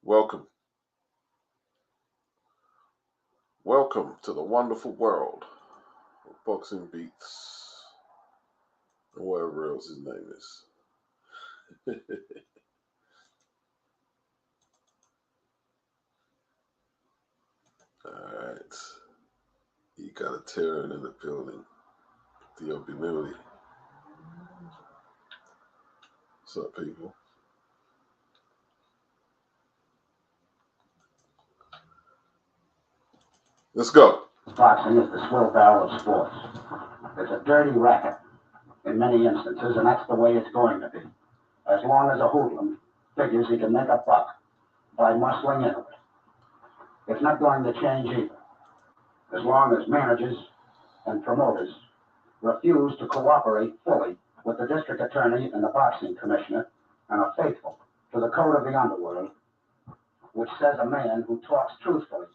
Welcome. Welcome to the wonderful world of Boxing Beats, or whatever else his name is. Alright. You got a Terran in the building. D.O.B. Willy. What's up, people? Let's go. Boxing is the swill barrel of sports. It's a dirty racket in many instances, and that's the way it's going to be. As long as a hoodlum figures he can make a buck by muscling into it. It's not going to change either. As long as managers and promoters refuse to cooperate fully with the district attorney and the boxing commissioner and are faithful to the code of the underworld, which says a man who talks truthfully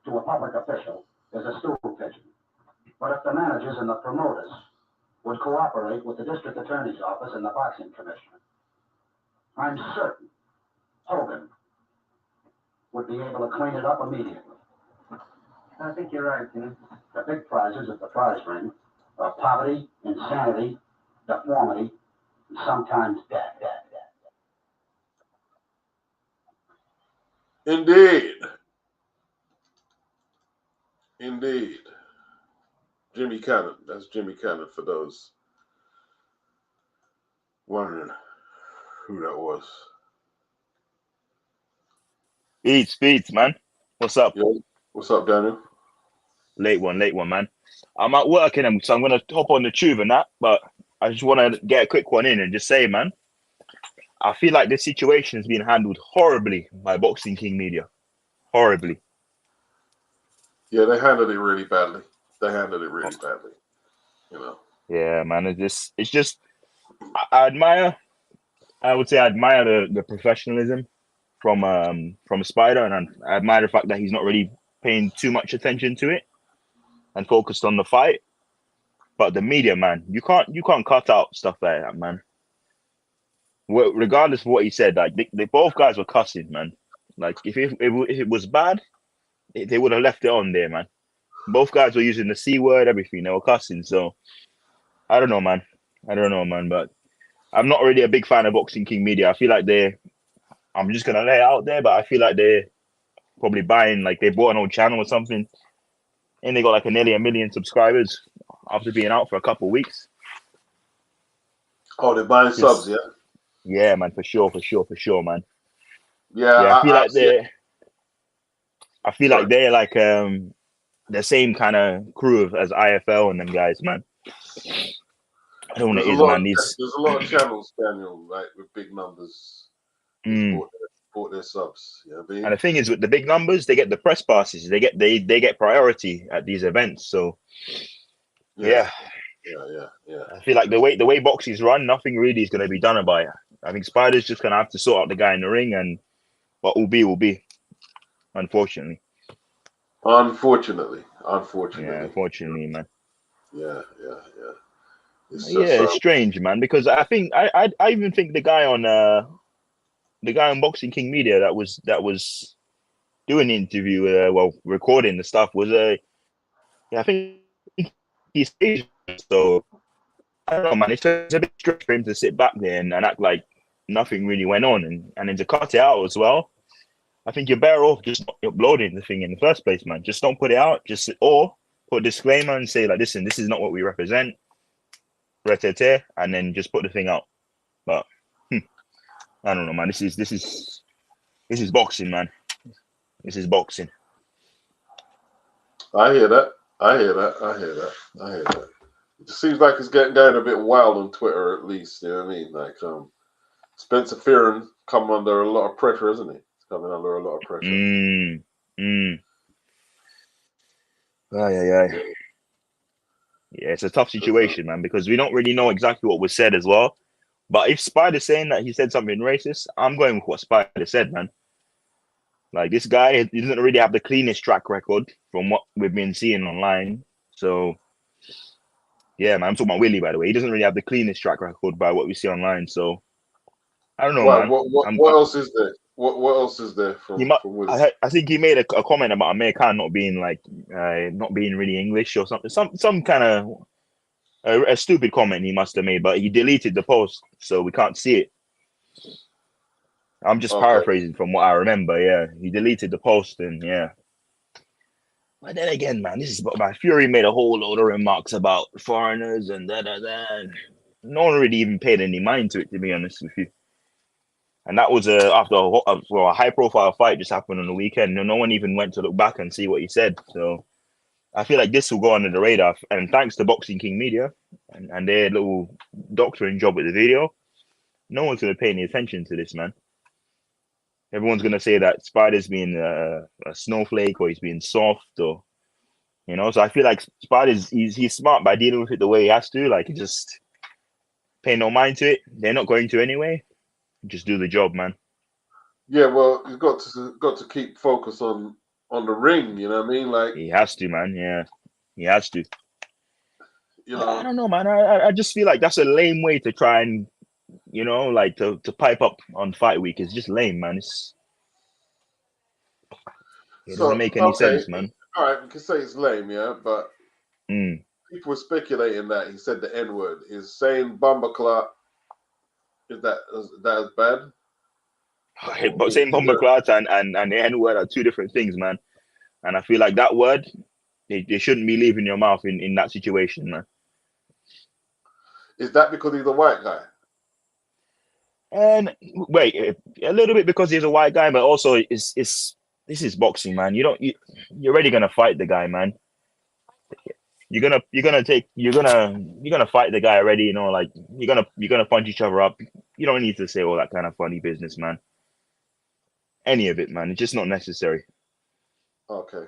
to a public official is a stool pigeon. But if the managers and the promoters would cooperate with the district attorney's office and the boxing commissioner, I'm certain Hogan would be able to clean it up immediately. I think you're right, Tim. The big prizes at the prize ring are poverty, insanity, deformity, and sometimes death. Indeed. Indeed. Jimmy Cannon. That's Jimmy Cannon for those wondering who that was. Beats, man. What's up? Yo, what's up, Daniel? Late one, man. I'm at work and so I'm gonna hop on the tube and that, but I just want to get a quick one in and just say, man, I feel like this situation has been handled horribly by Boxing King Media. Horribly. Yeah, they handled it really badly. You know. Yeah, man. It's just I admire the professionalism from Spider, and I admire the fact that he's not really paying too much attention to it and focused on the fight. But the media, man, you can't cut out stuff like that, man. Regardless of what he said, like they both guys were cussing, man. Like if it was bad, they would have left it on there, man. Both guys were using the C word, everything. They were cussing. So I don't know, man. But I'm not really a big fan of Boxing King Media. I feel like I'm just gonna lay it out there, but I feel like they're probably buying, like they bought an old channel or something, and they got like nearly 1 million subscribers after being out for a couple of weeks. Oh, they're buying subs, yeah? Yeah, man, for sure, man. Yeah, I feel like they're like the same kind of crew as IFL and them guys, man. I don't know what it is, man. There's a lot of channels, Daniel, like with big numbers. Support their subs. You know what I mean? And the thing is, with the big numbers, they get the press passes. They get priority at these events. So yeah. I feel like the way boxing's run, nothing really is going to be done about it. I think Spider's just going to have to sort out the guy in the ring, and what will be, unfortunately. Unfortunately, man. Yeah. It's strange, man, because I think I even think the guy on Boxing King Media that was doing the interview, recording the stuff was I think he's Asian, so I don't know, man. It's a bit strange for him to sit back there and act like nothing really went on, and then to cut it out as well. I think you're better off just not uploading the thing in the first place, man. Just don't put it out. Or put a disclaimer and say, like, listen, this is not what we represent. And then just put the thing out. But I don't know, man. This is boxing, man. This is boxing. I hear that. It just seems like it's going a bit wild on Twitter, at least. You know what I mean? Like Spencer Fearon come under a lot of pressure, isn't he? He's coming under a lot of pressure. Yeah, it's a tough situation, man, because we don't really know exactly what was said as well. But if Spider's saying that he said something racist, I'm going with what Spider said, man. Like, this guy, he doesn't really have the cleanest track record from what we've been seeing online. So, yeah, man, I'm talking about Willy, by the way. He doesn't really have the cleanest track record by what we see online. So, I don't know, man. What else is there? What else is there He from might. Willy? I think he made a comment about American not being like not being really English or something. Some kind of a stupid comment he must have made, but he deleted the post, so we can't see it. I'm just Okay. paraphrasing from what I remember. Yeah, he deleted the post, and yeah. But then again, man, this is my Fury made a whole load of remarks about foreigners and da da da. No one really even paid any mind to it, to be honest with you. And that was after a high profile fight just happened on the weekend. No one even went to look back and see what he said. So I feel like this will go under the radar. And thanks to Boxing King Media and their little doctoring job with the video, no one's going to pay any attention to this, man. Everyone's going to say that Spider's being a snowflake or he's being soft or, you know. So I feel like Spider's, he's smart by dealing with it the way he has to. Like, he just pay no mind to it. They're not going to anyway. Just do the job, man. Yeah, well, he's got to keep focus on the ring. You know what I mean? Like, he has to, man. Yeah, he has to. You know, I don't know, man. I just feel like that's a lame way to try and, you know, like to pipe up on fight week. It's just lame, man. It doesn't make any sense, man. All right, we can say it's lame, yeah, but people were speculating that he said the N-word. Is saying Bumbleclot, is that as bad? But saying Bumbleclot and the N-word are two different things, man. And I feel like that word, they shouldn't be leaving your mouth in that situation, man. Is that because he's a white guy? And wait, a little bit because he's a white guy, but also this is boxing, man. You're already gonna fight the guy, man. You're gonna fight the guy already, you know, like you're gonna punch each other up. You don't need to say all that kind of funny business, man. Any of it, man. It's just not necessary. Okay.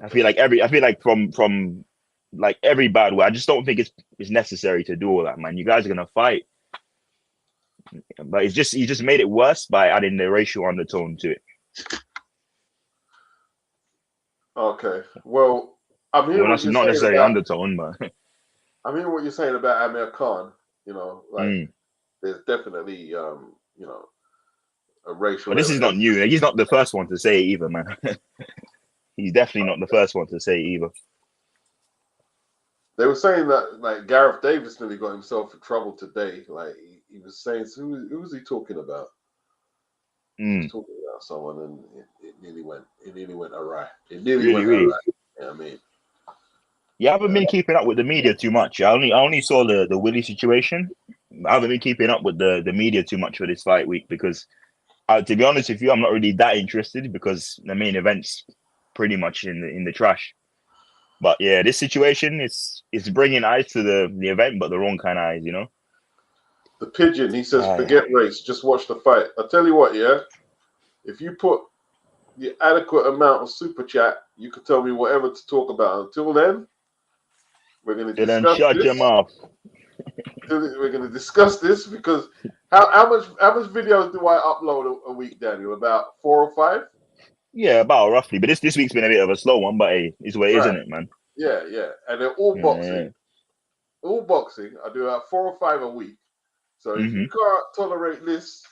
I feel like from like every bad way, I just don't think it's necessary to do all that, man. You guys are gonna fight. But he just made it worse by adding the racial undertone to it. Okay. Well, I'm hearing what you're not saying necessarily about, undertone, but I'm hearing what you're saying about Amir Khan. You know, like there's definitely you know, a racial. But this is not new. He's not the first one to say it either, man. He's definitely not the first one to say it either. They were saying that like Gareth Davis nearly got himself in trouble today. Like he was saying, who was he talking about? He was talking about someone, and it nearly went awry. It nearly went awry. Yeah, I mean, yeah, I haven't been keeping up with the media too much. I only saw the Willy situation. I haven't been keeping up with the media too much for this fight week because, to be honest with you, I'm not really that interested because the main event's pretty much in the trash. But yeah, this situation is bringing eyes to the event, but the wrong kind of eyes, you know. The pigeon, he says, forget race, just watch the fight. I tell you what, yeah, if you put the adequate amount of super chat, you can tell me whatever to talk about. Until then, we're going to discuss shut your mouth. We're going to discuss this because how much videos do I upload a week, Daniel? About 4 or 5? Yeah, about roughly. But this week's been a bit of a slow one, but hey, it's what it is, isn't it, man? Yeah, yeah. And they're all boxing. Yeah. All boxing. I do about 4 or 5 a week. So if you can't tolerate this,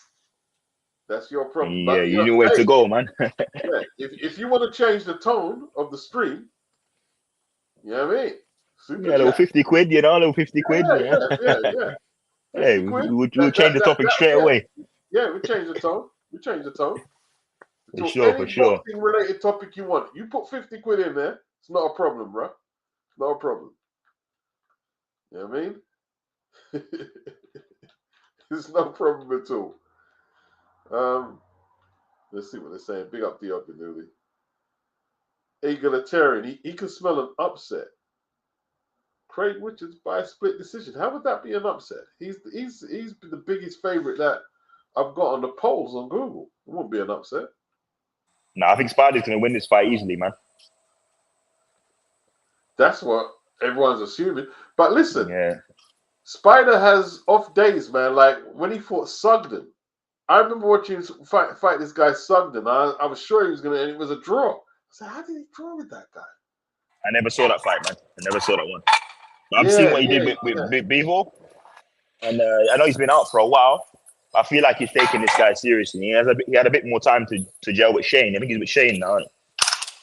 that's your problem. Yeah, but, you know where to go, man. Yeah, if you want to change the tone of the stream, you know what I mean? Super a little 50 quid, you know, a little 50 quid. Yeah. Hey, we'll change the topic straight away. Yeah, we change the tone. For sure. Boxing related topic you want. You put 50 quid in there, it's not a problem, bro. Not a problem. You know what I mean? It's no problem at all. Let's see what they're saying. Big up the Newly. Egalitarian. He can smell an upset. Craig Richards by a split decision. How would that be an upset? He's the biggest favorite that I've got on the polls on Google. It wouldn't be an upset. No, I think Spider's going to win this fight easily, man. That's what everyone's assuming. But listen, Spider has off days, man. Like when he fought Sugden, I remember watching him fight this guy Sugden. I was sure he was going to, and it was a draw. I said, how did he draw with that guy? I never saw that fight, man. I never saw that one. I've seen what he did with Bevo, and I know he's been out for a while. I feel like he's taking this guy seriously. He had a bit more time to gel with Shane. I think he's with Shane now,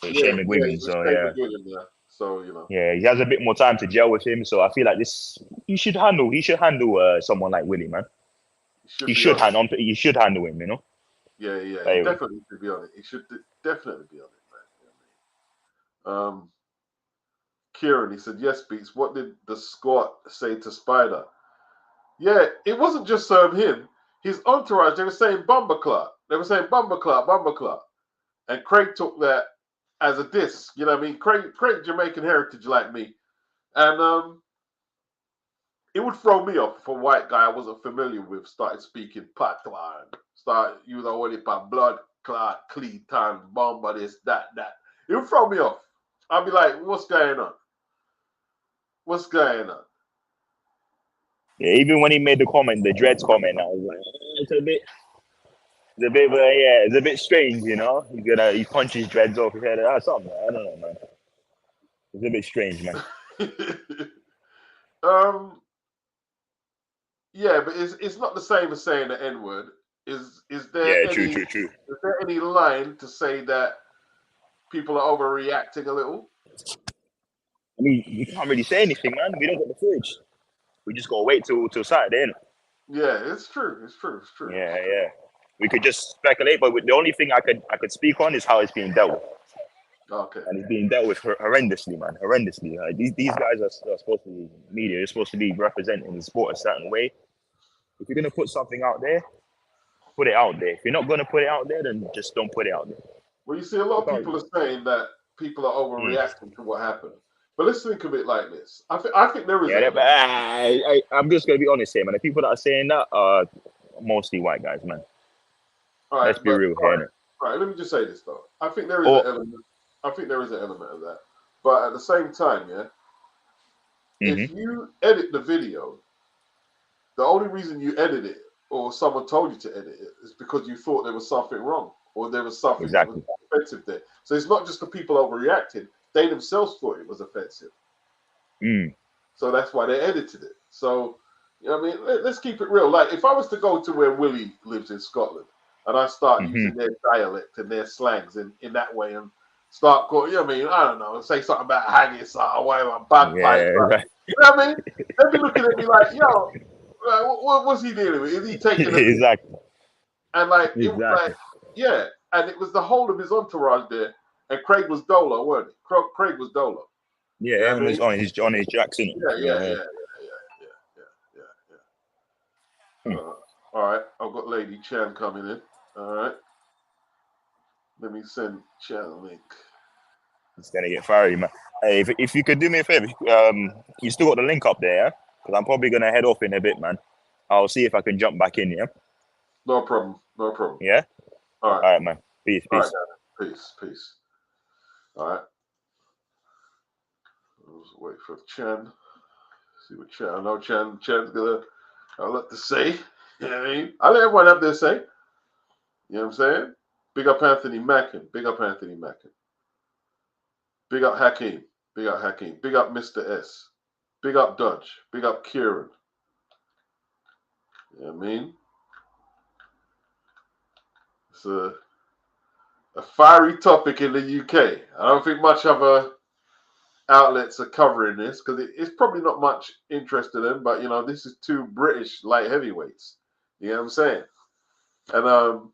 with Shane McGuigan. He's So Shane yeah, McGuigan, yeah. So you know, yeah, he has a bit more time to gel with him. So I feel like this he should handle someone like Willy, man. he should be on it. He should handle him, you know. Yeah, yeah, he Like, definitely should be on it. He should definitely be on it, man. You know what I mean? Kieran, he said, yes, Beats. What did the squad say to Spider? Yeah, it wasn't just him. His entourage, they were saying Bumba Club. They were saying Bumba Club, Bumba Club. And Craig took that as a diss. You know what I mean? Craig Jamaican heritage like me. And it would throw me off if a white guy I wasn't familiar with started speaking patois and start using all the blood clot, cleaton, bomba, this, that. It would throw me off. I'd be like, what's going on? What's going on? yeah, even when he made the comment, the dreads comment, I was like, it's a bit strange, you know. He punches dreads off his head or something. I don't know, man. It's a bit strange, man. Yeah, but it's not the same as saying the N-word. Is there true. Is there any line to say that people are overreacting a little? I mean, you can't really say anything, man. We don't got the footage. We just gotta wait till Saturday, innit? Yeah, it's true. Yeah. We could just speculate, but the only thing I could speak on is how it's being dealt with. Okay. And it's being dealt with horrendously, man. Horrendously. Like, these guys are supposed to be media. They're supposed to be representing the sport a certain way. If you're gonna put something out there, put it out there. If you're not gonna put it out there, then just don't put it out there. Well, you see, a lot of people are saying that people are overreacting to what happened. But let's think of it like this. I think there is. Yeah, I'm just gonna be honest here, man. The people that are saying that are mostly white guys, man. All right, let's be real here. All right, let me just say this though. I think there is an element. I think there is an element of that. But at the same time, yeah, if you edit the video, the only reason you edit it or someone told you to edit it is because you thought there was something wrong or there was something that was offensive there. So it's not just the people overreacting. They themselves thought it was offensive. So that's why they edited it. So, you know what I mean? Let's keep it real. Like, if I was to go to where Willy lives in Scotland and I start using their dialect and their slangs in that way and start going, you know what I mean? I don't know, say something about haggis or whatever, bagpipe. You know what I mean? They'd be looking at me like, yo, what's he dealing with? Is he taking it? Exactly. And like, it was like, yeah. And it was the whole of his entourage there. And Craig was Dolo, weren't he? Craig was Dolo. Yeah, on his Jackson. Yeah. All right, I've got Lady Chan coming in. All right. Let me send Chan a link. It's gonna get fiery, man. Hey, if you could do me a favor, you still got the link up there, yeah? Because I'm probably gonna head off in a bit, man. I'll see if I can jump back in, yeah? No problem. Yeah? All right, man. Peace. All right, peace. All right. Let's wait for Chan. See what Chan. I know Chan's gonna have a lot to say. You know what I mean? I let everyone have their say. You know what I'm saying? Big up Anthony Mackin. Big up Hakeem. Big up Mr. S. Big up Dodge. Big up Kieran. You know what I mean? It's a fiery topic in the UK. I don't think much other outlets are covering this because it's probably not much interest in them, but you know, this is two British light heavyweights. You know what I'm saying? And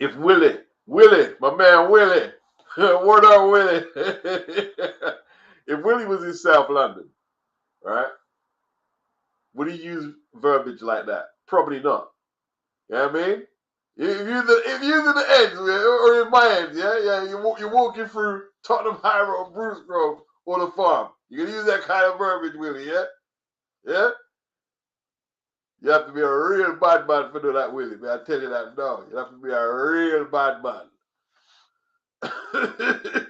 if Willy, my man Willy, word up Willy. If Willy was in South London, right, would he use verbiage like that? Probably not. You know what I mean? If you're in the ends, or in my ends, yeah, you're walking through Tottenham High Road, Bruce Grove, or the farm. You can use that kind of verbiage, Willy, yeah? Yeah? You have to be a real bad man for doing that, Willy. Man, I tell you that now. You have to be a real bad man.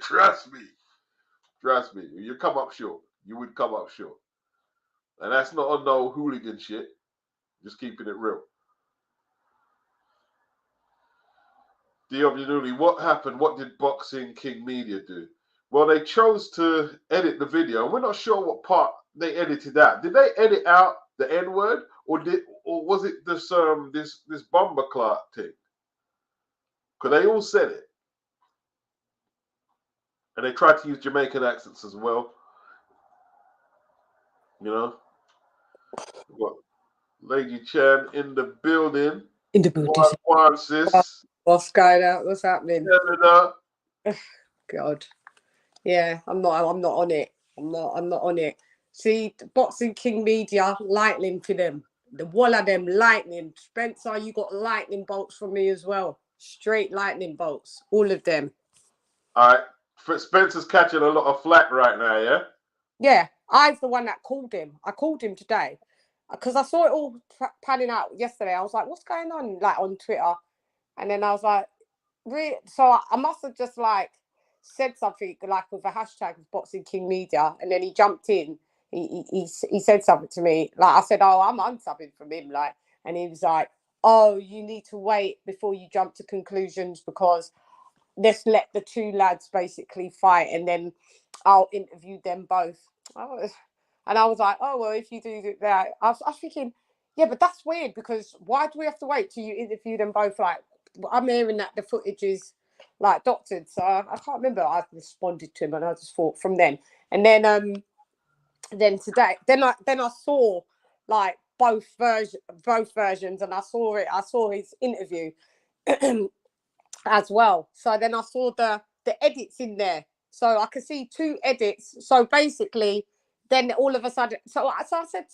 Trust me. You come up short. You would come up short. And that's not on no hooligan shit. Just keeping it real. D.W. Dooley, what happened? What did Boxing King Media do? Well, they chose to edit the video. We're not sure what part they edited out. Did they edit out the N-word? Or or was it this this bomber clock thing? Because they all said it, and they tried to use Jamaican accents as well. You know, what Lady Chan in the building. In the building. One sis. What's going on? What's happening? Canada. God. Yeah, I'm not on it. I'm not on it. See, Boxing King Media, lightning for them. The wall of them lightning. Spencer, you got lightning bolts from me as well. Straight lightning bolts. All of them. All right. Spencer's catching a lot of flack right now, yeah? Yeah, I was the one that called him. I called him today because I saw it all panning out yesterday. I was like, what's going on? Like on Twitter. And then I was like, really? So I must have just like said something like with a hashtag of Boxing King Media. And then he jumped in. He said something to me. Like I said, oh, I'm unsubbing from him. Like, and he was like, oh, you need to wait before you jump to conclusions because let's let the two lads basically fight and then I'll interview them both. And I was like, oh, well, if you do that, I was thinking, yeah, but that's weird because why do we have to wait till you interview them both? Like, I'm hearing that the footage is like doctored. So I can't remember. I responded to him and I just thought from then. And then today, then I saw like both versions and I saw his interview as well. So then I saw the edits in there. So I could see two edits. So basically, then all of a sudden, so I said,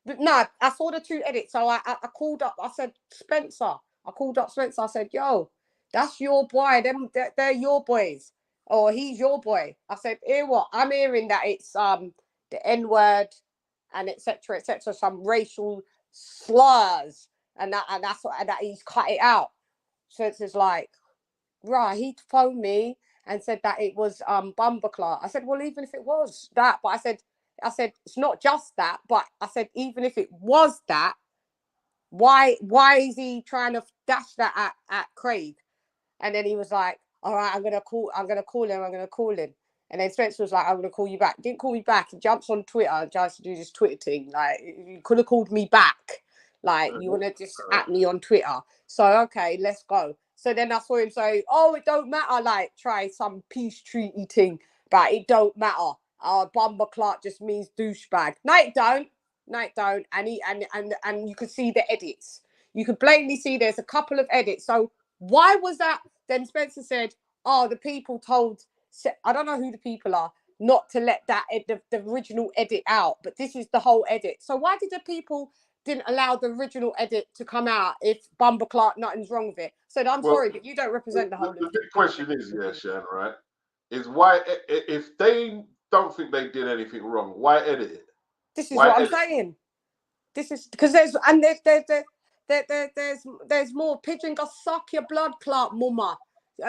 but no, I saw the two edits. So I called up. I said, Spencer. I called up Spencer. I said, yo, that's your boy. They're your boys, or he's your boy. I said, hear what? I'm hearing that it's the N word and etc. Some racial slurs, and that's that he's cut it out. So it's just like, right, he phoned me and said that it was Bumbleclaw. I said, well, even if it was that, but I said it's not just that, but I said even if it was that, why is he trying to dash that at Craig? And then he was like, all right, I'm gonna call him. And then Spencer was like, I'm gonna call you back. Didn't call me back. He jumps on Twitter and tries to do this Twitter thing. Like, you could have called me back. Like, you want to just at me on Twitter. So, okay, let's go. So then I saw him say, oh, it don't matter. Like, try some peace treaty thing. But it don't matter. Bumba Clark just means douchebag. No, it don't. No, it don't. And you could see the edits. You could blatantly see there's a couple of edits. So why was that? Then Spencer said, oh, the people told, I don't know who the people are, not to let that the original edit out. But this is the whole edit. So why did the people didn't allow the original edit to come out if Bumba Clark, nothing's wrong with it? So I'm sorry, but you don't represent the whole of it. The question is, yeah, Shan, right? Is why, if they don't think they did anything wrong, why edit it? This is what I'm saying. This is because there's more. Pigeon got suck your blood clot, mama.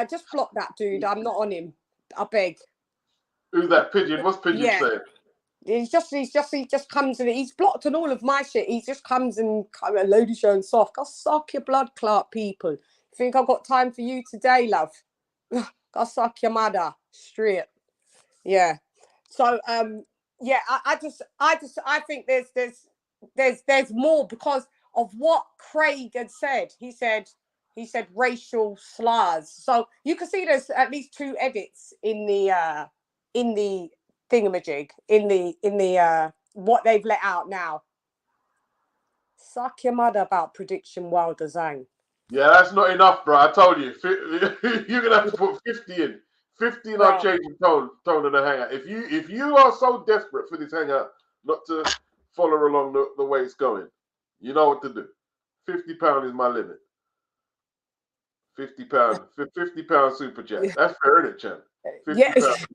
Just block that dude. I'm not on him. I beg. Who's that Pigeon? What's Pigeon saying? He just comes and he's blocked on all of my shit. He just comes and a lady showing soft. Go suck your blood clot, people. You think I've got time for you today, love? Go suck your mother straight. Yeah. So yeah, I think there's more because of what Craig had said. He said racial slurs. So you can see there's at least two edits in the thingamajig, in the what they've let out now. Suck your mother about prediction Wilder Zhang. Yeah, that's not enough, bro. I told you. You're gonna have to put 50 in. 50 and I'll change the tone of the hangout. If you are so desperate for this hangout not to follow along the way it's going, you know what to do. £50 is my limit. £50. £50 super chat. That's fair, isn't it, Chan? £50.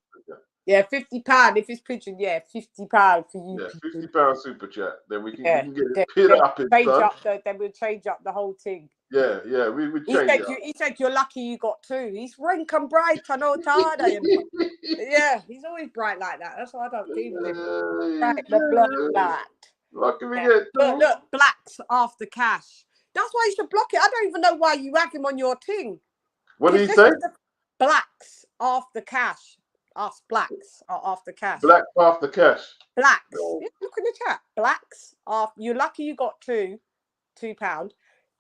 Yeah, £50 if it's pigeon. Yeah, £50 for you. Yeah, £50 super chat. Then we can get it pit up. Then we'll change up the whole thing. Yeah, we would change it. He said you're lucky you got two. He's rank and bright. I know tired I am. Yeah, he's always bright like that. That's why I don't deal with him. Bright the blood lad. Lucky we get two. Look, blacks after cash. That's why you should block it. I don't even know why you have him on your thing. What did he say? Blacks after cash. Us blacks are after cash. Black after cash. Blacks. Yeah, look in the chat. Blacks are. You're lucky you got two. £2.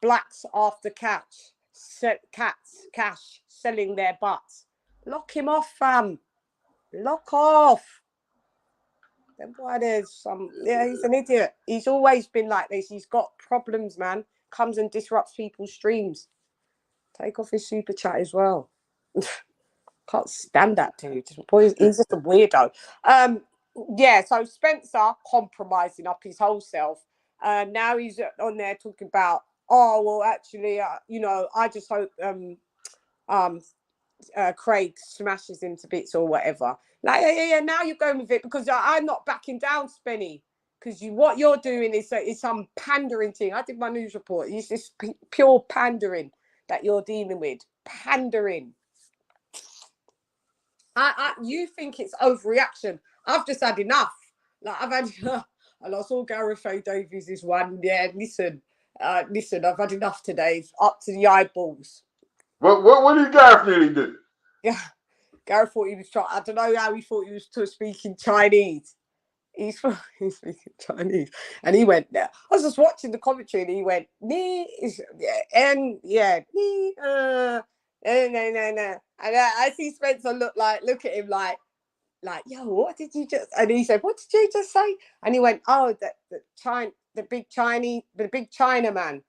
Blacks after cash, selling their butts. Lock him off, fam. Lock off. Then why there's some, yeah, he's an idiot. He's always been like this. He's got problems, man. Comes and disrupts people's streams. Take off his super chat as well. Can't stand that dude. He's just a weirdo. Yeah, so Spencer compromising up his whole self. Now he's on there talking about, oh, well, actually, you know, I just hope Craig smashes him to bits or whatever. Like, yeah, now you're going with it because I'm not backing down, Spenny. Because what you're doing is some pandering thing. I did my news report. It's just pure pandering that you're dealing with. Pandering. You think it's overreaction. I've just had enough. Like I've had, and I saw Gareth A. Davies' one. Yeah, listen, I've had enough today. It's up to the eyeballs. What did Gareth nearly do? Yeah, Gareth thought he was trying. I don't know how he thought he was speaking Chinese. He's speaking Chinese, and he went there. I was just watching the commentary, and he went, "Nee, no." And I see Spencer look at him like, yo, what did you just? And he said, what did you just say? And he went, oh, the big China man.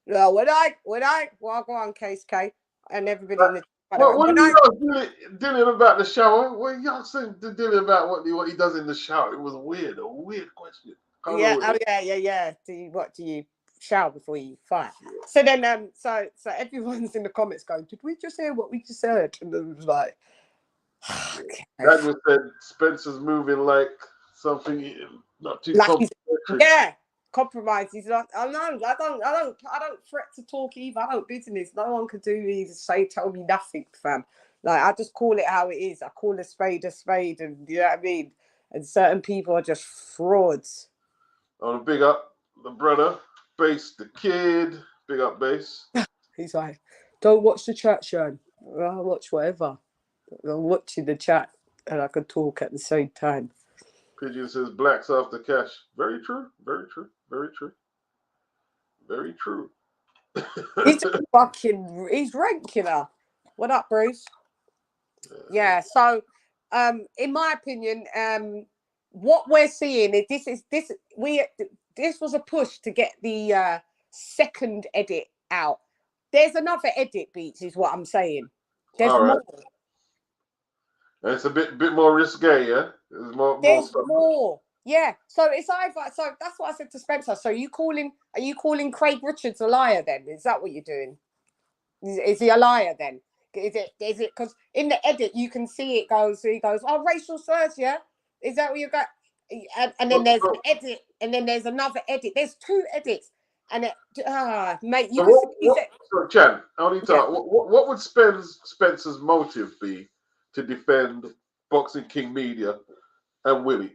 Well, would I? Well, go on, Case K, and everybody in the. What are you dealing about the shower? What are y'all saying dealing about what he does in the shower? It was a weird question. Yeah. What do you shower before you fight? So then, so everyone's in the comments going, did we just hear what we just heard? And it was like, okay. That just said Spencer's moving like something not too complicated. Yeah. Compromise. He's like, I don't threat to talk either. I don't business. No one can do me tell me nothing, fam. Like I just call it how it is. I call a spade, and you know what I mean. And certain people are just frauds. Oh, big up the brother, Bass the kid. Big up Bass. He's like, don't watch the chat, Sean. I'll watch whatever. I'm watching the chat, and I can talk at the same time. Pigeon says blacks after cash. Very true. Very true. Very true. Very true. He's regular. What up, Bruce? Yeah. So, in my opinion, what we're seeing is this was a push to get the second edit out. There's another edit, Beats, is what I'm saying. There's more. And it's a bit more risque, yeah. There's more. Yeah. So it's either. So that's what I said to Spencer. So are you calling Craig Richards a liar then? Is that what you're doing? Is he a liar then? Is it because in the edit you can see it goes, he goes, oh, racial slurs, yeah? Is that what you got? And then there's an edit, and then there's another edit. There's two edits. And mate, you so Chan, what would Spencer's motive be to defend Boxing King Media and Willy?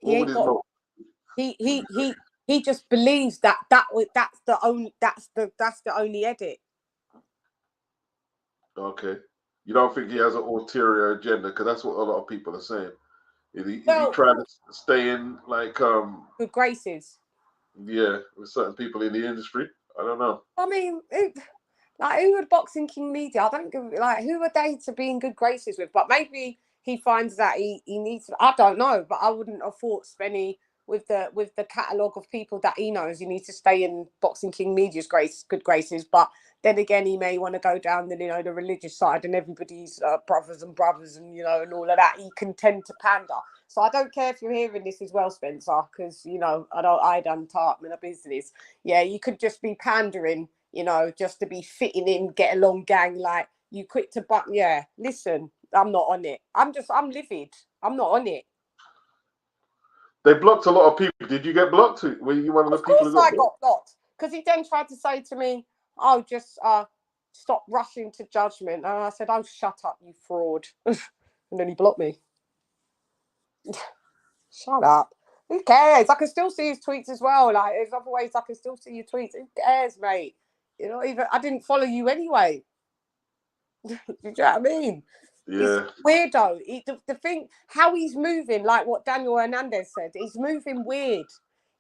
What would his motive? He just believes that's the only edit. Okay. You don't think he has an ulterior agenda? Because that's what a lot of people are saying. Is he trying to stay in like good graces? Yeah, with certain people in the industry. I don't know. I mean, who would Boxing King Media? I don't give who are they to be in good graces with? But maybe he finds that he needs. I don't know, but I wouldn't have thought Spenny with the catalogue of people that he knows, he needs to stay in Boxing King Media's good graces. But then again, he may want to go down the the religious side, and everybody's brothers, and and all of that. He can tend to pander. So I don't care if you're hearing this as well, Spencer, because I done tart in a business. Yeah, you could just be pandering, just to be fitting in, get along, gang. Like you quick to yeah. Listen, I'm not on it. I'm livid. I'm not on it. They blocked a lot of people. Did you get blocked? Were you one of the people who got blocked? Because he then tried to say to me, "Oh, just stop rushing to judgment." And I said, "Oh, shut up, you fraud." And then he blocked me. Shut up. Who cares? I can still see his tweets as well. Like, there's other ways I can still see your tweets. Who cares, mate? Even I didn't follow you anyway. Do you know what I mean? Yeah. He's weirdo. The thing, how he's moving, like what Daniel Hernandez said, he's moving weird.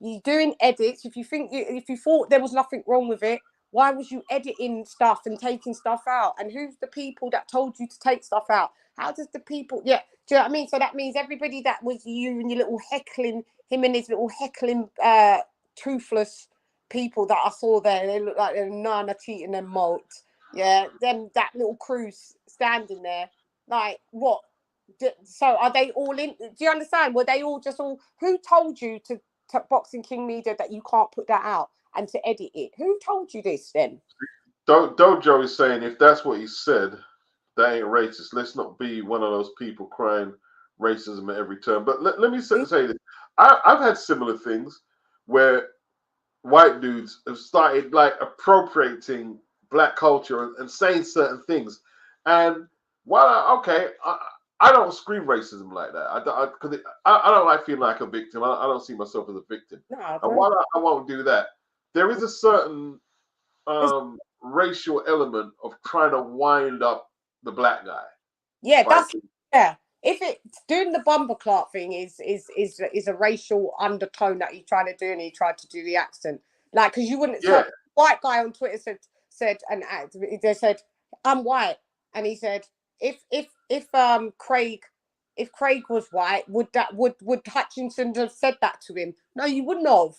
you're doing edits. If you thought there was nothing wrong with it, why was you editing stuff and taking stuff out? And who's the people that told you to take stuff out? How does the people? Yeah, do you know what I mean? So that means everybody that was you and your little heckling, him and his little heckling, toothless people that I saw there. They look like they're nana cheating them malt. Yeah, that little crew's standing there. Like what? So are they all in? Do you understand? Were they all just all? Who told you to Boxing King Media that you can't put that out and to edit it? Who told you this then? Dojo is saying if that's what he said, that ain't racist. Let's not be one of those people crying racism at every turn. But let me say this. I've had similar things where white dudes have started like appropriating black culture and saying certain things. And while I don't scream racism like that. Because I don't like feeling like a victim. I don't see myself as a victim. No, and while I won't do that, there is a certain racial element of trying to wind up the black guy. Yeah, If it's doing the bumper clock thing is a racial undertone that he's trying to do, and he tried to do the accent, like because you wouldn't. Yeah. So white guy on Twitter said they said I'm white, and he said if Craig was white, would Hutchinson have said that to him? No, you wouldn't have.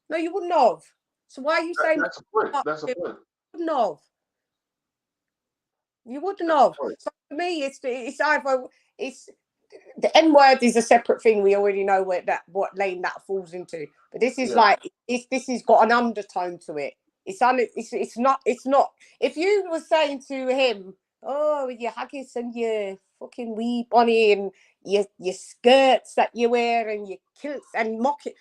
No, you wouldn't have. So why are you saying that's a point? That's a point. You wouldn't have. You wouldn't have. So for me, it's either the N word is a separate thing. We already know what lane that falls into. But this is this has got an undertone to it. It's not. If you were saying to him, "Oh, with your haggis and your fucking wee bonny and your skirts that you wear and your kilts and mock it,"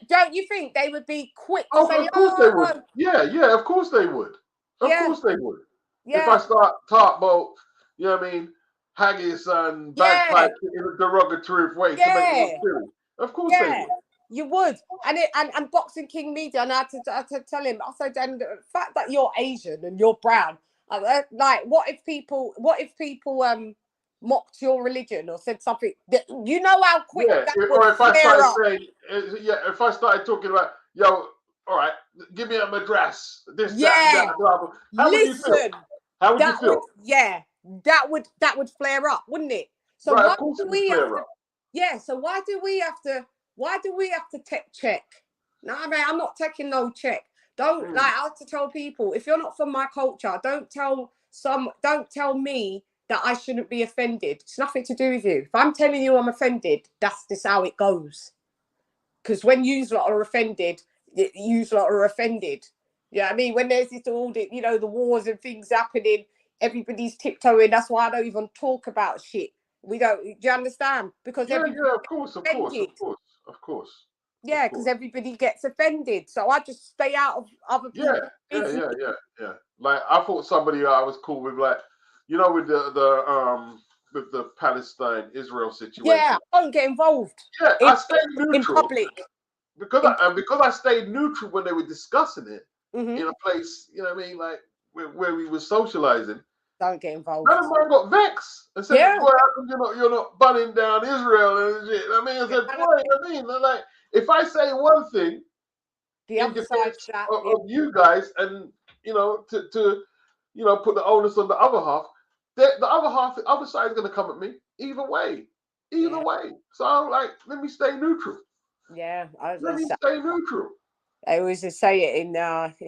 don't you think they would be quick to say, of course they would. Yeah, of course they would. Of course they would. Yeah. If I start talk about, you know what I mean, haggis and bagpipes in a derogatory way to make it look silly, of course they would. You would. And Boxing King Media, and I had to tell him, I said, and the fact that you're Asian and you're brown, like, what if people mocked your religion or said something that, you know how quick that would if I started saying, if I started talking about, yo, all right, give me a madras, this, that, blah, blah. How would you feel? How would you feel? That would flare up, wouldn't it? So why do we have to? Yeah. So why do we have to tech check? No, I mean, I'm not taking no check. Don't like I have to tell people, if you're not from my culture, don't tell me that I shouldn't be offended. It's nothing to do with you. If I'm telling you I'm offended, that's just how it goes. Because when you lot are offended, you lot are offended. Yeah, I mean, when there's this all the the wars and things happening, everybody's tiptoeing. That's why I don't even talk about shit. We don't. Do you understand? Because of course. Yeah, because everybody gets offended. So I just stay out of other people's business. Yeah. Like I thought somebody I was cool with, like with the Palestine-Israel situation. Yeah, I don't get involved. Yeah, I stayed neutral in public because I stayed neutral when they were discussing it in a place, like where we were socializing. Don't get involved. None of them got vexed and said, "Boy, how come you're not bunning down Israel and shit?" I mean, I said, "Boy, like if I say one thing in defense of you guys, and to put the onus on the other half, the other side is going to come at me either way. So I'm like, let me stay neutral. Yeah, let me stay neutral. I always just say it in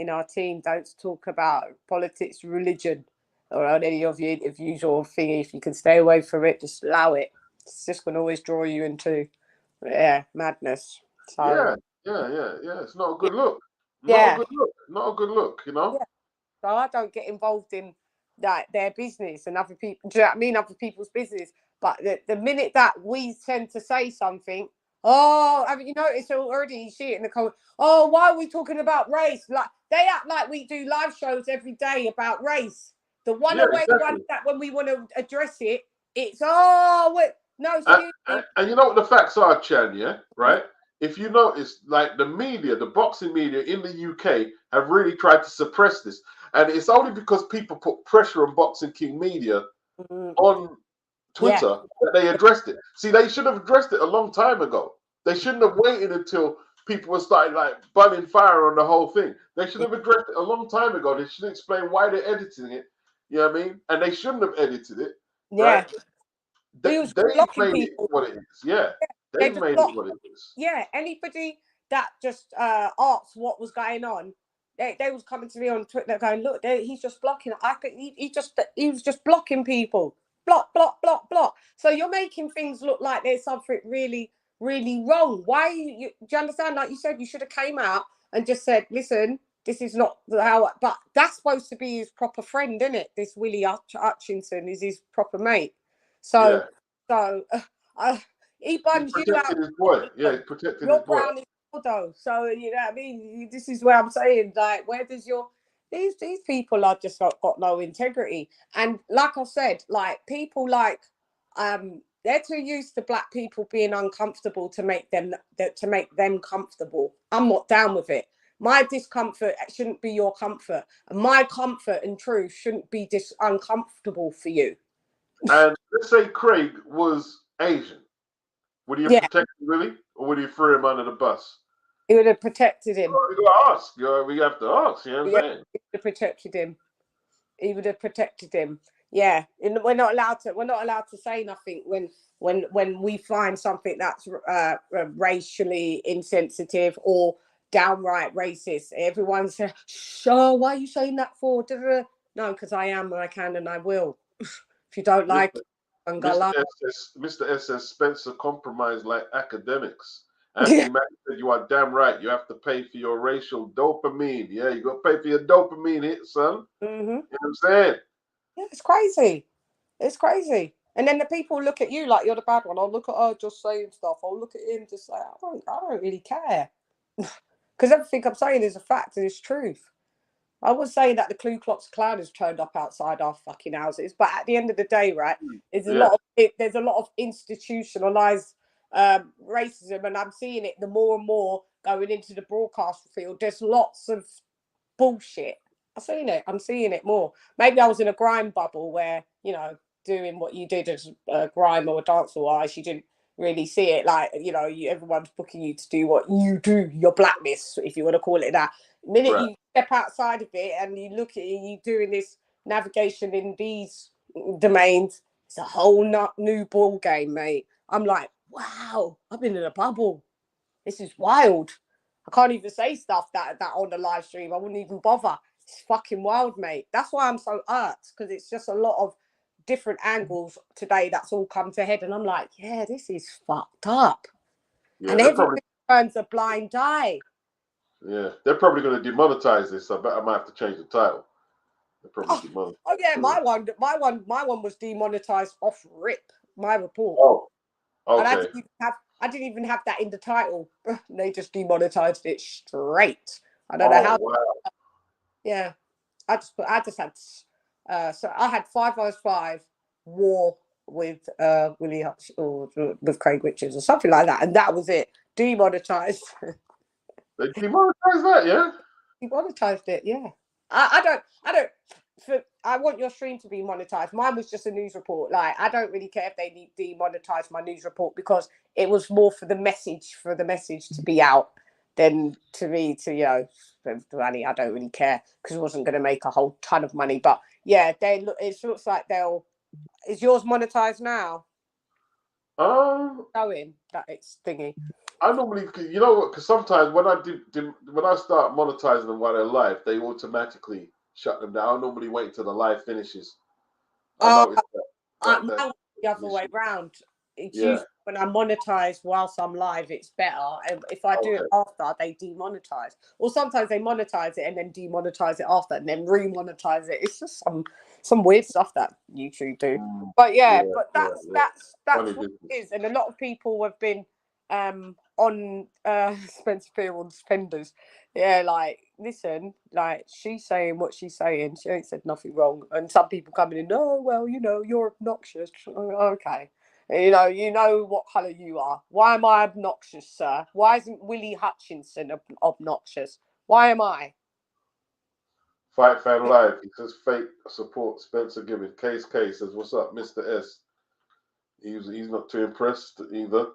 our team. Don't talk about politics, religion, or on any of your interviews or thingy. If you can stay away from it, just allow it. It's just going to always draw you into madness. So, yeah. It's not a good look. Not a good look. Yeah. So I don't get involved in their business and other people. Do you know what I mean? Other people's business. But the minute that we tend to say something, haven't you noticed already? You see it in the comments. Oh, why are we talking about race? Like they act like we do live shows every day about race. The one that when we want to address it, it's no. And you know what the facts are, Chan? Yeah, right. If you notice, like the media, the boxing media in the UK have really tried to suppress this, and it's only because people put pressure on Boxing King Media on Twitter that they addressed it. See, they should have addressed it a long time ago. They shouldn't have waited until people were starting like burning fire on the whole thing. They should have addressed it a long time ago. They should explain why they're editing it. You know what I mean? And they shouldn't have edited it. Yeah. Right? He was They blocking made people. it what it is. Yeah. They They just made blocked. it what it is. Yeah, anybody that just asked what was going on, they was coming to me on Twitter going, look, he's just blocking. I think he was just blocking people. Block, block, block, block. So you're making things look like there's something really, really wrong. Why do you understand? Like you said, you should have came out and just said, listen, this is not how. But that's supposed to be his proper friend, isn't it? This Willy Hutchinson is his proper mate. So, he buns you out. His boy. Yeah, he's protecting Your his boy. brown is though. So you know what I mean. This is where I'm saying, like, where does your these people are just got no integrity. And like I said, like people like they're too used to black people being uncomfortable to make them comfortable. I'm not down with it. My discomfort shouldn't be your comfort, and my comfort and truth shouldn't be uncomfortable for you. And let's say Craig was Asian. Would he have protected Willy, or would he throw him under the bus? He would have protected him. Oh, you got to ask. We have to ask. You know what I'm saying? He would have protected him. He would have protected him. Yeah, and we're not allowed to say nothing when we find something that's racially insensitive or downright racist. Everyone's sure. Why are you saying that for? No, because I am, and I can, and I will. If you don't like it, I'm gonna Mr. S says Spencer compromised like academics. Anthony Mack said, you are damn right. You have to pay for your racial dopamine. Yeah, you got to pay for your dopamine hit, son. Mm-hmm. You know what I'm saying? Yeah, it's crazy. It's crazy. And then the people look at you like you're the bad one. I'll look at her just saying stuff. I'll look at him just say, I don't really care. Because everything I'm saying is a fact and it's truth. I was saying that the Ku Klux Klan has turned up outside our fucking houses, but at the end of the day, right, there's a lot of institutionalized racism, and I'm seeing it the more and more going into the broadcast field. There's lots of bullshit. I'm seeing it more. Maybe I was in a grime bubble where, you know, doing what you did as a grime or a dancehall artist, you didn't really see it. Like, you know, everyone's booking you to do what you do, your blackness, if you want to call it that. The minute you step outside of it and you look at it, you doing this navigation in these domains, it's a whole new ball game, mate. I'm like, wow, I've been in a bubble. This is wild. I can't even say stuff that on the live stream. I wouldn't even bother. It's fucking wild, mate. That's why I'm so irked, because it's just a lot of different angles today that's all come to head. And I'm like, yeah, this is fucked up. Yeah, and everything turns a blind eye. Yeah, they're probably going to demonetize this. I bet I might have to change the title. They're probably demonetized. Oh yeah, my one was demonetized off rip. My report. Oh, okay. And I didn't even have that in the title. They just demonetized it straight. I don't know how. Wow. Yeah, I just had. So I had 5 vs 5 war with Willy Hutch or with Craig Richards or something like that, and that was it. Demonetized. They demonetized that, yeah. Demonetized it, yeah. I don't. I want your stream to be monetized. Mine was just a news report. Like, I don't really care if they demonetize my news report, because it was more for the message to be out than to me to, you know, money. I don't really care, because it wasn't going to make a whole ton of money. But yeah, it looks like is yours monetized now? Showing that it's thingy. I normally, you know what, because sometimes when I start monetizing them while they're live, they automatically shut them down. I normally wait till the live finishes. I noticed that. The other way round. It's usually when I monetize whilst I'm live, it's better. And if I do it after, they demonetize. Or sometimes they monetize it and then demonetize it after, and then re-monetize it. It's just some weird stuff that YouTube do. But that's what it is. And a lot of people have been on Spencer Fearon's fenders. Yeah, like, listen, like, she's saying what she's saying. She ain't said nothing wrong. And some people coming in, oh, well, you know, you're obnoxious. Okay. You know what colour you are. Why am I obnoxious, sir? Why isn't Willy Hutchinson obnoxious? Why am I? Fight Fan Live. He says fake support Spencer giving. Case says, what's up, Mr. S? He's not too impressed either.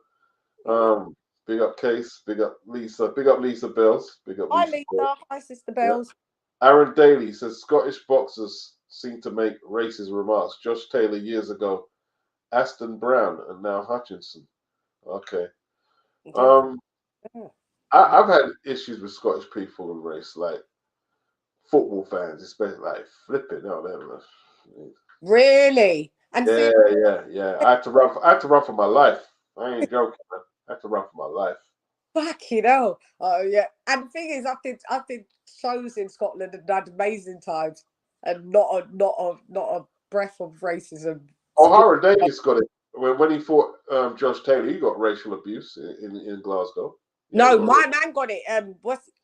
Big up Case. Big up Lisa. Big up Lisa Bells. Big up Hi, Lisa. Lisa. Hi, Sister Bells. Yeah. Aaron Daly says Scottish boxers seem to make racist remarks. Josh Taylor years ago, Aston Brown, and now Hutchinson. Okay. I've had issues with Scottish people and race, like football fans, especially like flipping out there. Really? And Yeah. I had to run for my life. I ain't joking, man. I had to run for my life. Fucking hell. Oh yeah. And the thing is, I did shows in Scotland and had amazing times, and not a breath of racism. O'Hara Davies got it when he fought Josh Taylor. He got racial abuse in Glasgow. Yeah, no, my man got it.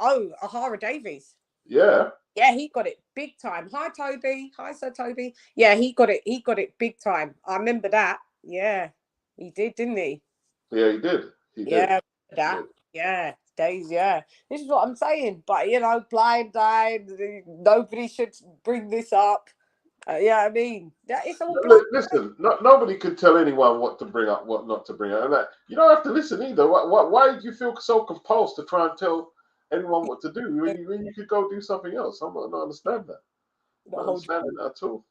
O'Hara Davies. Yeah. Yeah, he got it big time. Hi, Toby. Hi, Sir Toby. Yeah, he got it. He got it big time. I remember that. Yeah, he did, didn't he? Yeah, he did. Yeah, that. Yeah, days. Yeah, this is what I'm saying. But blind eye. Nobody should bring this up. Yeah, I mean, it's all. Listen, nobody can tell anyone what to bring up, what not to bring up, and you don't have to listen either. Why do you feel so compulsed to try and tell anyone what to do when you could go do something else? I don't understand that. I don't understand it at all.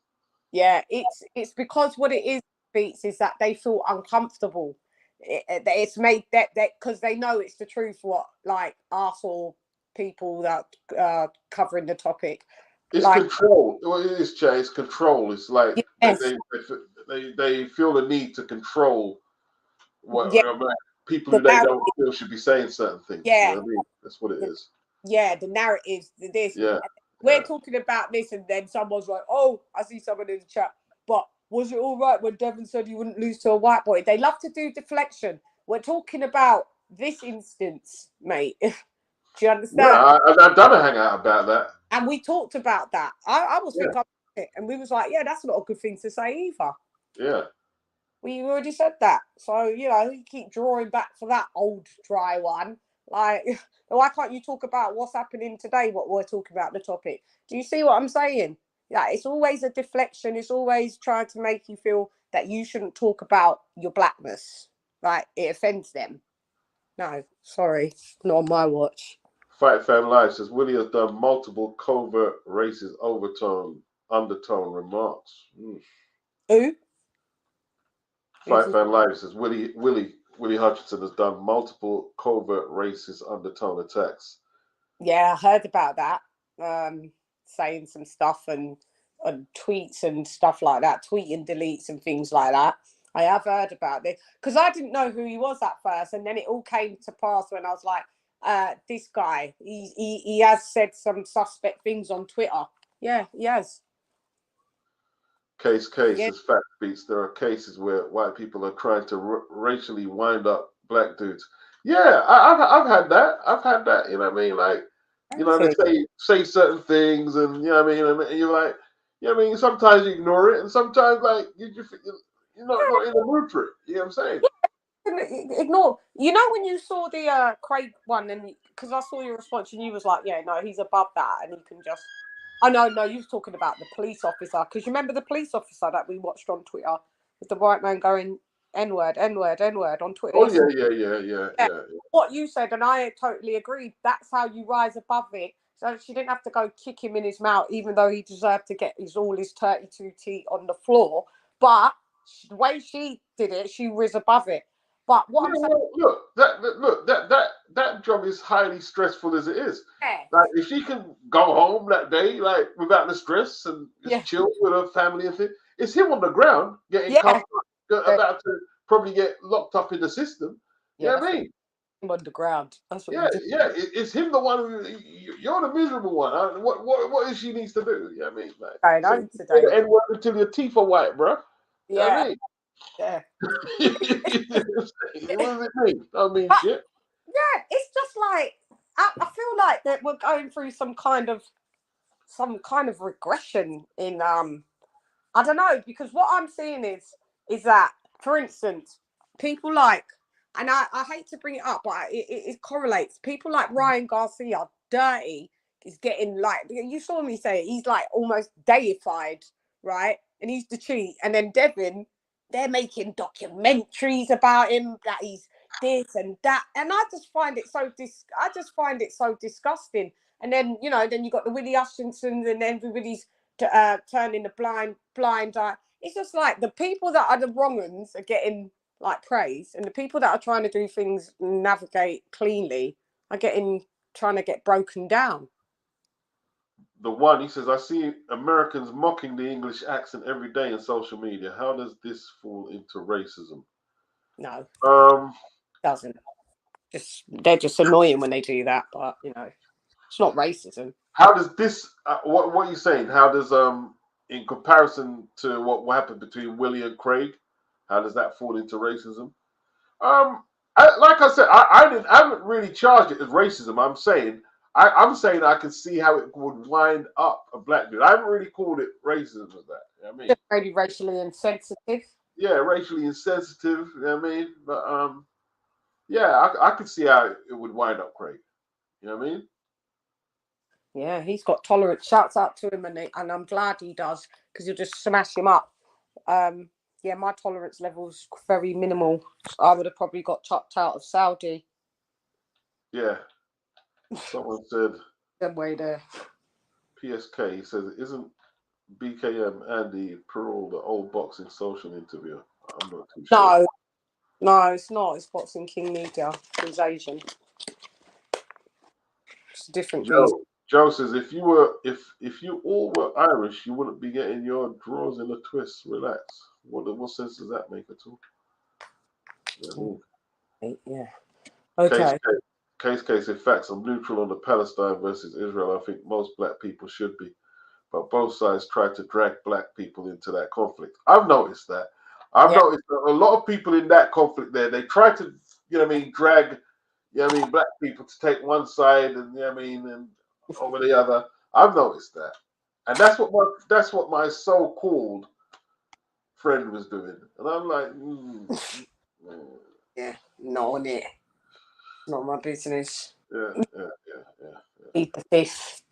Yeah, it's because what it is, Beats, is that they feel uncomfortable. It's made that because they know it's the truth. What like us or people that covering the topic. It's like, control. Well, it is, Jay. It's control. It's like yes. they feel the need to control what people who they don't feel should be saying certain things. Yeah, you know what I mean? That's what it is. Yeah, the narratives. This. Yeah. We're talking about this, and then someone's like, "Oh, I see someone in the chat." But was it all right when Devon said you wouldn't lose to a white boy? They love to do deflection. We're talking about this instance, mate. Do you understand? Yeah, I've done a hangout about that. And we talked about that. I was thinking about it, and we was like, yeah, that's not a good thing to say either. Yeah. We already said that. So, you keep drawing back for that old dry one. Like, why can't you talk about what's happening today, what we're talking about, the topic? Do you see what I'm saying? Yeah, it's always a deflection. It's always trying to make you feel that you shouldn't talk about your blackness. Like, it offends them. No, sorry, not on my watch. Fight Fan Live says Willy has done multiple covert racist undertone remarks. Who? Fight Fan Live says Willy Hutchinson has done multiple covert racist undertone attacks. Yeah, I heard about that. Saying some stuff and tweets and stuff like that, tweeting deletes and things like that. I have heard about it because I didn't know who he was at first, and then it all came to pass when I was like, this guy, he has said some suspect things on Twitter. Yeah, he has. Case is fact beats. There are cases where white people are trying to racially wind up black dudes. Yeah, I've had that. I've had that. You know what I mean? Like, they say certain things, and you know what I mean, and you're like, you know what I mean. Sometimes you ignore it, and sometimes like you're not in the mood for it. You know what I'm saying? Ignore. When you saw the Craig one, and because I saw your response, and you was like, yeah, no, he's above that, and he can just. Oh, no, you was talking about the police officer. Because you remember the police officer that we watched on Twitter with the white man going N-word, N-word, N-word on Twitter. Oh, yeah. What you said, and I totally agreed. That's how you rise above it. So she didn't have to go kick him in his mouth, even though he deserved to get all his 32 teeth on the floor. But the way she did it, she was above it. But what I'm saying, look, that job is highly stressful as it is. Yeah. Like if she can go home that day, like without the stress and just chill with her family and things, it's him on the ground getting cuffed up, about to probably get locked up in the system. You know what I mean? Him on the ground. That's what it's him the one who you're the miserable one. What is she needs to do? You know what I mean? Like, I know today. N-word until your teeth are white, bro. You know what I mean? Yeah. What does it mean? I mean, shit. Yeah, it's just like I feel like that we're going through some kind of regression in I don't know, because what I'm seeing is that, for instance, people like, and I hate to bring it up, but it correlates. People like Ryan Garcia, Dirty, is getting like, you saw me say it, he's like almost deified, right? And he's the cheat. And then Devin, they're making documentaries about him that he's this and that, and I just find it so disgusting. And then then you got the Willy Hutchinsons, and everybody's turning the blind eye. It's just like the people that are the wrong ones are getting like praise, and the people that are trying to do things navigate cleanly are trying to get broken down. The one, he says, I see Americans mocking the English accent every day in social media. How does this fall into racism? No, Um, doesn't. They're just annoying when they do that, but it's not racism. How does this? What are you saying? How does in comparison to what happened between Willie and Craig, how does that fall into racism? Like I said, I haven't really charged it as racism. I'm saying I can see how it would wind up a black dude. I haven't really called it racism with that. You know what I mean, just very racially insensitive. Yeah, racially insensitive. You know what I mean, but yeah, I could see how it would wind up Craig. You know what I mean? Yeah, he's got tolerance. Shouts out to him, and I'm glad he does, because you'll just smash him up. Yeah, my tolerance level's very minimal. I would have probably got chucked out of Saudi. Yeah. Someone said. Good way there. PSK, he says, isn't BKM Andy Pearl the old boxing social interviewer? I'm not too sure. No, it's not. It's Boxing King Media. He's Asian. It's a different piece. Joe says, if you all were Irish, you wouldn't be getting your drawers in a twist. Relax. What sense does that make at all? Yeah. Okay. Case. In fact, I'm neutral on the Palestine versus Israel. I think most black people should be, but both sides try to drag black people into that conflict. I've noticed that. I've noticed that a lot of people in that conflict there, they try to, drag, black people to take one side and, and over the other. I've noticed that. And that's what my so-called friend was doing. And I'm like, yeah, not on it. Not my business. Yeah. Plead the fifth.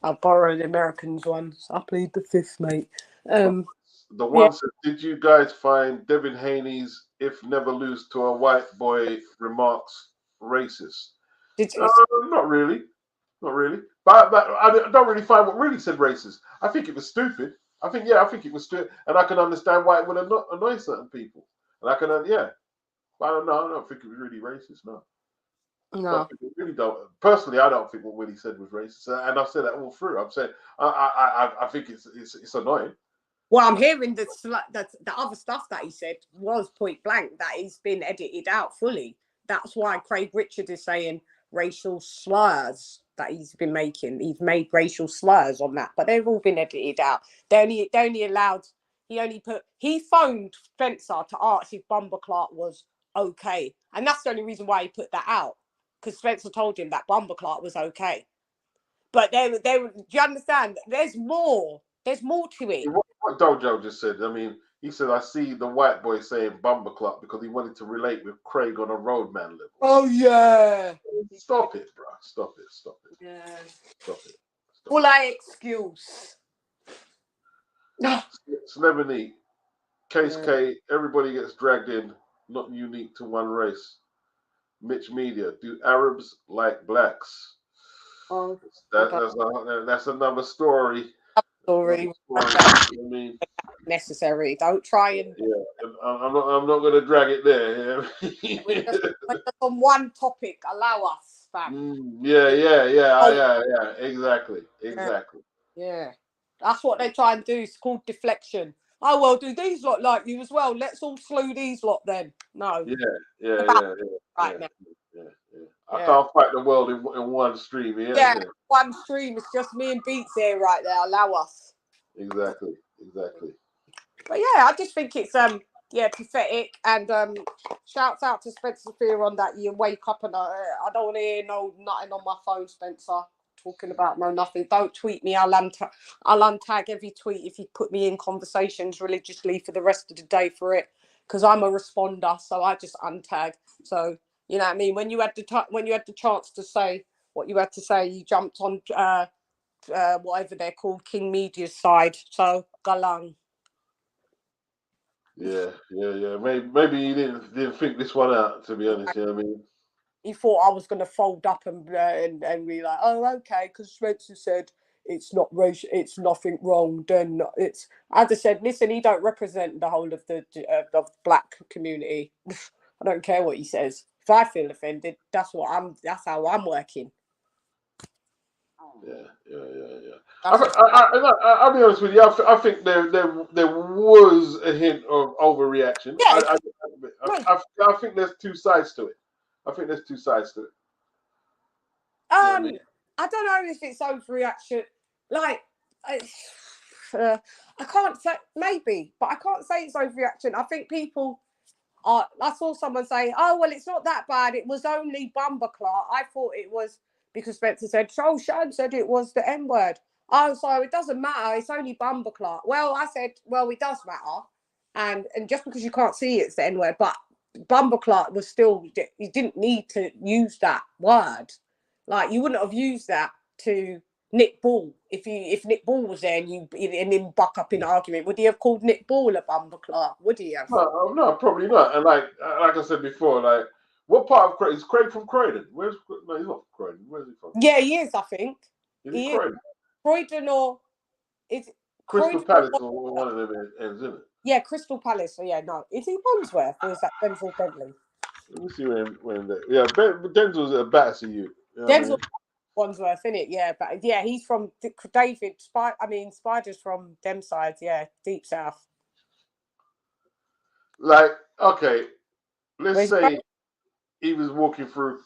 I'll borrow the Americans one. So I plead the fifth, mate. The one said, did you guys find Devin Haney's "if never lose to a white boy" remarks racist? Not really. But I don't really find what really said racist. I think it was stupid. I think it was stupid, and I can understand why it would annoy certain people. And I can, But I don't think it was really racist. No. Really don't. Personally, I don't think what Willie said was racist, and I've said that all through. I'm saying I think it's annoying. Well, I'm hearing that the other stuff that he said was point blank, that he's been edited out fully. That's why Craig Richard is saying racial slurs that he's been making. He's made racial slurs on that, but they've all been edited out. He phoned Spencer to ask if Bumba Clark was okay, and that's the only reason why he put that out, because Spencer told him that Bumba Clark was okay. But do you understand? There's more to it. What Dojo just said, he said, I see the white boy saying Bumba Clark because he wanted to relate with Craig on a roadman level. Oh, yeah. Stop it, bro. Stop it. Yeah. Stop it. Full excuse. Celebrity, Case K, everybody gets dragged in, not unique to one race. Mitch Media, do Arabs like blacks? Oh, that's another story. Necessary. Don't try and. Yeah, I'm not going to drag it there. We're just on one topic. Allow us, fam. Yeah. Exactly. Yeah, that's what they try and do. It's called deflection. Oh well, do these lot like you as well? Let's all slew these lot then. No. Yeah. Right now. I can't fight the world in one stream. Yeah, one stream. It's just me and Beats here right there. Allow us. Exactly. But yeah, I just think it's pathetic. And shouts out to Spencer Fear on that. You wake up and I don't want to hear nothing on my phone, Spencer. Talking about nothing. Don't tweet me. I'll untag every tweet if you put me in conversations religiously for the rest of the day for it, because I'm a responder. So I just untag. So you know what I mean. When you had the chance to say what you had to say, you jumped on whatever they're called, King Media's side. So galang. Yeah. Maybe he didn't think this one out. To be honest, you know what I mean. He thought I was going to fold up and be like, oh, okay, because Spencer said it's not racial, it's nothing wrong. Then it's, as I said, listen, he don't represent the whole of the black community. I don't care what he says. If I feel offended, that's how I'm working. Yeah. I'll be honest with you. I think there was a hint of overreaction. Yeah. I think there's two sides to it. I don't know if it's overreaction. Like, I can't say, maybe, but I can't say it's overreaction. I think people are. I saw someone say, "Oh, well, it's not that bad. It was only Bumbleclot." I thought it was because Spencer said, "Oh, Shan said it was the N word." Oh, so it doesn't matter. It's only Bumbleclot. Well, I said, well, it does matter, and just because you can't see it's the N word, but Bumbleclot was still. You didn't need to use that word. Like, you wouldn't have used that to Nick Ball if Nick Ball was there and him buck up in an argument. Would he have called Nick Ball a Bumbleclot? Would he have? No, probably not. And like I said before, like, what part of Croydon is Craig from Croydon? No, he's not from Croydon. Where's he from? Yeah, he is. I think he is Croydon. Croydon, or is it Crystal Palace or one of them ends, isn't it? Yeah, Crystal Palace. So yeah, no, is he Wandsworth or is that Denzel Bentley? Let me see when Denzel's a Battersea youth. Denzel Wandsworth, isn't it? Yeah, but yeah, he's from David. Spider's from them sides. Yeah, deep south. Like, okay, let's say he was walking through.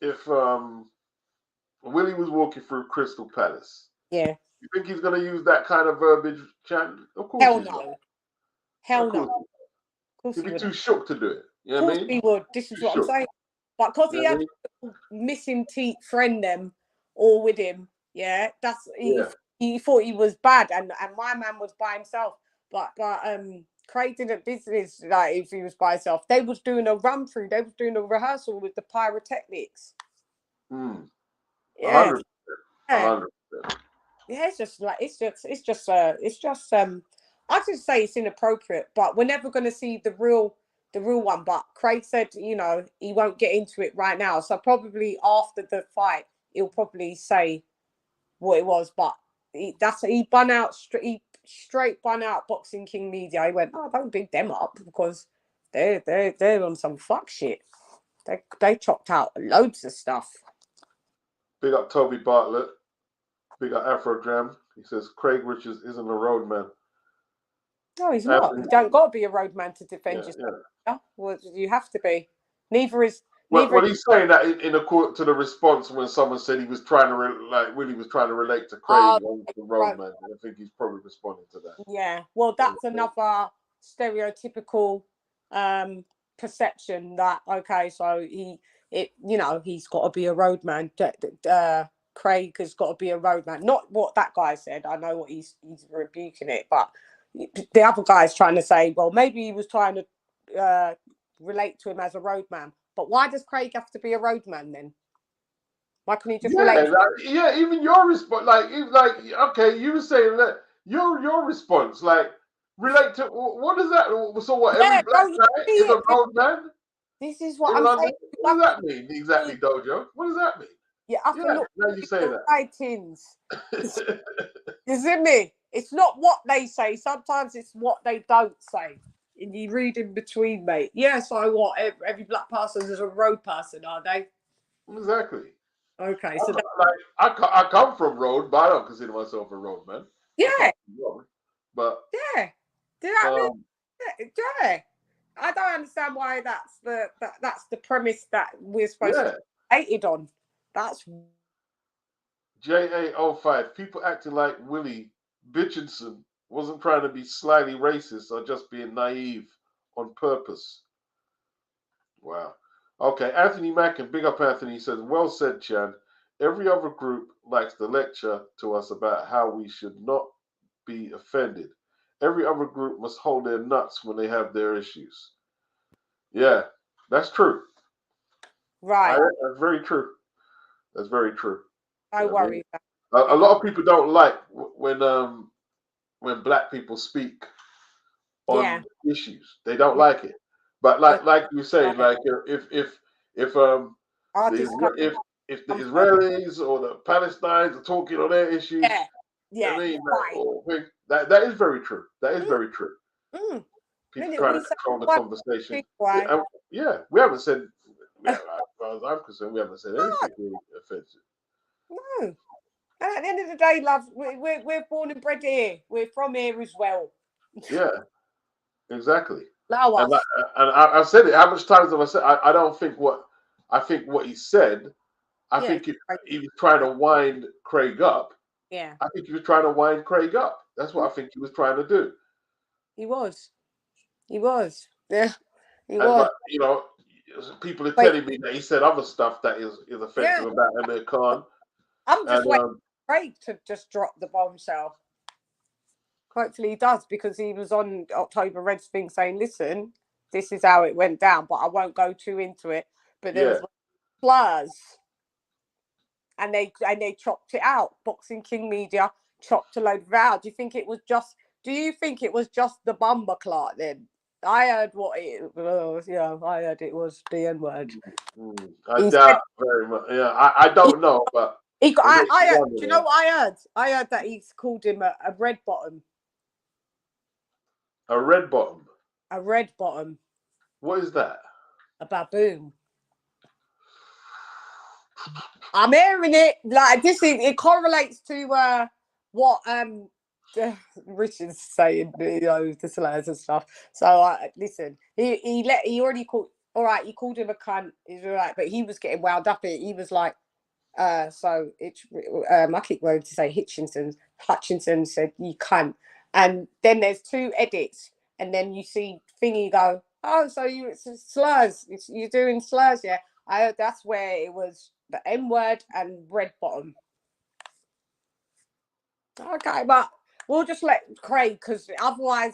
If Willy was walking through Crystal Palace, yeah, you think he's going to use that kind of verbiage, Chan? Of course, hell no. Hell no. Of course he'd be too shook to do it. You know what I mean? He would. This is what I'm saying. But because he had a missing teeth friend them all with him, yeah, he thought he was bad, and my man was by himself. But Craig didn't business like if he was by himself. They was doing a run through. They was doing a rehearsal with the pyrotechnics. Yeah. 100%. Yeah, it's just I just say it's inappropriate, but we're never going to see the real one. But Craig said, you know, he won't get into it right now, so probably after the fight he'll probably say what it was. But he straight bun out Boxing King Media. He went, oh, don't big them up because they're on some fuck shit. They chopped out loads of stuff. Big up Toby Bartlett. Big up Afrogram. He says Craig Richards isn't a roadman. No, he's not. You don't got to be a roadman to defend yourself. Yeah. Well, you have to be. Neither is. Well, he's saying that in accord to the response when someone said he was trying to Willy was trying to relate to Craig on the roadman. I think he's probably responding to that. Yeah. Well, that's another stereotypical perception that so he's got to be a roadman. Craig has got to be a roadman. Not what that guy said. I know what he's rebuking it, but the other guy's trying to say, well, maybe he was trying to relate to him as a roadman. But why does Craig have to be a roadman then? Why can't he just relate? Even your response, okay, you were saying that your response, like, relate to what is that? So what? Every black guy is a roadman. This is what I'm saying. What does that mean exactly, Dojo? What does that mean? Yeah, I feel now you say that. You see me? It's not what they say. Sometimes it's what they don't say. And you read in between, mate. Yeah, so what? Every black person is a road person, are they? Exactly. Okay, so I come from road, but I don't consider myself a roadman. Yeah. But yeah. Do you know what I mean? Yeah. I don't understand why that's the premise that we're supposed to be hated on. That's JA05. People acting like Willy Hutchinson wasn't trying to be slyly racist or just being naive on purpose. Wow. Okay, Anthony Mackin, big up Anthony. He says, well said, Chan. Every other group likes to lecture to us about how we should not be offended. Every other group must hold their nuts when they have their issues. Yeah, that's true. Right. That's very true. That's very true. No worries. A lot of people don't like when black people speak on issues. They don't like it. But like you say, like if the if the Israelis or the Palestinians are talking on their issues, I mean, that is very true. That is very true. People trying to control the conversation. Yeah, we haven't said, as far as I'm concerned, we haven't said anything really offensive. No. And at the end of the day, love, we're born and bred here. We're from here as well. Yeah, exactly. Allow us. And I've said it. How much times have I said? I don't think what he said. I think he was trying to wind Craig up. Yeah. I think he was trying to wind Craig up. That's what I think he was trying to do. He was. Yeah. He was. But, you know, people are telling me that he said other stuff that is offensive about Emir Khan. I'm just waiting for Craig to just drop the bombshell. Hopefully he does, because he was on October Red's thing saying, listen, this is how it went down, but I won't go too into it. But there was slurs. And they chopped it out. Boxing King Media chopped a load of it out. Do you think it was just the bumper clot then? I heard what it was. Yeah, I heard it was the N word. I doubt very much. Yeah, I don't know, but do you know what I heard? I heard that he's called him a red bottom. A red bottom? A red bottom. What is that? A baboon. I'm hearing it like this. It correlates to what Richard's saying, you know, the slurs and stuff. So listen, he already called. All right, he called him a cunt. He's all right, but he was getting wound up. He was like, so it's I keep wanting to say Hutchinson said you cunt, and then there's two edits, and then you see Thingy go, oh, so it's slurs. You're doing slurs, yeah. I heard that's where it was the N word and red bottom. Okay, but we'll just let Craig, because otherwise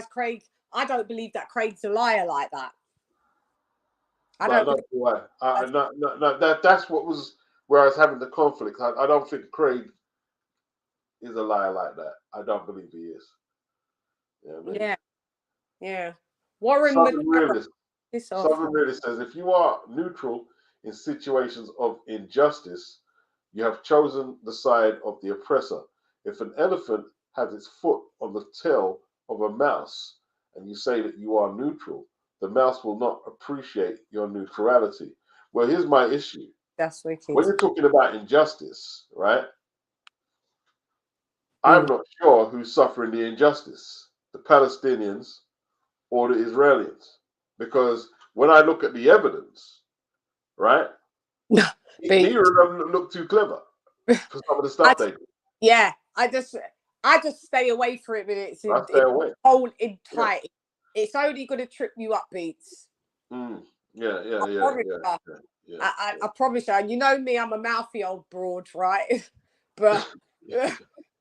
Craig. I don't believe that Craig's a liar like that. I don't know why. No, that's what was where I was having the conflict. I don't think Craig is a liar like that. I don't believe he is. Yeah. Warren Southern Realist says, if you are neutral in situations of injustice, you have chosen the side of the oppressor. If an elephant has its foot on the tail of a mouse and you say that you are neutral, the mouse will not appreciate your neutrality. Well, here's my issue. That's wicked. When you're talking about injustice, right? I'm not sure who's suffering the injustice, the Palestinians or the Israelis. Because when I look at the evidence, right, neither of them look too clever for some of the stuff they do. Yeah, I just stay away from it. It's tight. It's only going to trip you up, Beats. Yeah. I promise you. And you know me, I'm a mouthy old broad, right? But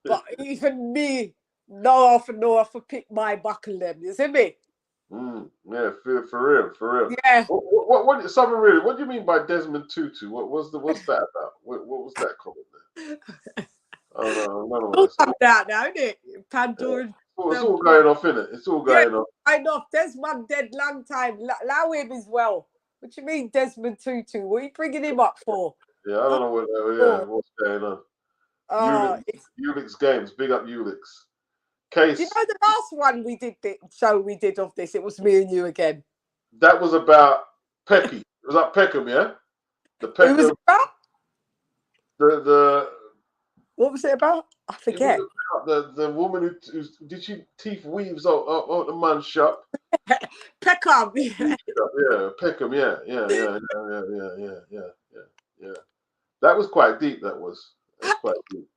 but even me, know for pick my buckle them. You see me? Yeah, for real. Yeah. What Southern Really? What do you mean by Desmond Tutu? What's that about? What was that comment there? It's all out now, isn't it? Pandora. It's all going off, isn't it? It's all going off. I know. Desmond dead long time. Allow him as well. What you mean, Desmond Tutu? What are you bringing him up for? Yeah, I don't know what's going on. Ulix Games, big up Ulix. Case. Do you know the last one we did of this? It was me and you again. That was about Pecky. It was up Peckham, yeah. The Peckham. Who was it about? The. What was it about? I forget. The woman who did she teeth weaves out the man's shop. Peckham. Yeah, Peckham. Yeah. That was quite deep. That was quite deep.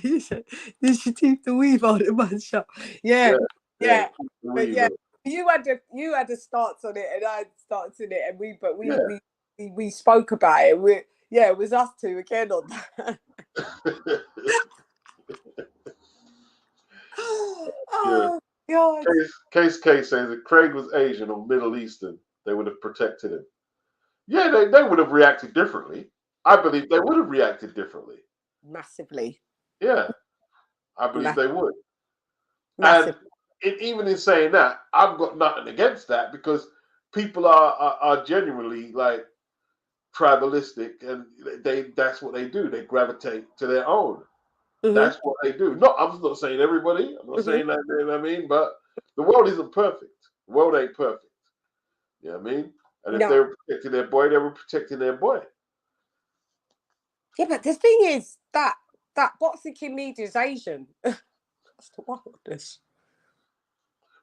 You said, did she teeth the weave out the man's shop? Yeah. But yeah, you had a stance on it, and I had stance on it, and we spoke about it. It was us two again on that. Oh God. Case says if Craig was Asian or Middle Eastern, they would have protected him. Yeah, they would have reacted differently. I believe they would have reacted differently. Massively. Yeah, I believe they would. Massive. And even in saying that, I've got nothing against that because people are genuinely like tribalistic, and that's what they do. They gravitate to their own. That's what they do. No, I'm not saying everybody. I'm not saying that. You know what I mean? But the world isn't perfect. The world ain't perfect. You know what I mean? And if they were protecting their boy, they were protecting their boy. Yeah, but the thing is that boxing king media is Asian. That's the wildness.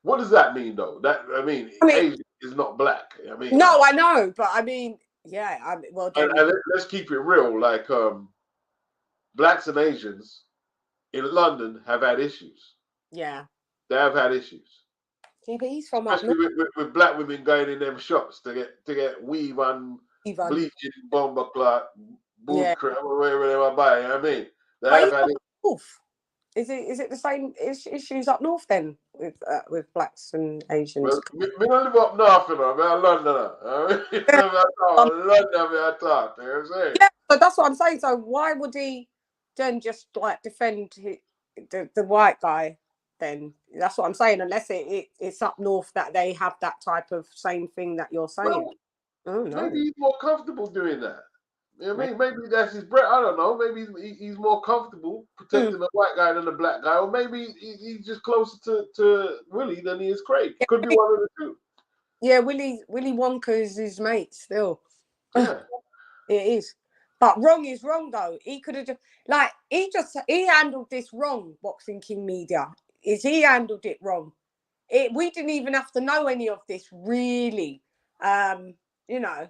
What does that mean, though? I mean, Asian is not black. I mean, no, I know, but I mean, yeah. Well, and let's keep it real. Like, blacks and Asians in London have had issues. Yeah, they have had issues. Yeah, but he's from especially with black women going in them shops to get weave and bleaching, bomber clot, boot crap, whatever they were buying. I mean, they have had it. Is it the same issues up north then with blacks and Asians? Well, me don't live up north, you know. I'm Londoner. London, I thought. You know what I'm saying? Yeah, but that's what I'm saying. So why would he then just like defend the white guy? Then that's what I'm saying. Unless it's up north that they have that type of same thing that you're saying. Well, maybe he's more comfortable doing that. You know what I mean? Maybe that's his bread. I don't know. Maybe he's more comfortable protecting the white guy than the black guy, or maybe he's just closer to Willy than he is Craig. Could be one of the two. Yeah, Willy Wonka is his mate still. Yeah, it is. But wrong is wrong though. He could have he handled this wrong. Boxing King Media he handled it wrong. We didn't even have to know any of this really. You know.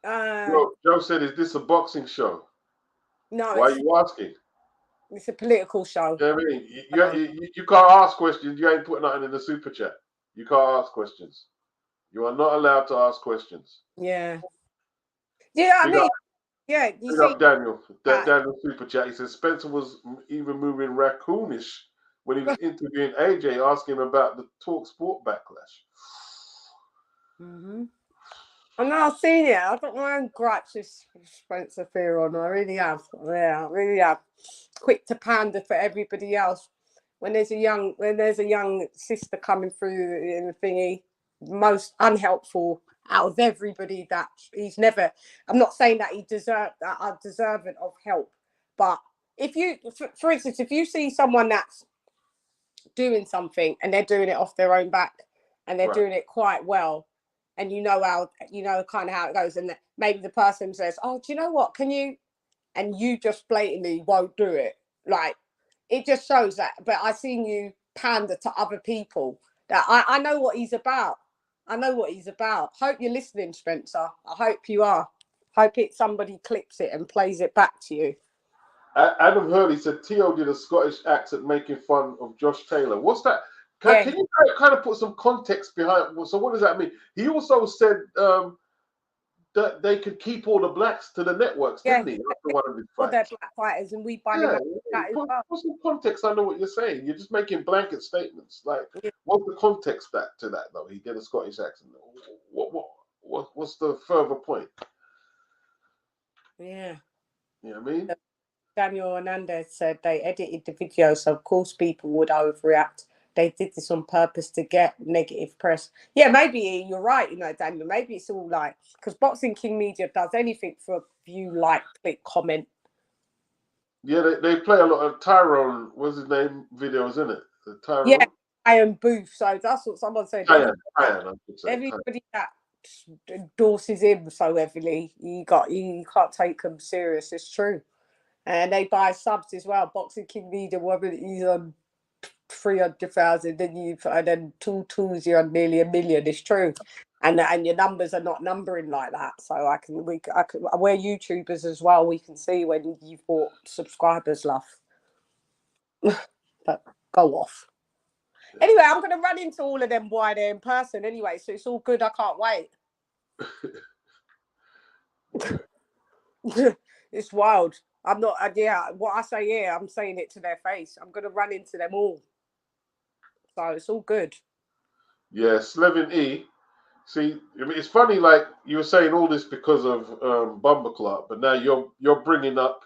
Joe said, "Is this a boxing show?" No. Why are you asking? It's a political show. You know what I mean? You can't ask questions. You ain't putting nothing in the super chat. You can't ask questions. You are not allowed to ask questions. Yeah. Yeah, I mean, yeah. You see, Daniel super chat. He says Spencer was even moving raccoonish when he was interviewing AJ, asking him about the Talk Sport backlash. I know I've seen it. I've got my own gripes with Spencer Fearon. I really have. Yeah, I really have. Quick to pander for everybody else. When there's a young sister coming through in the thingy, most unhelpful out of everybody that he's never. I'm not saying that are deserving of help, but if you, for instance, if you see someone that's doing something and they're doing it off their own back and they're doing it quite well, and you know kind of how it goes, and maybe the person says, "Oh, do you know what? Can you?" and you just blatantly won't do it. Like, it just shows that. But I seen you pander to other people. That I know what he's about. I know what he's about. Hope you're listening, Spencer. I hope you are. Hope somebody clips it and plays it back to you. Adam Hurley said Tio did a Scottish accent making fun of Josh Taylor. What's that? Can you kind of put some context behind? So what does that mean? He also said that they could keep all the blacks to the networks, didn't he? After one of his fights. All their black fighters, and we buy them that as well. Put some context under what you're saying. You're just making blanket statements. Like, what's the context to that, though? He did a Scottish accent. What's the further point? Yeah. You know what I mean? Daniel Hernandez said they edited the video, so of course people would overreact. They did this on purpose to get negative press. Yeah, maybe you're right, Daniel. Maybe it's all like, because Boxing King Media does anything for a view, like, click, comment. Yeah, they play a lot of Tyrone, what's his name, videos, isn't it? Tyrone? Yeah, Iron Booth. So that's what someone said. Everybody that endorses him so heavily, you can't take them serious. It's true. And they buy subs as well. Boxing King Media, whether he's on 300,000, and then 2 twos, you're on nearly 1 million. It's true, and your numbers are not numbering like that. So we're YouTubers as well. We can see when you've bought subscribers, love. But go off. Anyway, I'm going to run into all of them while they're in person. Anyway, so it's all good. I can't wait. It's wild. I'm not. What I say here, I'm saying it to their face. I'm going to run into them all. So it's all good. Yeah, Slevin E. See, I mean, it's funny. Like you were saying all this because of Bumbleclot, but now you're bringing up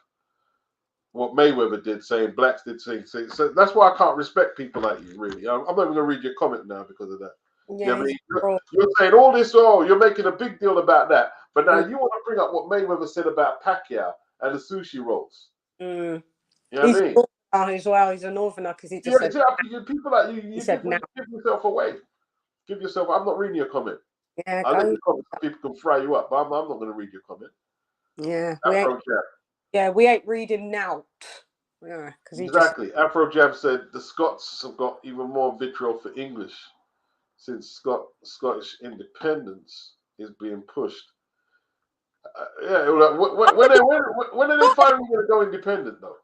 what Mayweather did, saying blacks did things. So that's why I can't respect people like you, really. I'm not even going to read your comment now because of that. Yeah, I mean, you're saying all this, you're making a big deal about that. But now you want to bring up what Mayweather said about Pacquiao and the sushi rolls. Mm. You know what I mean? As well, he's a northerner because he just said, people like you said give yourself away. Give yourself. I'm not reading your comment. Yeah, I let your comment so people can fry you up, but I'm not going to read your comment. Yeah, we ain't reading now. Yeah, because exactly. Afro Jab said the Scots have got even more vitriol for English since Scottish independence is being pushed. When are they finally going to go independent, though?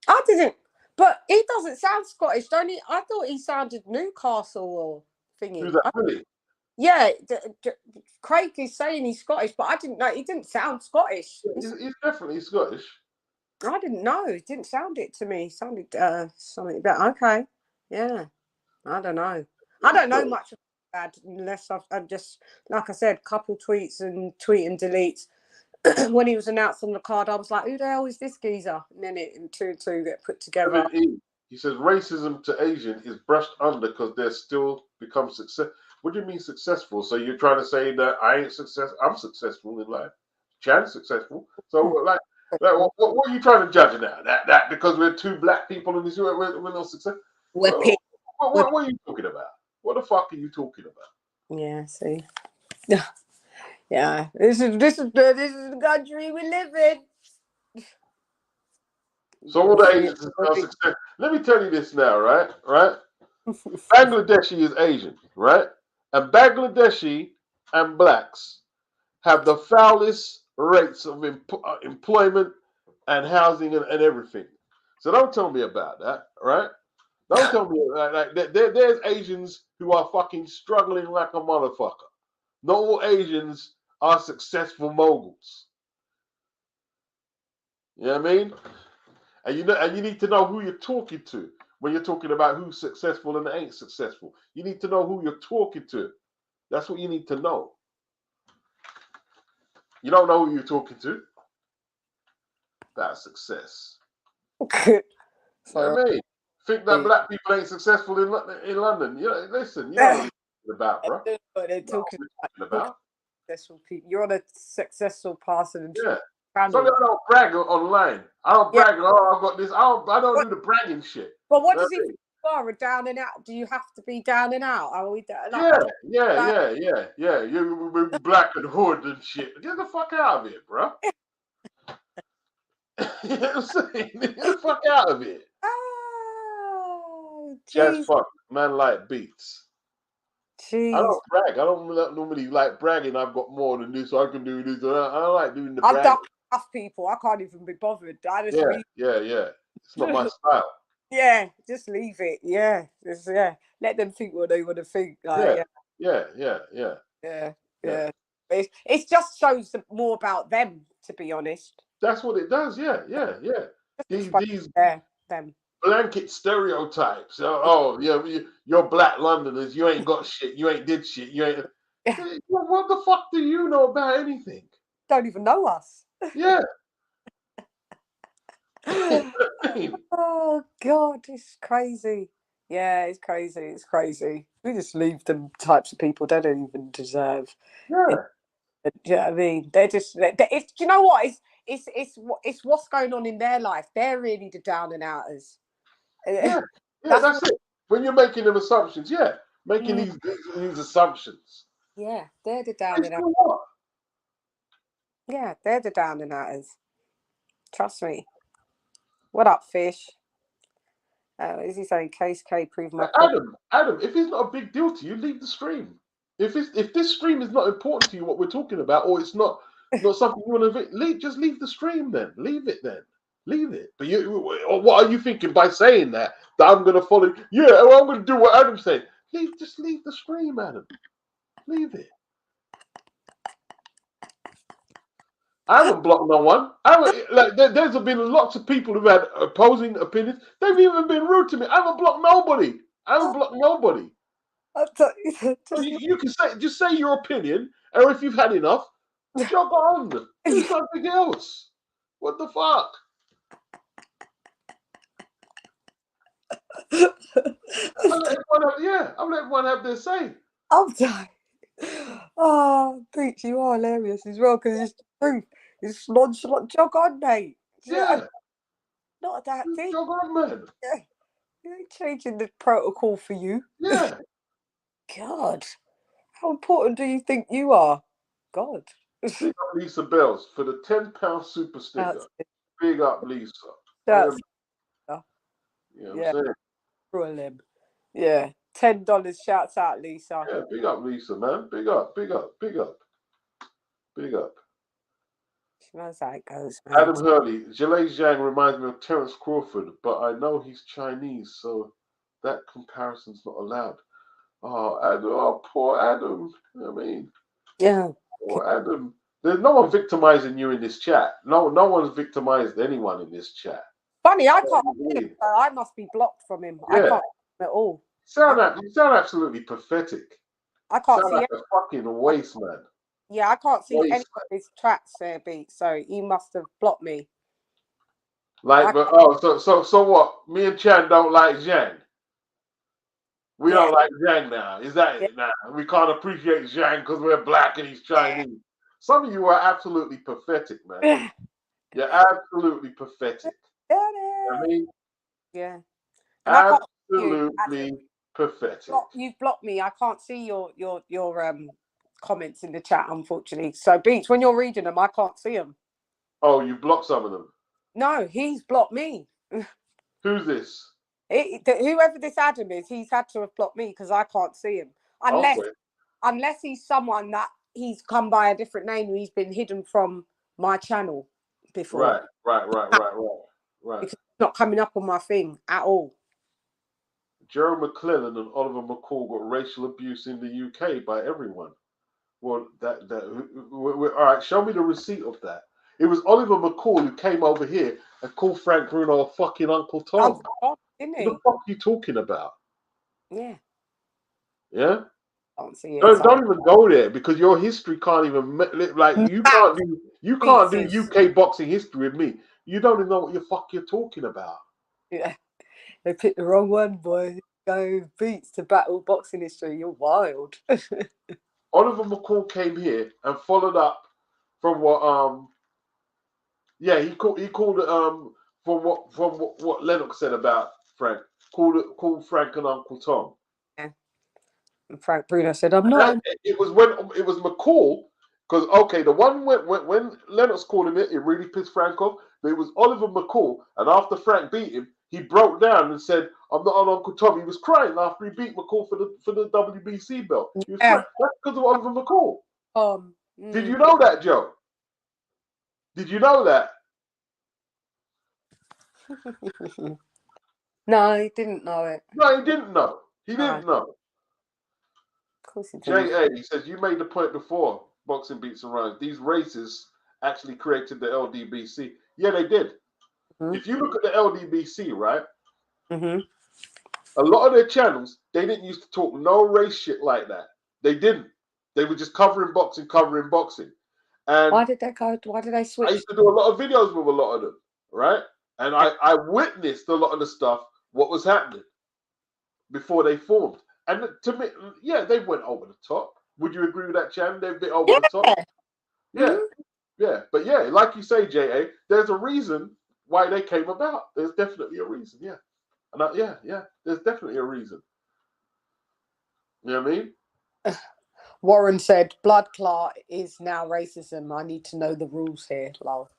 I didn't, but he doesn't sound Scottish, don't he? I thought he sounded Newcastle or thingy. Who's that, Willy? Yeah, Craig is saying he's Scottish, but I didn't know. He didn't sound Scottish. He's definitely Scottish. I didn't know. It didn't sound it to me. It sounded something about okay. Yeah, I don't know. I don't know much about that unless I've just, like I said, couple tweets and tweet and deletes. When he was announced on the card, I was like, who the hell is this geezer? And then two and two get put together. He says racism to Asian is brushed under because they're still become success. What do you mean successful? So you're trying to say that I ain't successful? I'm successful in life. Chan's successful. So what are you trying to judge now? That because we're two black people in this, we're not successful. What are you talking about? What the fuck are you talking about? Yeah, see. Yeah, this is the country we live in. So all the Asians are successful. Let me tell you this now, right? Bangladeshi is Asian, right? And Bangladeshi and blacks have the foulest rates of employment and housing and everything. So don't tell me about that, right? Don't tell me like there's Asians who are fucking struggling like a motherfucker. Not all Asians are successful moguls. You know what I mean? And you need to know who you're talking to when you're talking about who's successful and ain't successful. You need to know who you're talking to. That's what you need to know. You don't know who you're talking to. That's success. You know what I mean? Think that black people ain't successful in London. You know, listen, you know what they're about, bro. What they're talking about. Successful people. You're on a successful person. Yeah. So I don't brag online. I don't brag. Oh, I've got this. I don't do the bragging shit. But what does it mean? Down and out? Do you have to be down and out? Are we Yeah. You black and hood and shit. Get the fuck out of here, bro. You know what I'm saying? Get the fuck out of here. Oh, Jazz fuck, man, like beats. Jeez. I don't brag. I don't normally like bragging. I've got more than this, so I can do this. I don't like doing the bragging. I've done enough people. I can't even be bothered. Yeah. It's not my style. Yeah, just leave it. Yeah, let them think what they want to think. Yeah. It just shows more about them, to be honest. That's what it does. Yeah. These them blanket stereotypes. You're black Londoners. You ain't got shit. You ain't did shit. You ain't. What the fuck do you know about anything? Don't even know us. Yeah. Oh God, it's crazy. Yeah, it's crazy. We just leave them types of people they don't even deserve. Yeah. You know what I mean? They're just. It's, you know what? It's what's going on in their life. They're really the down and outers. Yeah, that's it. When you're making them assumptions, making these assumptions. Yeah, they're the down and outers. Yeah, they're the down and outers. Trust me. What up, fish? Is he saying Case K prove my point? Adam, if it's not a big deal to you, leave the stream. If this stream is not important to you, what we're talking about, or it's not something you want to just leave the stream then. Leave it then. Leave it. But what are you thinking by saying that I'm going to follow? Yeah, I'm going to do what Adam's saying. Just leave the stream, Adam. Leave it. I haven't blocked no one. There's been lots of people who've had opposing opinions. They've even been rude to me. I haven't blocked nobody. You can just say your opinion, or if you've had enough, jog on. Do something else. What the fuck? I'm letting everyone have their say. I'm dying. Oh, Peach, you are hilarious as well because it's the truth. It's nonchalant. Jog on, mate. Yeah. Not that thing. Jog on, man. Yeah. You ain't changing the protocol for you. Yeah. God. How important do you think you are? God. Big up Lisa Bells for the £10 super sticker. Big up Lisa. That's you know what I'm saying? Brilliant. Yeah. $10. Shouts out, Lisa. Yeah, big up Lisa, man. Big up. That's how it goes, man. Adam Hurley, Zhilei Zhang reminds me of Terence Crawford, but I know he's Chinese, so that comparison's not allowed. Oh, Adam, oh, poor Adam. You know what I mean? Yeah. Poor Adam. There's no one victimizing you in this chat. No one's victimized anyone in this chat. Funny, I can't see him, so I must be blocked from him. Yeah. I can't see him at all. You sound absolutely pathetic. I can't see like a fucking waste, man. Yeah, I can't see any of his tracks there, Beat. So he must have blocked me. Like, so what? Me and Chan don't like Zhang. We don't like Zhang now. Is that it now? We can't appreciate Zhang because we're black and he's Chinese. Some of you are absolutely pathetic, man. You're absolutely pathetic. You know what I mean? Yeah. And absolutely pathetic. You've blocked me. I can't see your comments in the chat, unfortunately. So, Beats, when you're reading them, I can't see them. Oh, you blocked some of them? No, he's blocked me. Who's this? Whoever this Adam is, he's had to have blocked me because I can't see him. Unless he's someone that he's come by a different name, he's been hidden from my channel before. Right. Because it's not coming up on my thing at all. Gerald McClellan and Oliver McCall got racial abuse in the UK by everyone. Well, all right, show me the receipt of that. It was Oliver McCall who came over here and called Frank Bruno a fucking Uncle Tom. What the fuck are you talking about? Yeah. Yeah? Can't see it. Don't even go there because your history can't even you can't do UK boxing history with me. You don't even know what you're talking about. Yeah. They picked the wrong one, boy. Go Beats to battle boxing history. You're wild. Oliver McCall came here and followed up from what he called from what Lennox said about Frank. Called Frank an Uncle Tom. Yeah. And Frank Bruno said, "I'm not." It was McCall because the one when Lennox called him it really pissed Frank off. But it was Oliver McCall, and after Frank beat him, he broke down and said, "I'm not an Uncle Tom." He was crying after he beat McCall for the WBC belt. He was crying. That's because of Oliver McCall. Did you know that, Joe? Did you know that? No, he didn't know it. No, he didn't know. He didn't know. Of course he didn't. J.A. he says, you made the point before, boxing beats and runs. These races actually created the LDBC. Yeah, they did. If you look at the LDBC, right? A lot of their channels, they didn't used to talk no race shit like that. They didn't. They were just covering boxing. And why did they switch? I used to do a lot of videos with a lot of them, right? And I witnessed a lot of the stuff, what was happening before they formed. And to me, yeah, they went over the top. Would you agree with that, Chan? They've been over the top. Yeah. Yeah. But yeah, like you say, J.A., there's a reason why they came about. There's definitely a reason, yeah. And there's definitely a reason. You know what I mean? Warren said, blood clot is now racism. I need to know the rules here, lol.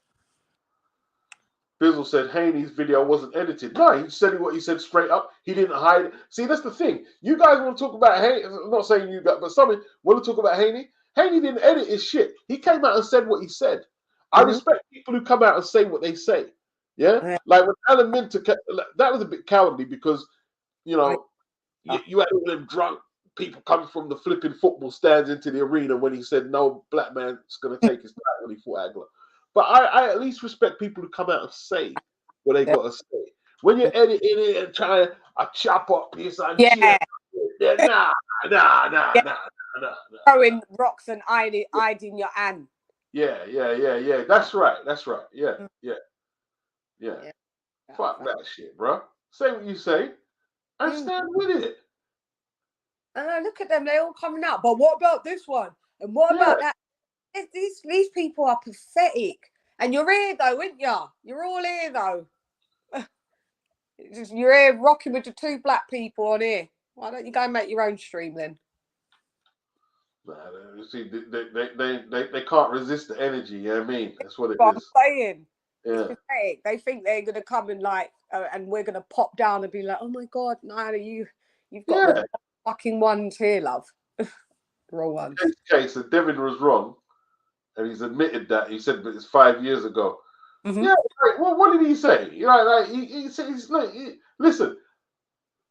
Bizzle said Haney's video wasn't edited. No, he said what he said straight up. He didn't hide it. See, that's the thing. You guys want to talk about Haney. I'm not saying you guys, but some want to talk about Haney. Haney didn't edit his shit. He came out and said what he said. I respect people who come out and say what they say. Yeah? Like when Alan Minter, that was a bit cowardly because, you know, you had all them drunk people coming from the flipping football stands into the arena when he said no black man's going to take his title when he fought Agler. But I at least respect people who come out and say what they got to say. When you're editing it and trying to chop up this and shit, nah. Throwing rocks and hiding your hand. Yeah. That's right. Yeah. Fuck that shit, bro. Say what you say. and stand with it. Look at them, they're all coming out. But what about this one? And what about that? These people are pathetic. And you're here though, aren't you? You're all here though. You're here rocking with the two black people on here. Why don't you go and make your own stream then? You see, they can't resist the energy. You know what I mean? That's what it But is. I'm saying, Yeah. it's pathetic. They think they're gonna come and like, and we're gonna pop down and be like, oh my god, Nyla, you've got the fucking ones here, love. Wrong ones. In this case, that Devin was wrong, and he's admitted that. He said, but it's 5 years ago. Yeah. Right. Well, what did he say? You know, like he said, listen.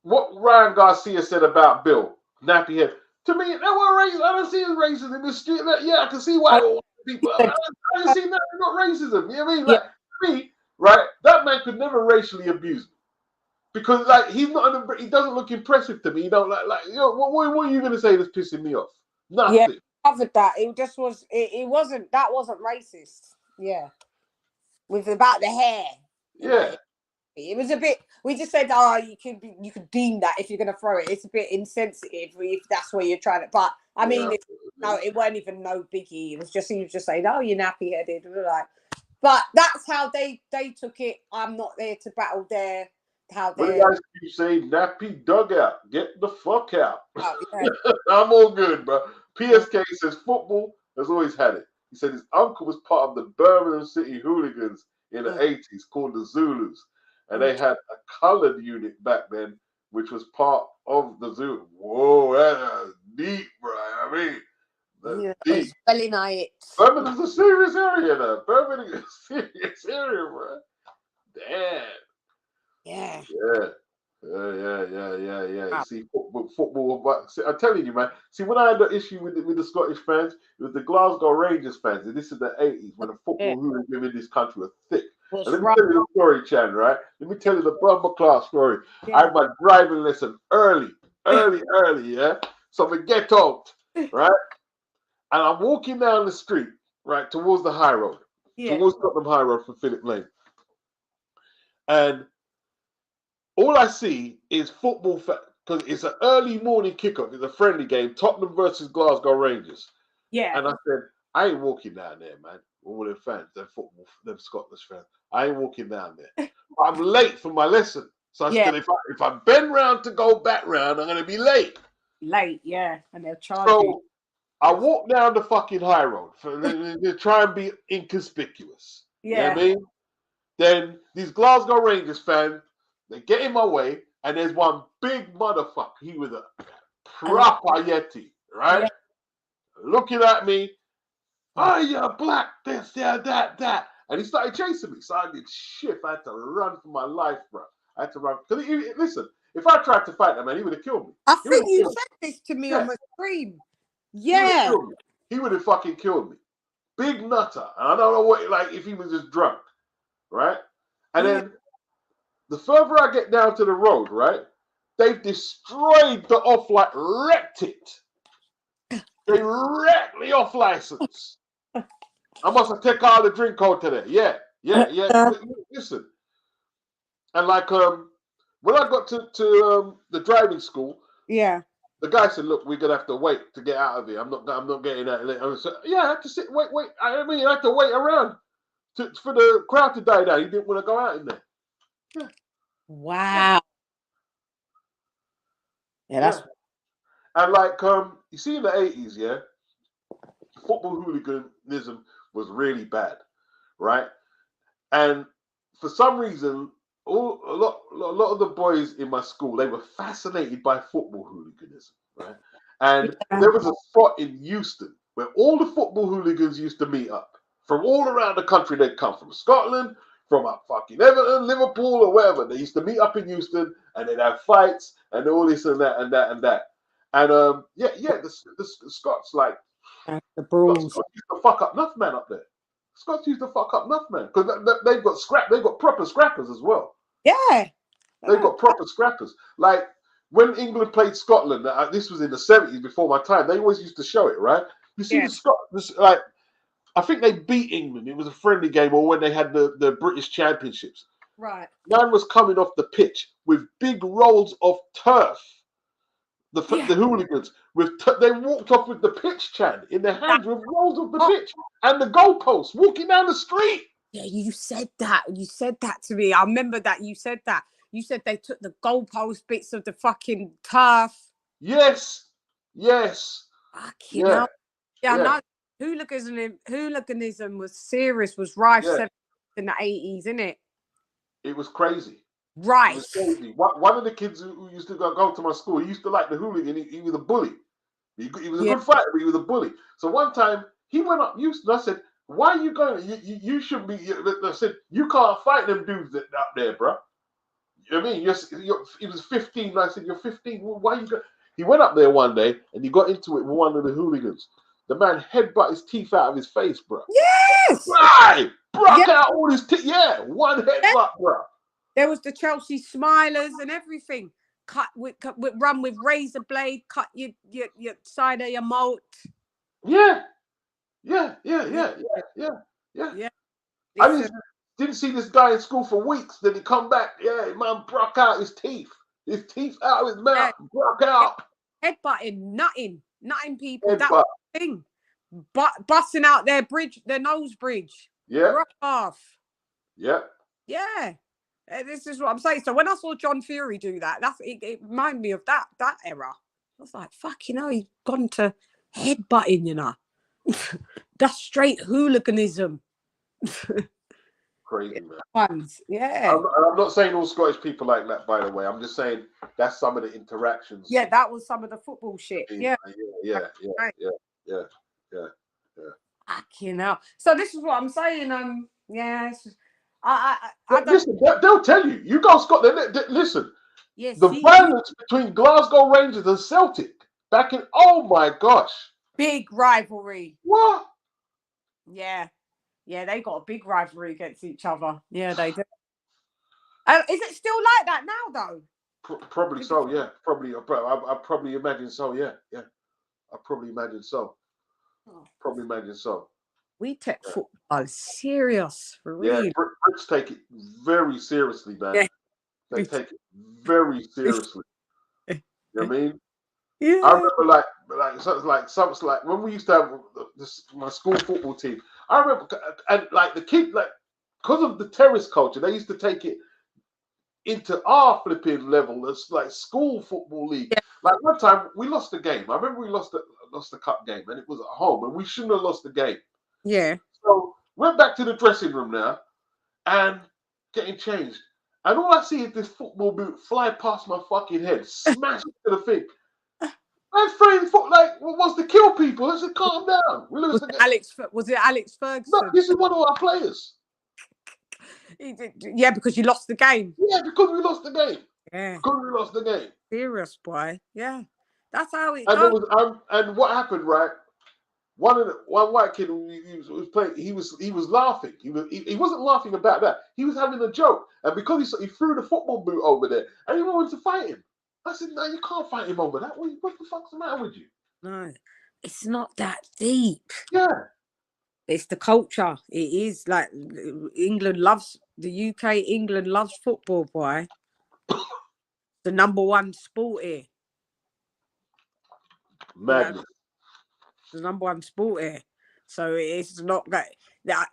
What Ryan Garcia said about Bill nappy head. To me, they were racist. I don't see it racism in the street. Yeah, I can see why people. I don't see that not racism. You know what I mean? Like me, right? That man could never racially abuse me because, like, he's not. He doesn't look impressive to me. You know, like you know, what are you gonna say that's pissing me off? Nothing. Yeah, covered that. It just was. It wasn't. That wasn't racist. Yeah, with about the hair. Yeah. It was a bit. We just said, "Oh, you could deem that if you're going to throw it. It's a bit insensitive if that's where you're trying to." But I mean, it wasn't even no biggie. It was just he was just saying, "Oh, you're nappy headed." Like, but that's how they took it. I'm not there to battle their how they. What do you guys keep saying? Nappy dugout. Get the fuck out. Oh, yeah. I'm all good, bro. PSK says football has always had it. He said his uncle was part of the Birmingham City hooligans in the 80s called the Zulus. And they had a colored unit back then, which was part of the Zulu. Whoa, that's deep, bro. I mean, that's deep. Birmingham's a serious area now. Birmingham is a serious area, bro. Damn. Yeah. Yeah. See, football. See, I'm telling you, man. See, when I had the issue with the Scottish fans, it was the Glasgow Rangers fans. And this is the 80s when the football hooligans in this country were thick. Let me tell you the story, Chan, right? Let me tell you the bumper class story. I had my driving lesson early, yeah? So I get out, right? And I'm walking down the street, right, towards the high road, towards Tottenham High Road from Phillip Lane. And all I see is football, because it's an early morning kickoff. It's a friendly game, Tottenham versus Glasgow Rangers. Yeah. And I said, I ain't walking down there, man. All them fans, them football, them Scottish fans. I ain't walking down there. I'm late for my lesson. So I said, if I bend round to go back round, I'm going to be late. And they'll charge you. I walk down the fucking high road to try and be inconspicuous. You know what I mean? Then these Glasgow Rangers fans, they get in my way, and there's one big motherfucker. He was a proper Yeti, right? Yeah. Looking at me. Oh, you're black, this, yeah, that. And he started chasing me. So I did shit. I had to run for my life, bro. I had to run. Because listen, if I tried to fight that man, he would have killed me. I think you said this to me on the stream. Yeah. He would have fucking killed me. Big nutter. And I don't know what, like, if he was just drunk, right? And then the further I get down to the road, right, they've destroyed the off-light, wrecked it. They wrecked the off-license. I must have taken all the drink out today. Yeah. Listen. And like when I got to the driving school, the guy said, "Look, we're gonna have to wait to get out of here. I'm not getting out." I said, "Yeah, I have to sit. Wait. I mean, I have to wait around for the crowd to die down. He didn't want to go out in there." Yeah. Wow. Yeah, that's. And like you see in the 80s, football hooliganism was really bad, right? And for some reason, a lot of the boys in my school, they were fascinated by football hooliganism, right? And there was a spot in Euston where all the football hooligans used to meet up. From all around the country, they'd come from Scotland, from fucking Everton, Liverpool, or wherever. They used to meet up in Euston, and they'd have fights, and all this and that and that and that. And the Scots, like, the brawls. Scots used to fuck up enough man up there. Scots used to fuck up enough man because they've got proper scrappers as well. Yeah, they've got proper scrappers. Like when England played Scotland, this was in the 70s before my time. They always used to show it, right? You see the Scots, I think they beat England. It was a friendly game, or when they had the British Championships. Right. Man was coming off the pitch with big rolls of turf. The hooligans they walked off with the pitch, Chan, in their hands with rolls of the pitch and the goalposts, walking down the street. Yeah, you said that. You said that to me. I remember that you said that. You said they took the goalpost bits of the fucking turf. Yes. Fucking hell. Yeah, no. Hooliganism was serious, was rife in the 80s, isn't it? It was crazy. Right. It was crazy. One of the kids who used to go to my school, he used to like the hooligan. He was a bully. He was a good fighter, but he was a bully. So one time he went up Houston. I said, "Why are you going? You shouldn't be." I said, "You can't fight them dudes up there, bro." You know what I mean? He was 15. I said, "You're 15. Why are you going?" He went up there one day and he got into it with one of the hooligans. The man headbutt his teeth out of his face, bro. Yes. Right. Broke out all his teeth. Yeah, one headbutt, bro. There was the Chelsea Smilers and everything. Run with razor blade, cut your side of your mouth. Yeah. I didn't see this guy in school for weeks. Then he come back. Yeah, man, broke out his teeth. His teeth out of his mouth. Broke out. Headbutting, nutting people. That was the thing. Busting out their nose bridge. Yeah. Rock off. Yeah. Yeah. This is what I'm saying. So when I saw John Fury do that, it reminded me of that era. I was like, fucking hell, he's gone to headbutting, you know. That's straight hooliganism. Crazy, man. Ones, yeah. I'm not saying all Scottish people like that, by the way. I'm just saying that's some of the interactions. Yeah, that was some of the football shit. Yeah. Fucking hell. So this is what I'm saying. Yeah. Listen, they'll tell you. You go Scotland. Listen. Yes. The violence between Glasgow Rangers and Celtic back in. Oh my gosh. Big rivalry. What? Yeah. Yeah, they got a big rivalry against each other. Yeah, they do. Is it still like that now, though? Probably so, yeah. Probably. I probably imagine so, yeah. I probably imagine so. Probably imagine so. We take football serious, for real. Yeah, Brits take it very seriously, man. Yeah. They take it very seriously. You know what I mean? Yeah. I remember like when we used to have my school football team. I remember, and like the kid, like because of the terrace culture, they used to take it into our flipping level as like school football league. Yeah. Like one time we lost the game. I remember we lost the cup game, and it was at home, and we shouldn't have lost the game. Yeah. So went back to the dressing room now, and getting changed, and all I see is this football boot fly past my fucking head, smash into the thing. I'm afraid wants to kill people. I said, calm down. We lose the game. Was it Alex Ferguson? No, this is one of our players. Yeah, because you lost the game. Yeah, because we lost the game. Yeah. Because we lost the game. Serious, boy. Yeah. That's how it goes. And what happened, right? One white kid who was playing, he was laughing. He wasn't laughing about that. He was having a joke. And because he threw the football boot over there, and he wanted to fight him. I said, no, you can't fight him over that. What the fuck's the matter with you? No, it's not that deep. Yeah. It's the culture. It is like England loves the UK. England loves football, boy. The number one sport here. Madness. You know, the number one sport here. So it's not that.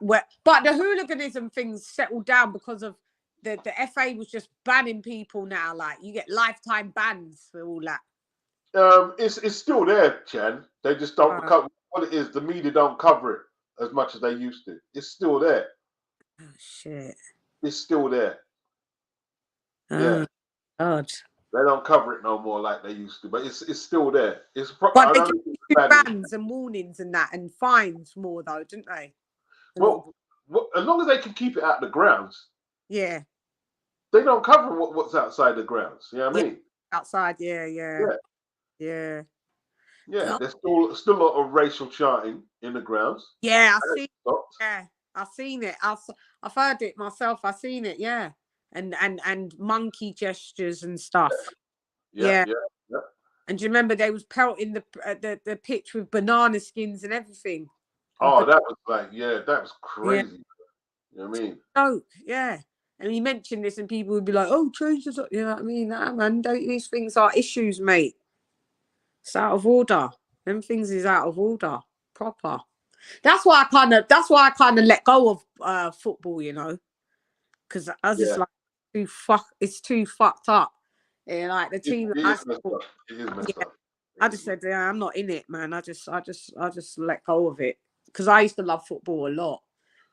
But the hooliganism things settled down because of the FA was just banning people now. Like you get lifetime bans for all that. It's still there, Chan. They just don't cover what it is. The media don't cover it as much as they used to. It's still there. Oh shit! It's still there. Yeah. God. They don't cover it no more like they used to, but it's still there. But they give bans and warnings and that and fines more though, didn't they? Well, as long as they can keep it out the grounds. Yeah. They don't cover what's outside the grounds. You know what I mean? Outside, yeah. There's still a lot of racial chanting in the grounds. Yeah, I've seen it. I've heard it myself. I've seen it. Yeah, and monkey gestures and stuff. Yeah. And do you remember they was pelting the pitch with banana skins and everything? Oh, that was that was crazy. Yeah. You know what I mean? Oh, yeah. And he mentioned this, and people would be like, "Oh, change this." You know what I mean? Nah, man, these things are issues, mate. It's out of order. Them things is out of order, proper. That's why I kind of let go of football, you know, because I was just like, it's too fucked up. Yeah, like the team that I support. I just said, yeah, I'm not in it, man. I just let go of it because I used to love football a lot,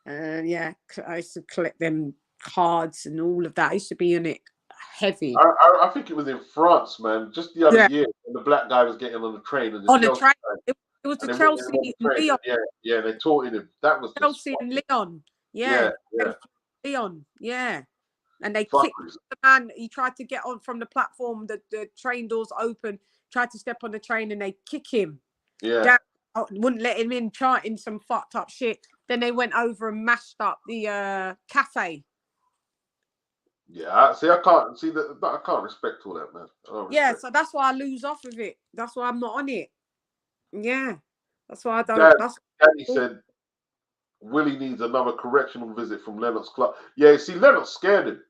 and yeah, I used to collect them cards and all of that. I used to be in it heavy. I think it was in France, man. Just the other year, when the black guy was getting on the train and on the train. It was the Chelsea and Leon. Yeah, they taught him. That was Chelsea and Leon. Yeah. Leon. Yeah. And they kicked the man. He tried to get on from the platform. The train doors open. Tried to step on the train and they kick him. Yeah. Wouldn't let him in, chanting some fucked up shit. Then they went over and mashed up the cafe. Yeah, I can't respect all that, man. Yeah, so that's why I lose off of it. That's why I'm not on it. Yeah, that's why I don't. Danny said Willie needs another correctional visit from Lennox Clark. Yeah, see, Lennox scared him.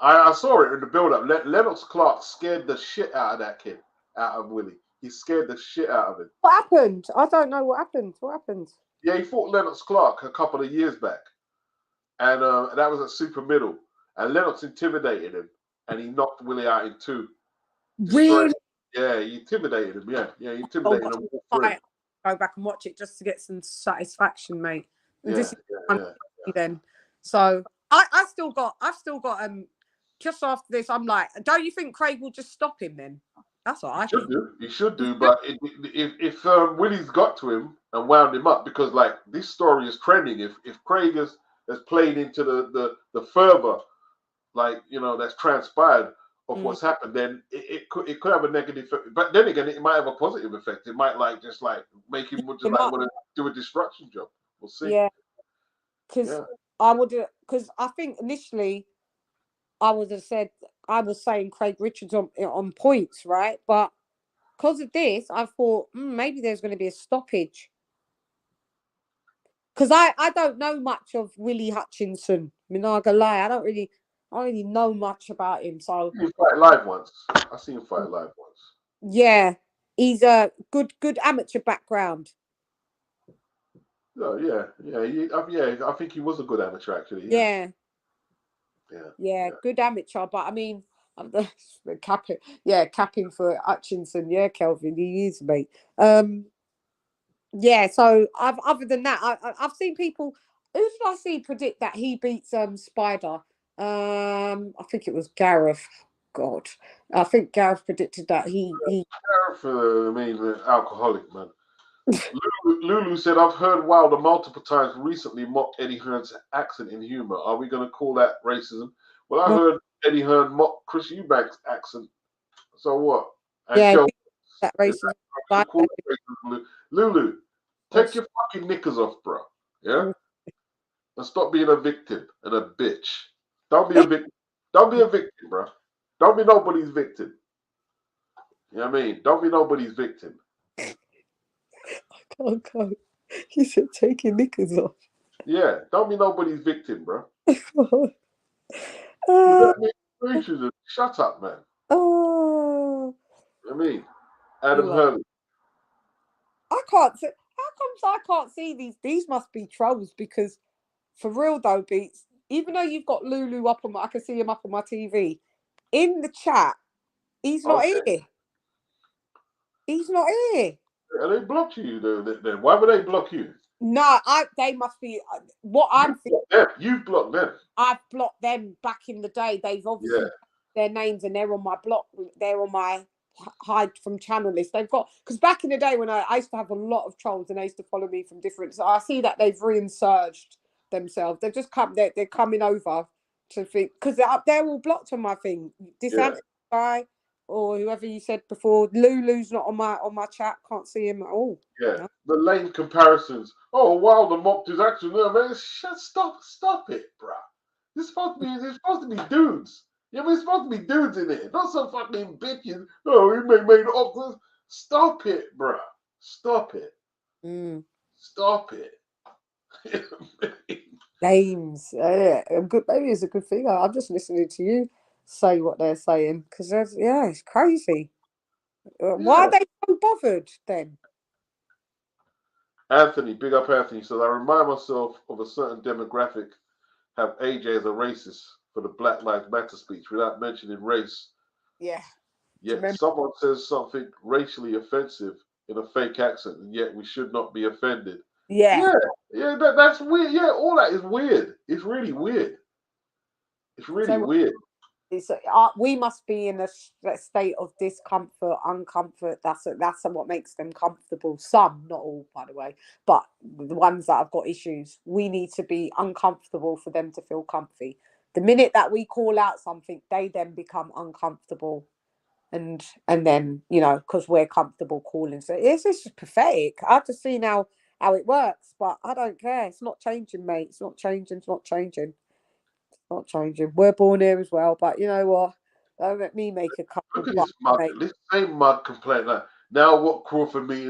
I saw it in the build-up. Lennox Clark scared the shit out of that kid, out of Willie. He scared the shit out of him. What happened? I don't know what happened. What happened? Yeah, he fought Lennox Clark a couple of years back. And that was at super middle. And Lennox intimidated him. And he knocked Willie out in 2. Really? Yeah, he intimidated him. Yeah, he intimidated him. Go back and watch it just to get some satisfaction, mate. Yeah. Then. So I've still got just after this, I'm like, don't you think Craig will just stop him then? That's what I think. He should do. But if Willie's got to him and wound him up, because like this story is trending, if Craig has played into the further, like, you know, that's transpired of what's happened, then it could have a negative effect. But then again, it might have a positive effect. It might just make him want to do a destruction job. We'll see. Yeah, because I think initially I would have said, I was saying Craig Richards on points, right? But because of this, I thought maybe there's going to be a stoppage. Because I don't know much of Willy Hutchinson. I mean, I'm not gonna lie, I don't really know much about him. So he fight live once. I seen him fight live once. Yeah, he's a good amateur background. Oh yeah. I think he was a good amateur actually. Yeah, good amateur. But I mean, capping for Hutchinson. Yeah, Kelvin, he is, mate. Yeah. So other than that, I've seen people. Who did I see predict that he beats Spider? I think it was Gareth. God, I think Gareth predicted that he. Gareth, alcoholic man. Lulu said, "I've heard Wilder multiple times recently mock Eddie Hearn's accent in humor. Are we going to call that racism?" Well, I heard Eddie Hearn mock Chris Eubanks' accent. So what? And that racism. Lulu, take your fucking knickers off, bro. Yeah, and stop being a victim and a bitch. Don't be a victim. Don't be a victim, bro. Don't be nobody's victim. You know what I mean? Don't be nobody's victim. I can't go. He said, take your knickers off. Yeah, don't be nobody's victim, bro. Shut up, man. Oh. I mean, Adam Hurley. I can't see. How comes I can't see these? These must be trolls, because for real though, Beats, even though you've got Lulu up on I can see him up on my TV. In the chat, he's not here. He's not here. They blocked you though. Why would they block you? No, they must be what I'm thinking. You've blocked them. I've blocked them back in the day. They've obviously their names and they're on my block. They're on my hide from channel list. They've got, because back in the day when I used to have a lot of trolls and they used to follow me from different. So I see that they've reinsurged themselves. They've just come. They're coming over to think, because they're all blocked on my thing. This guy or whoever you said before, Lulu's not on my chat. Can't see him at all. Yeah, the lame comparisons. Oh, Wilder mocked his action. No, man, stop it, bruh. It's supposed to be dudes. Yeah, we're supposed to be dudes in it, not some fucking bitches. Oh, he made offers. Stop it, bruh. Stop it. Stop it. names. Good. Maybe it's a good thing. I'm just listening to you say what they're saying because it's crazy. Why are they so bothered then? Anthony, big up Anthony, says, I remind myself of a certain demographic have AJ as a racist for the Black Lives Matter speech without mentioning race. Yeah. Yet someone says something racially offensive in a fake accent, and yet we should not be offended. Yeah. That's weird. Yeah, all that is weird. It's really weird. It's really weird. We must be in a state of discomfort, uncomfort. That's what makes them comfortable. Some, not all, by the way, but the ones that have got issues, we need to be uncomfortable for them to feel comfy. The minute that we call out something, they then become uncomfortable, and then because we're comfortable calling. So it's just pathetic. I've just seen how it works, but I don't care. It's not changing, mate. It's not changing. It's not changing. Not changing. We're born here as well, but you know what? Don't let me make a couple. Look at this mug. This same mug complaint. Like, now what Crawford mean?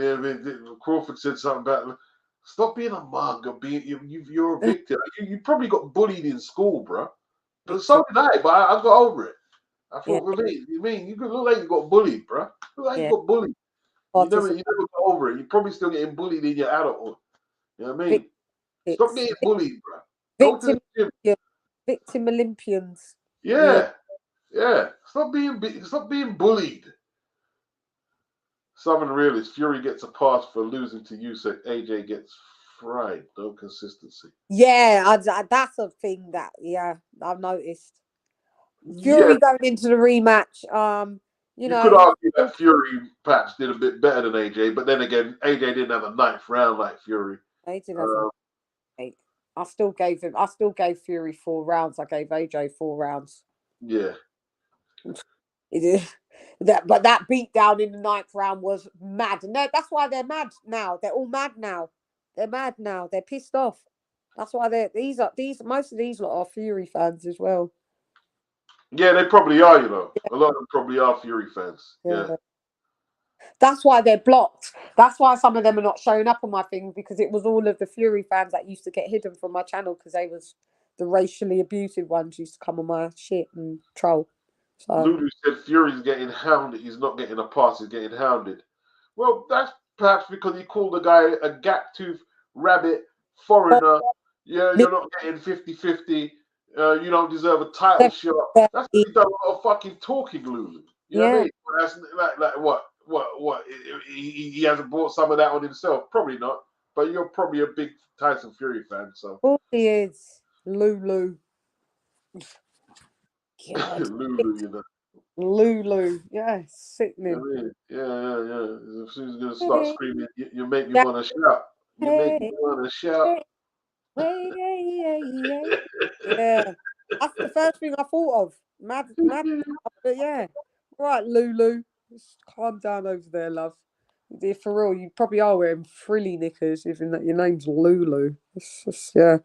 Crawford said something about stop being a mug or being you're a victim. You probably got bullied in school, bro. But so did I. But I got over it. I thought, for me, you look like you got bullied, bro. Look like you got bullied. You never got over it. You're probably still getting bullied in your adulthood. You know what I mean? Stop getting bullied, bro. Go to the gym. Victim Olympians. Yeah. Stop being bullied. Southern Realist, Fury gets a pass for losing to Usyk. AJ gets fried. No consistency. Yeah, that's a thing that I've noticed. Fury going into the rematch. You could argue that Fury perhaps did a bit better than AJ, but then again, AJ didn't have a ninth round like Fury. They did have eight. I still gave Fury 4 rounds. I gave AJ 4 rounds. Yeah. But that beat down in the 9th round was mad. And that's why they're mad now. They're all mad now. They're mad now. They're pissed off. That's why most of these lot are Fury fans as well. Yeah, they probably are, A lot of them probably are Fury fans. Yeah. That's why they're blocked. That's why some of them are not showing up on my thing, because it was all of the Fury fans that used to get hidden from my channel because they was the racially abusive ones used to come on my shit and troll. So. Lulu said Fury's getting hounded. He's not getting a pass. He's getting hounded. Well, that's perhaps because he called the guy a gap-toothed rabbit foreigner. Yeah, you're not getting 50-50. You don't deserve a title shot. That's what he done a lot of fucking talking, Lulu. You know what I mean? That's like what? He hasn't brought some of that on himself. Probably not. But you're probably a big Tyson Fury fan, so. Of course he is. Lulu. God. Lulu, Lulu. Yeah, sickening. I mean, yeah. If she's gonna start screaming, you make me want to shout. You make me want to shout. Yeah. That's the first thing I thought of. Mad. But yeah. Right, Lulu. Just calm down over there, love. For real, you probably are wearing frilly knickers, even that your name's Lulu. It's just, yeah.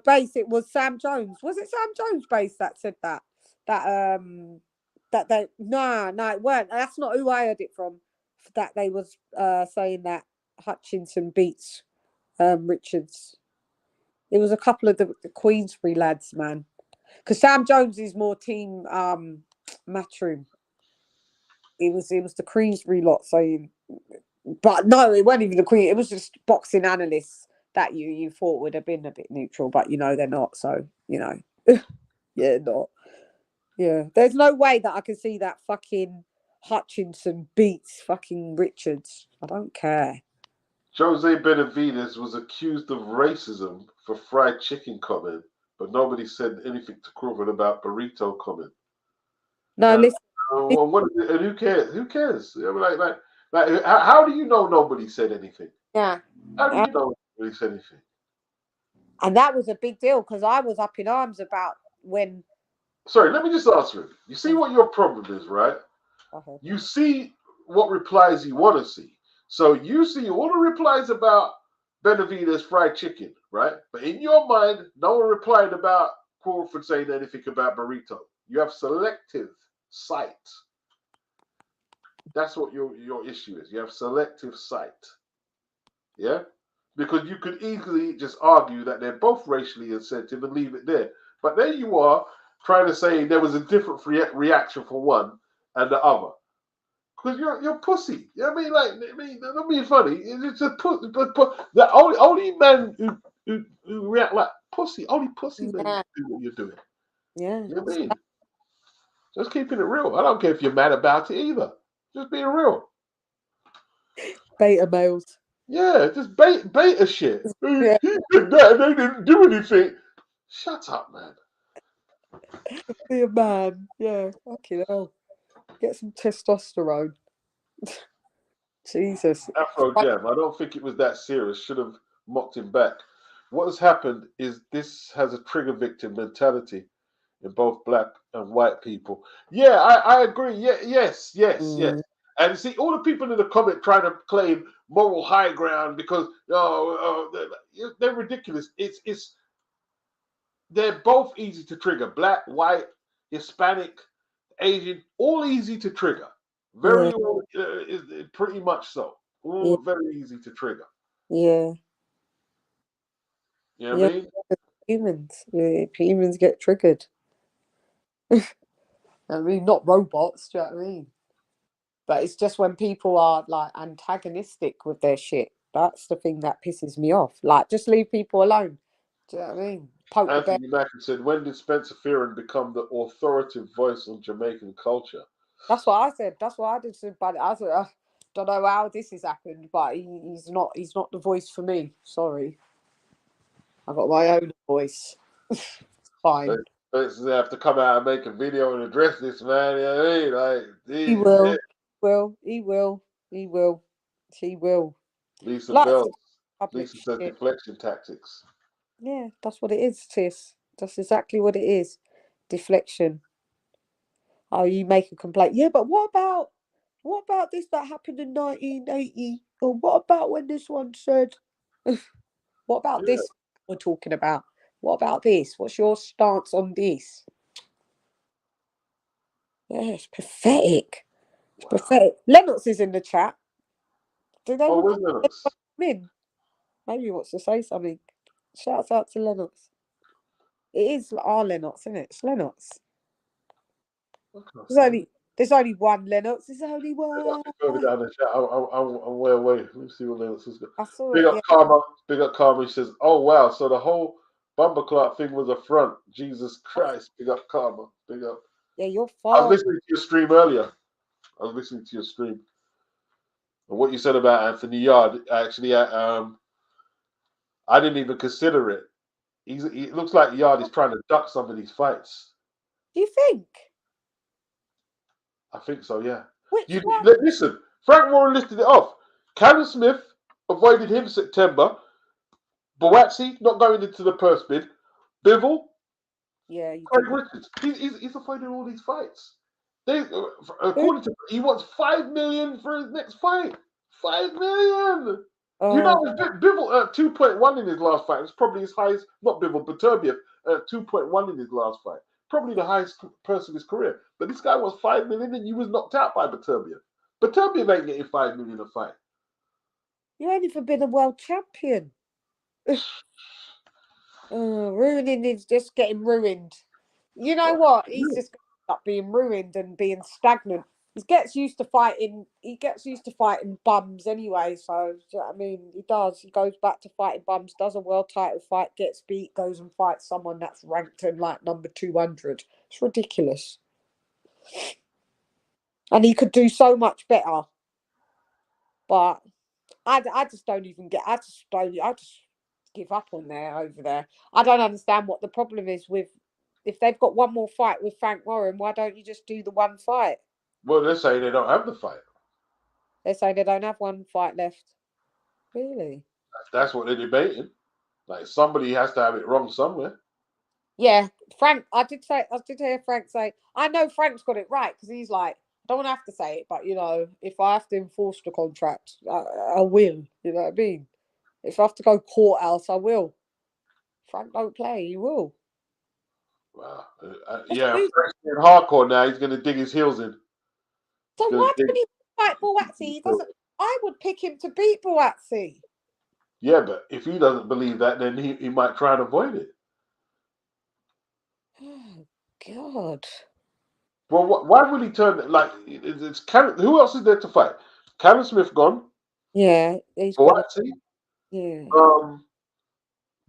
Base, it was Sam Jones. Was it Sam Jones, Base, that said that? That they no, it weren't. That's not who I heard it from. That they was saying that Hutchinson beats Richards. It was a couple of the Queensbury lads, man. Because Sam Jones is more team Matchroom. It was the Queensbury lot saying, but no, it wasn't even the Queen. It was just boxing analysts that you thought would have been a bit neutral, but they're not. So yeah, not. Yeah, there's no way that I can see that fucking Hutchinson beats fucking Richards. I don't care. Jose Benavides was accused of racism for fried chicken comment, but nobody said anything to Crawford about burrito comment. No, listen. What is it? And who cares? Who cares? Like, how do you know nobody said anything? Yeah. How do you know nobody said anything? And that was a big deal because I was up in arms about when. Sorry, let me just answer it. You see what your problem is, right? You see what replies you want to see. So you see all the replies about Benavides fried chicken, right? But in your mind, no one replied about Crawford saying anything about burrito. You have selective sight. That's what your issue is. You have selective sight. Yeah? because you could easily just argue that they're both racially insensitive and leave it there. But there you are trying to say there was a different reaction for one and the other. Because you're pussy. You know what I mean? Like, I mean, not being funny. It's just pussy. But the only men who react like pussy, only pussy men do what you're doing. Yeah. You know what I mean? Just keeping it real. I don't care if you're mad about it either. Just being real. Beta males. Yeah, just beta shit. Yeah. He did that and they didn't do anything. Shut up, man. Be a man. Yeah. Fucking hell. Get some testosterone. Jesus. Afro Jam, I don't think it was that serious. Should have mocked him back. What has happened is this has a trigger victim mentality in both black and white people. Yeah, I agree. Yeah, yes. And see, all the people in the comment trying to claim moral high ground because they're ridiculous. They're both easy to trigger. Black, white, Hispanic, Asian, all easy to trigger. Very, pretty much so. All very easy to trigger. Yeah. You know what I mean? Humans. Yeah, humans get triggered. I mean, not robots, do you know what I mean? But it's just when people are like antagonistic with their shit. That's the thing that pisses me off. Like, just leave people alone. Do you know what I mean? Poke Anthony Mackin said, when did Spencer Fearon become the authoritative voice on Jamaican culture? That's what I said. That's what I did. But I said, don't know how this has happened, but he's not the voice for me. Sorry. I've got my own voice. Fine. They have to come out and make a video and address this, man. You know what I mean? Like, he will. He will. Lisa Like, Bells. Lisa says deflection tactics. Yeah, that's what it is, Tis. That's exactly what it is. Deflection. Oh, you make a complaint. Yeah, but what about this that happened in 1980? Or what about when this one said? What about this we're talking about? What about this? What's your stance on this? Yeah, it's pathetic. It's pathetic. Lennox is in the chat. Do they want to come in? Maybe he wants to say something. Shouts out to Lennox. It is our Lennox, isn't it? It's Lennox. There's only one Lennox. There's only one. Further down the chat, I'm way away. Let me see what Lennox is. I saw Big it. up Karma. Big up Karma. He says, "Oh wow, so the whole Bumper Clark thing was a front. Jesus Christ." Big up Karma. Big up. Yeah, you're fine. I was listening to your stream earlier. And what you said about Anthony Yard, actually, I didn't even consider it. It looks like Yard is trying to duck some of these fights. Do you think? I think so, yeah. Which one? Listen, Frank Warren listed it off. Callum Smith avoided him September. Boatsi not going into the purse bid. Bivol. Yeah. Craig Richards. He's avoiding all these fights. According to he wants $5 million for his next fight. $5 million. You know, Bivol 2.1 in his last fight. It's probably his highest. Not Bivol, but Turbiev 2.1 in his last fight. Probably the highest purse of his career. But this guy was $5 million and you was knocked out by Beterbiev. Beterbiev ain't getting $5 million a fight. You ain't even been a world champion. Ruining is just getting ruined. You know what? He's just up being ruined and being stagnant. He gets used to fighting. He gets used to fighting bums anyway. So you know what I mean, he does. He goes back to fighting bums. Does a world title fight, gets beat, goes and fights someone that's ranked in like number 200. It's ridiculous. And he could do so much better. But I just don't even get. I just give up on there over there. I don't understand what the problem is with. If they've got one more fight with Frank Warren, why don't you just do the one fight? Well, they're saying they don't have the fight. They say they don't have one fight left. Really? That's what they're debating. Like somebody has to have it wrong somewhere. Yeah, Frank. I did hear Frank say. I know Frank's got it right because he's like, I don't have to say it, but you know, if I have to enforce the contract, I will. You know what I mean? If I have to go courthouse, I will. Frank don't play. He will. Wow. Yeah, Frank's in hardcore now. He's going to dig his heels in. So why did he fight Boatsi? He doesn't. I would pick him to beat Boatsi. Yeah, but if he doesn't believe that, then he might try and avoid it. Oh God. Well, why will he turn like it's Callum? Who else is there to fight? Callum Smith gone. Yeah, he's got a Boatsy, yeah.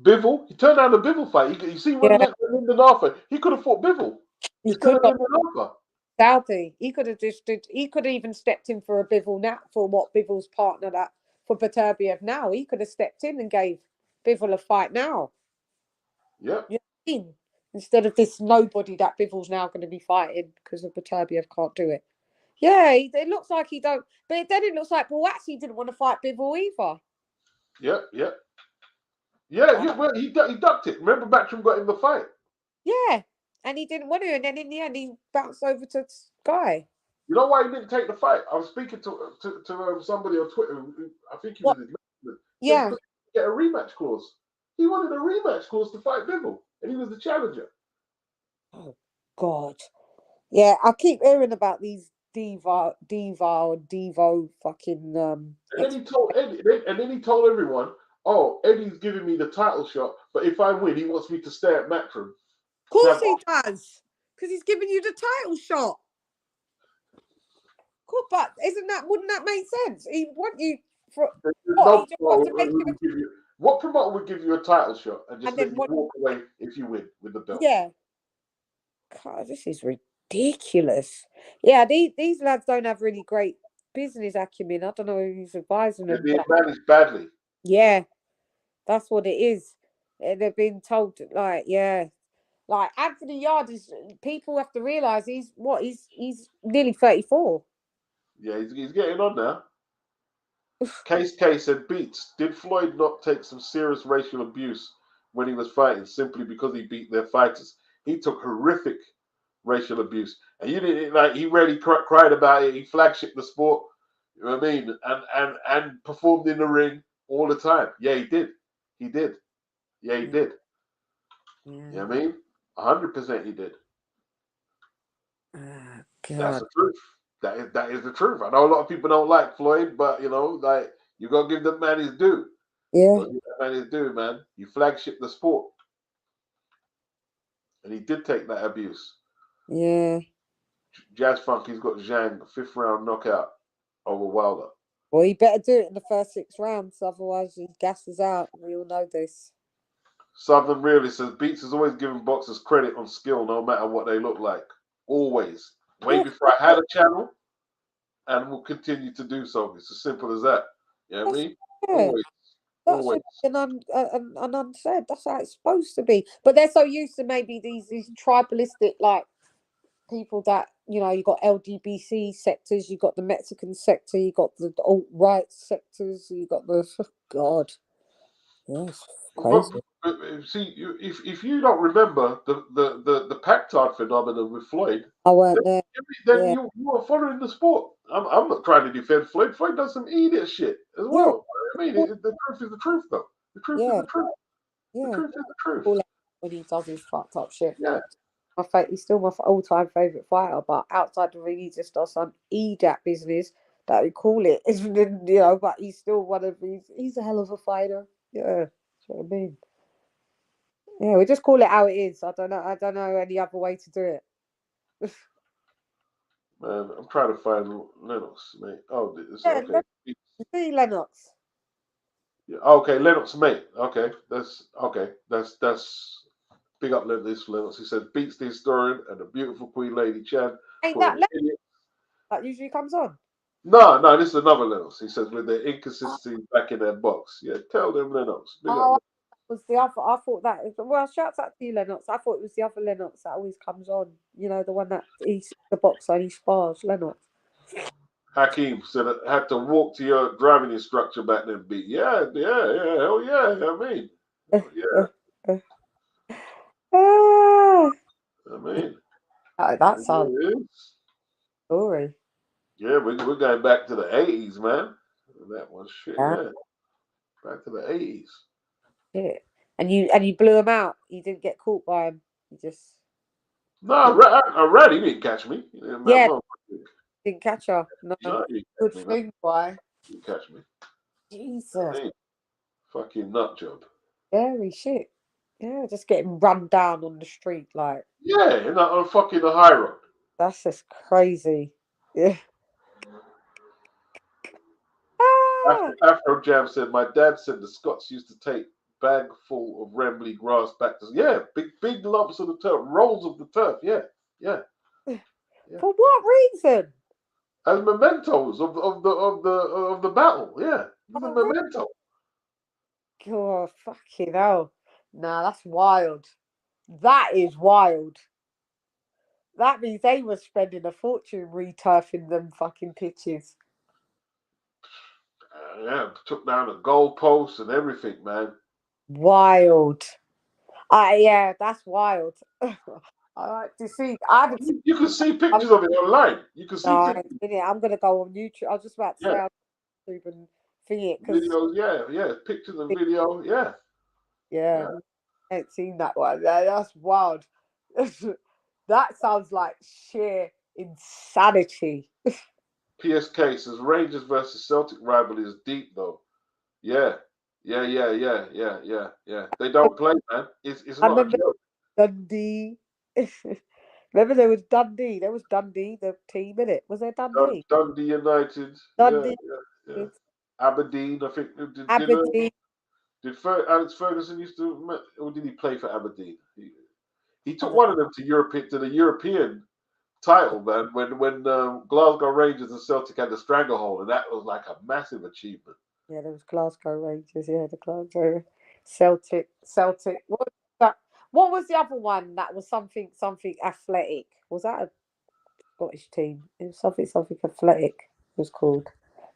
Bivol. He turned down the Bivol fight. You see when Yeah, Lyndon Arthur, he could have fought Bivol he instead could of have. Lyndon Arthur. Saudi. He could have just did. He could have even stepped in for a Bivol now for what Bivol's partner that for Beterbiev now. He could have stepped in and gave Bivol a fight now. Yep. You know what I mean? Instead of this nobody that Bivol's now going to be fighting because of Beterbiev can't do it. Yeah, it looks like he don't. But then it looks like actually didn't want to fight Bivol either. Yep. Yep. Yeah. Well, he ducked it. Remember, Matchroom got in the fight. Yeah, and he didn't want to, and then in the end he bounced over to Sky. You know why he didn't take the fight? I was speaking to somebody on Twitter. I think he was his man. Yeah. Said, get a rematch clause. He wanted a rematch clause to fight Bivol, and he was the challenger. Oh God. Yeah, I keep hearing about these Devo fucking And then he told Eddie, and then he told everyone, "Oh, Eddie's giving me the title shot, but if I win, he wants me to stay at Matchroom." Of course he does, because he's giving you the title shot. Cool, but wouldn't that make sense? He want you for what? What promoter would give you a title shot and just let you walk away if you win with the belt? Yeah. God, this is ridiculous. Yeah, these lads don't have really great business acumen. I don't know who's advising them. They're being managed badly. Yeah, that's what it is. They're being told like Anthony Yard is. People have to realize he's nearly 34. Yeah, he's getting on now. Case said Beats. Did Floyd not take some serious racial abuse when he was fighting simply because he beat their fighters? He took horrific racial abuse, and you didn't like. He really cried about it. He flagshipped the sport. You know what I mean? And performed in the ring all the time. Yeah, he did. He did. Yeah, he did. Yeah. You know what I mean? 100% he did. God. That's the truth. That is the truth. I know a lot of people don't like Floyd, but you know, like you gotta give the man his due. Yeah. Give that man his due, man. You flagship the sport. And he did take that abuse. Yeah. Jazz Funky's got Zhang 5th round knockout over Wilder. Well, he better do it in the first 6 rounds, otherwise he gasses out. We all know this. Southern Realist says Beats has always given boxers credit on skill, no matter what they look like. Always. Way before I had a channel, and will continue to do so. It's as simple as that. You know what I mean? Always. That's an unsaid. That's how it's supposed to be. But they're so used to maybe these tribalistic like people that you got LGBTC sectors, you got the Mexican sector, you got the alt-right sectors, you got the God. Yes, crazy. But see, if you don't remember the Pactard phenomenon with Floyd, I weren't there. Then you are following the sport. I'm not trying to defend Floyd. Floyd does some idiot shit as well. I mean, the truth is the truth, though. The truth is the truth. Yeah. The truth is the truth. When he does his fucked up shit. Yeah. He's still my all-time favourite fighter, but outside the ring, he just does some EDAP business that we call it. But he's still one of these. He's a hell of a fighter. Yeah, that's what I mean. Yeah, we just call it how it is. I don't know any other way to do it. Man, I'm trying to find Lennox, mate. Oh, it's okay. See Lennox. Yeah, okay, Lennox, mate. Okay, that's big up Lennox. He said beats the historian and the beautiful Queen Lady Chan. Ain't that Lennox that usually comes on? No, this is another Lennox. He says with their inconsistency back in their box. Yeah, tell them Lennox. That was the other. I thought that. Well, shouts out to you, Lennox. I thought it was the other Lennox that always comes on. The one that he's the boxer and he spars. Lennox. Hakeem said I had to walk to your driving instructor back then. Beat. Yeah, hell yeah. I mean, I mean, that's our story. Yeah, we're going back to the 80s, man. That was shit. Yeah, back to the 80s. Yeah, and you blew him out. You didn't get caught by him. You just I ran. He didn't catch me. Didn't catch her. No, good thing, boy. You catch me. Jesus. Fucking nut job. Scary shit. Yeah, just getting run down on the street like. Yeah, on fucking the high road. That's just crazy. Yeah. Afro Jam said, my dad said the Scots used to take bag full of rambly grass back to big lumps of the turf, rolls of the turf. Yeah. For what reason? As mementos of the battle. Yeah, the memento. God, fucking hell. Nah, that's wild. That is wild. That means they were spending a fortune returfing them fucking pitches. Yeah, took down the goalposts and everything, man. Wild. Yeah, that's wild. I like to see. I haven't seen. You can see pictures of it online. You can see pictures. I'm gonna go on YouTube. I was just about to say on YouTube and see it because videos. Pictures and video. Yeah. I ain't seen that one. That's wild. That sounds like sheer insanity. PSK says Rangers versus Celtic rivalry is deep though. Yeah. They don't play, man. It's not a joke. Dundee. Remember there was Dundee. There was Dundee, the team, innit? Was there Dundee? Dundee United. Dundee. Yeah. Aberdeen, I think. Aberdeen. Did Alex Ferguson used to, or did he play for Aberdeen? He took one of them to the European title, man. When Glasgow Rangers and Celtic had the stranglehold, and that was like a massive achievement. Yeah, there was Glasgow Rangers. Yeah, the Glasgow Celtic. What was that? What was the other one? That was something athletic. Was that a Scottish team? It was something athletic. It was called.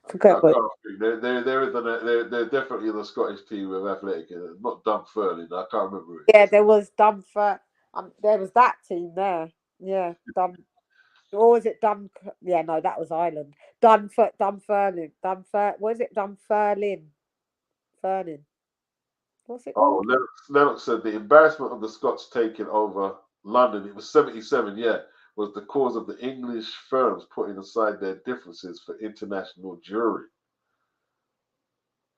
Forget what. They're definitely the Scottish team with athletic. Not Dunfermline. I can't remember it. Yeah, there was Dunfer. There was that team there. Yeah, or was it Dun? Yeah, no, that was Ireland. Dunfermline. What is it? Dunfermline. Fernin. What's it called? Lennox said the embarrassment of the Scots taking over London. It was 77. Yeah, was the cause of the English firms putting aside their differences for international jury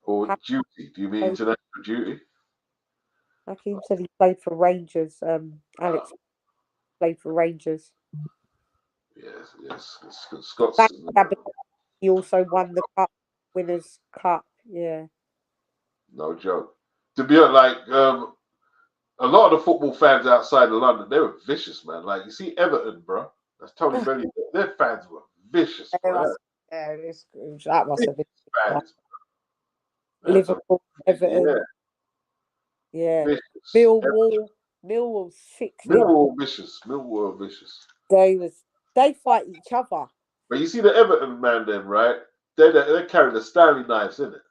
or duty. Do you mean international duty? Hakeem said he played for Rangers. Alex played for Rangers. Yes. Scots. He also won the Cup Winners' Cup. Yeah. No joke. To be honest, a lot of the football fans outside of London, they were vicious, man. Like you see Everton, bro. That's Tony Belly. Their fans were vicious. That must have been fans. Liverpool, Everton. Yeah. Millwall 6. Millwall vicious. They fight each other. But you see the Everton man, then right? They carry the Stanley knives, isn't it?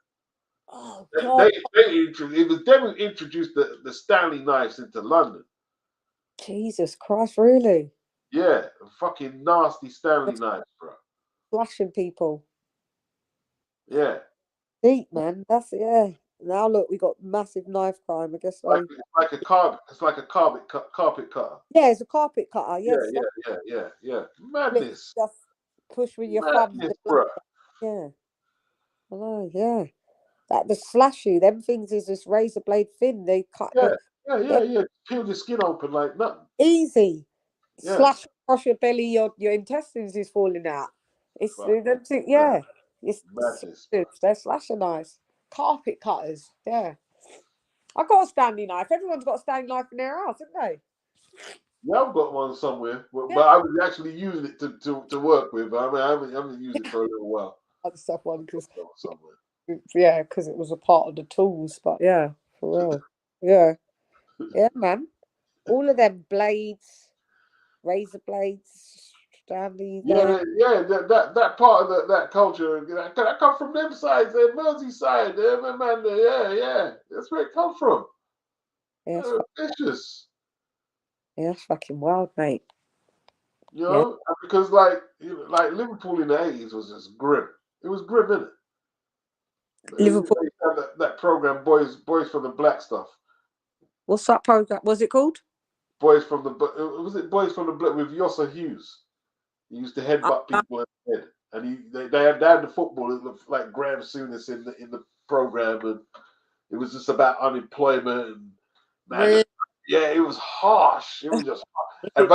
Oh God! It was them who introduced the Stanley knives into London. Jesus Christ, really? Yeah, fucking nasty Stanley knives, bro. Flashing people. Yeah. Deep, man. That's Now look, we got massive knife crime. I guess it's like a carpet cutter. Yeah, it's a carpet cutter. Yes. Yeah. Madness. Just push with your thumb. Bro. Yeah. Hello. Yeah. That the slashy. Them things is just razor blade thin. They cut. Yeah. Peel your skin open like nothing. Easy. Yeah. Slash across your belly. Your intestines is falling out. It's It's madness. They're slasher knives. Carpet cutters. Yeah. I got a Stanley knife. Everyone's got a Stanley knife in their house, haven't they? Yeah, I've got one somewhere, but I was actually using it to work with. I mean, I haven't used it for a little while. I just have one because it was a part of the tools. But yeah, for real. Yeah, man. All of them blades, razor blades, Stanley. That part of that culture, that come from them sides, they're Merseyside, man. Yeah. That's where it comes from. Yeah, vicious. Yeah, it's fucking wild, mate. You know, because like Liverpool in the 80s was just grim. It was grim, isn't it? Liverpool. That program, Boys from the Black stuff. What's that program? What's it called? Boys from the Black with Yosser Hughes. He used to headbutt people in the head, and they had the football. It looked like Graham Souness in the program, and It was just about unemployment and man, Really? yeah, it was harsh. It was just harsh.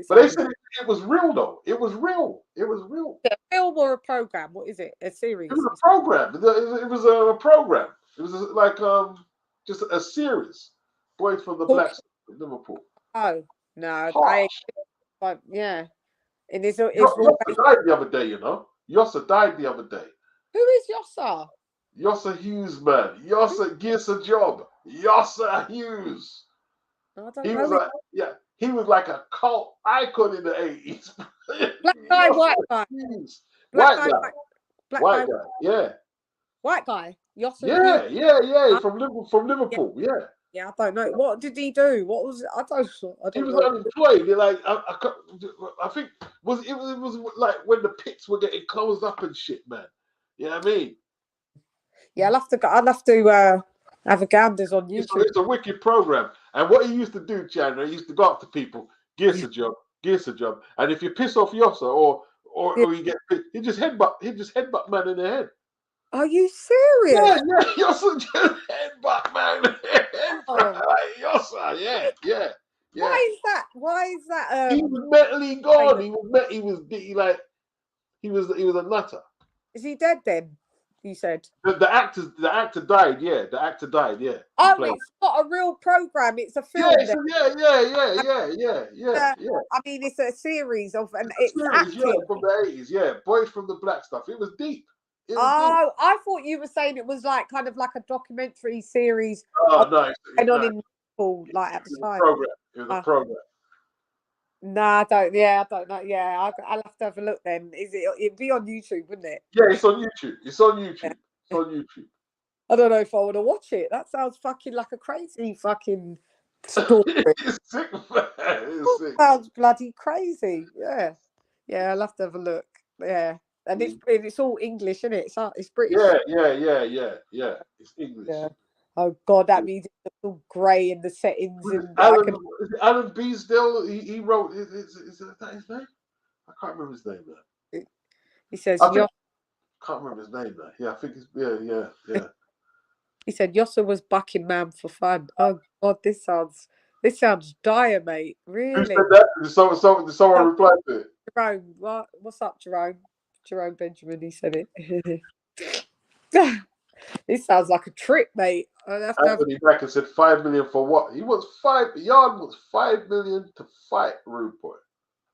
But they said it was real though. It was real. It was real. A film or a program? What is it? A series? It was a program. It was a program. It was like just a series. Boys from the Black Stuff in Liverpool. Oh no, Harsh. yeah. And Yossa died the other day, you know. Yossa died the other day. Who is Yossa? Yossa Hughes, man. Yossa gives a job. Yossa Hughes. I don't know. He was like a cult icon in the 80s. Black guy, white guy. White guy. Yeah. White guy. Yossa. Yeah. From Liverpool. Yeah. Yeah, I don't know. What did he do? What was it? I don't He was know. unemployed. Like I think it was like when the pits were getting closed up and shit, man. You know what I mean? Yeah, I'll have to have a ganders on YouTube. It's a wicked program. And what he used to do, Chandler, he used to go up to people, give us a job. And if you piss off Yossa or you get he just headbutt man in the head. Are you serious? Yeah, Yossa just headbutt man. Yossa, yeah. Why is that? He was mentally gone. He was a nutter. Is he dead then? You said the actor died. Yeah, the actor died. Yeah. Oh, it's not a real program. It's a film. Yeah. I mean, it's a series of it's acting. From the 80s. Yeah, Boys from the Black Stuff. It was deep. I thought you were saying it was like kind of like a documentary series. Oh no, and on in Liverpool, like at the time. It was a program. No, I don't. Yeah, I don't know. Yeah, I'll have to have a look then. It'd be on YouTube, wouldn't it? Yeah, it's on YouTube. I don't know if I want to watch it. That sounds fucking like a crazy fucking story. It's sick, man. It's sick. Sounds bloody crazy. Yeah, I'll have to have a look. Yeah, and it's all English, isn't it? It's British. Yeah. It's English. Yeah. Oh God, that means it's all grey in the settings. And Alan Beesdale, he wrote. Is that his name? I can't remember his name now. He says, can't remember his name now. Yeah, I think it's yeah. He said Yossa was bucking man for fun. Oh God, this sounds dire, mate. Really? Who said that? Did someone reply to it? Jerome, what's up, Jerome? Jerome Benjamin, he said it. This sounds like a trick, mate. Anthony Backer said 5 million for what? Yard was 5 million to fight Rude Boy.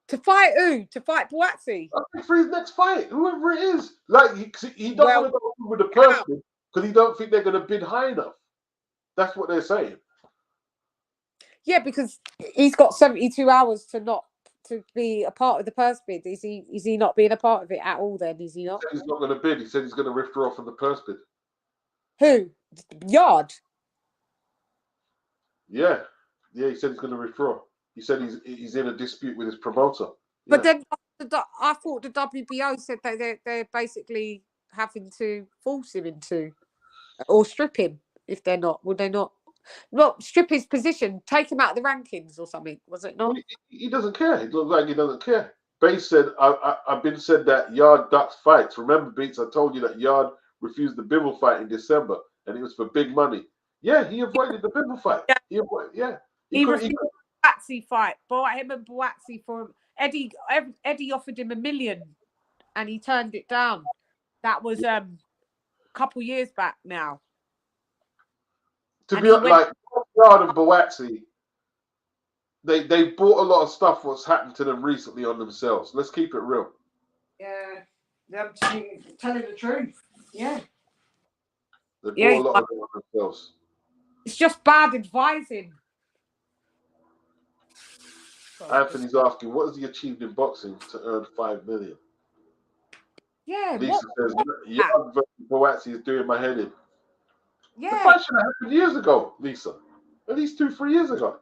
To fight who? To fight Boazzi? I think for his next fight, whoever it is. Like he don't want to go with the person because he don't think they're going to bid high enough. That's what they're saying. Yeah, because he's got 72 hours to be a part of the purse bid. Is he not being a part of it at all? Then is he not? He said he's not going to bid. He said he's going to withdraw from the purse bid. Who? Yard? Yeah. He said he's going to withdraw. He said he's in a dispute with his promoter. But then I thought the WBO said that they're basically having to force him into or strip him if they're not. Would they not? Well, strip his position, take him out of the rankings or something. Was it not? Well, he doesn't care. It looks like he doesn't care. Bates said, I've been said that Yard ducks fights. Remember, Beats, I told you that Yard refused the Bivol fight in December, and it was for big money. Yeah, he avoided the Bivol fight. He refused the Boazzi fight. Him and Boazzi for Eddie offered him $1 million, and he turned it down. That was a couple years back now. To be honest, like Yard and Boazzi, they bought a lot of stuff. What's happened to them recently on themselves? Let's keep it real. Yeah, they're telling the truth. Yeah. They bought a lot of them on themselves. It's just bad advising. Anthony's asking, what has he achieved in boxing to earn 5 million? Yeah. Lisa says, Yard versus Boazzi is doing my head in. Yeah. The fight should have happened years ago, Lisa. At least 2-3 years ago.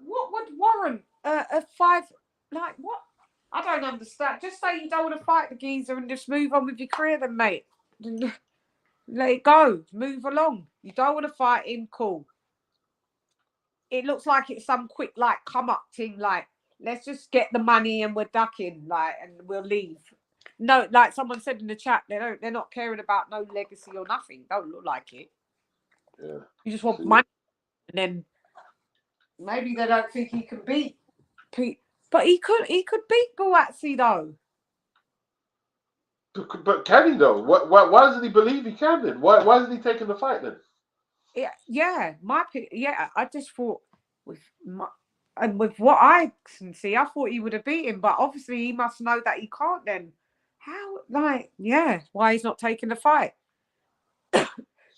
What would warrant a 5? Like what? I don't understand. Just say you don't want to fight the geezer and just move on with your career, then, mate. Let it go. Move along. You don't want to fight him. Cool. It looks like it's some quick come up thing. Like, let's just get the money and we're ducking. Like, and we'll leave. no, like someone said in the chat, they're not caring about no legacy or nothing. Don't look like it. Yeah. You just want money, and then maybe they don't think he can beat Pete. But he could beat Buatsi though. But can he though? Why doesn't he believe he can then? Why isn't he taking the fight then? Yeah, I just thought with what I can see, I thought he would have beat him, but obviously he must know that he can't then. How, why he's not taking the fight? So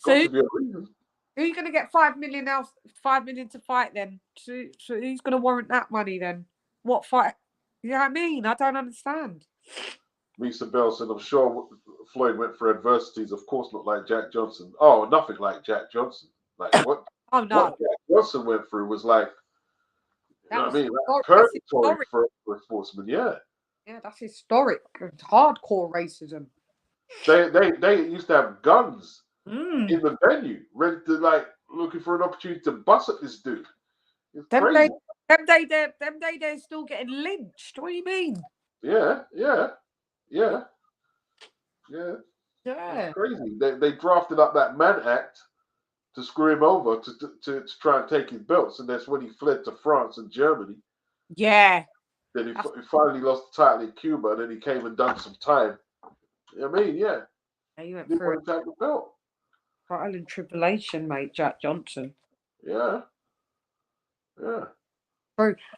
to be a reason. Who are you going to get 5 million else? 5 million to fight then? So who's going to warrant that money then? What fight? You know what I mean? I don't understand. Mr. Bell said, I'm sure Floyd went for adversities. Of course, not like Jack Johnson. Oh, nothing like Jack Johnson. Like what? Oh no! What Jack Johnson went through was like, you know what I mean? Like purgatory for sportsmen. Yeah. Yeah, that's historic. Hardcore racism. They used to have guns in the venue, ready to like looking for an opportunity to bust at this dude. It's crazy. Them day they're still getting lynched. What do you mean? Yeah. It's crazy. They drafted up that Mann Act to screw him over to try and take his belts, and that's when he fled to France and Germany. Yeah. Then he finally lost the title in Cuba, and then he came and done some time. I mean, yeah. He went through the belt. trial and tribulation, mate, Jack Johnson. Yeah.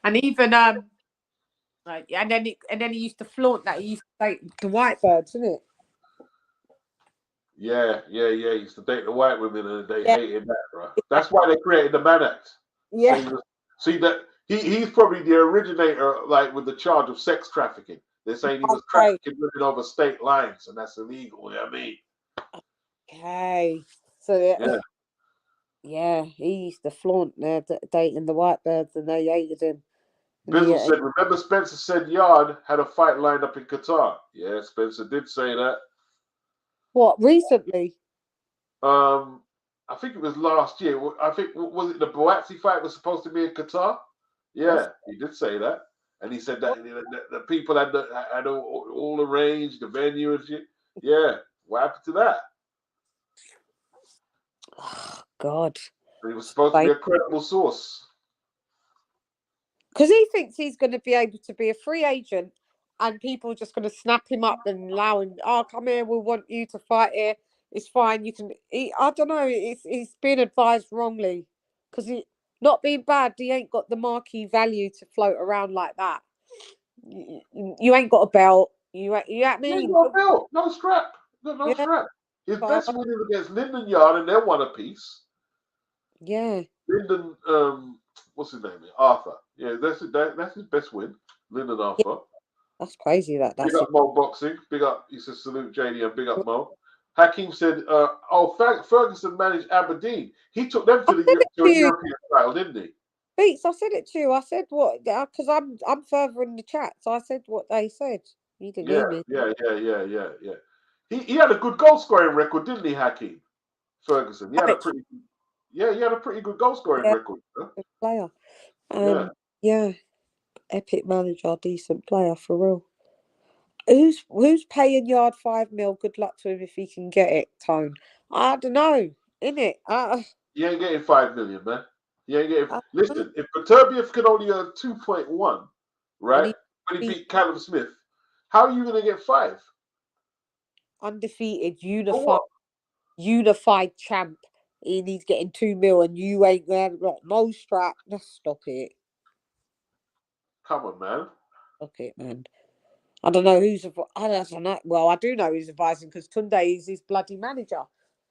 And even and then he used to flaunt that he used to date the white birds, isn't it? Yeah. He used to date the white women, and they hated that, bro. That's why they created the Mann Act. Yeah. See that he's probably the originator, like with the charge of sex trafficking. They're saying he was trafficking women over state lines, and that's illegal. You know what I mean? Okay. So he used to flaunt dating the white birds, and they hated him. Bizzle said, remember Spencer said Yard had a fight lined up in Qatar? Yeah, Spencer did say that. What, recently? I think it was last year. I think, was it the Buatsi fight was supposed to be in Qatar? Yeah, he did say that. And he said that the people had all arranged, the venue and shit. Yeah, what happened to that? Oh, God. And he was supposed to be a credible source. Because he thinks he's going to be able to be a free agent and people are just going to snap him up and allow him, come here, we want you to fight here. It's fine. You can. I don't know. He's been advised wrongly because not being bad, he ain't got the marquee value to float around like that. You ain't got a belt. You know what I mean? He ain't got a belt. No strap. No strap. His best win is against Lyndon Yard, and they're one apiece. Yeah. Lyndon, what's his name? Arthur. Yeah, that's his best win. Lyndon Arthur. Yeah. That's crazy. That's big up Mo Boxing. Big up. He says salute JD and big up Mo. Hakeem said, Ferguson managed Aberdeen. He took them to the European title, didn't he? Beats, I said it to you. I said what? Because I'm further in the chat, so I said what they said. You didn't hear me. Yeah. He had a good goal scoring record, didn't he, Hakeem? Ferguson. He had a pretty good goal scoring record. Huh? Good player. Yeah. Epic manager, decent player for real. Who's paying Yard 5 mil? Good luck to him if he can get it, Tone. I don't know, innit? You ain't getting 5 million, man. You ain't getting. Listen, if Beterbiev can only earn 2.1, right? When he beat Callum Smith, how are you gonna get 5? Undefeated, unified champ. And he's getting 2 mil, and you ain't there. Got no strap. Just stop it. Come on, man. Stop it, man. I don't know who's. I don't know. Well, I do know who's advising because Tunde is his bloody manager.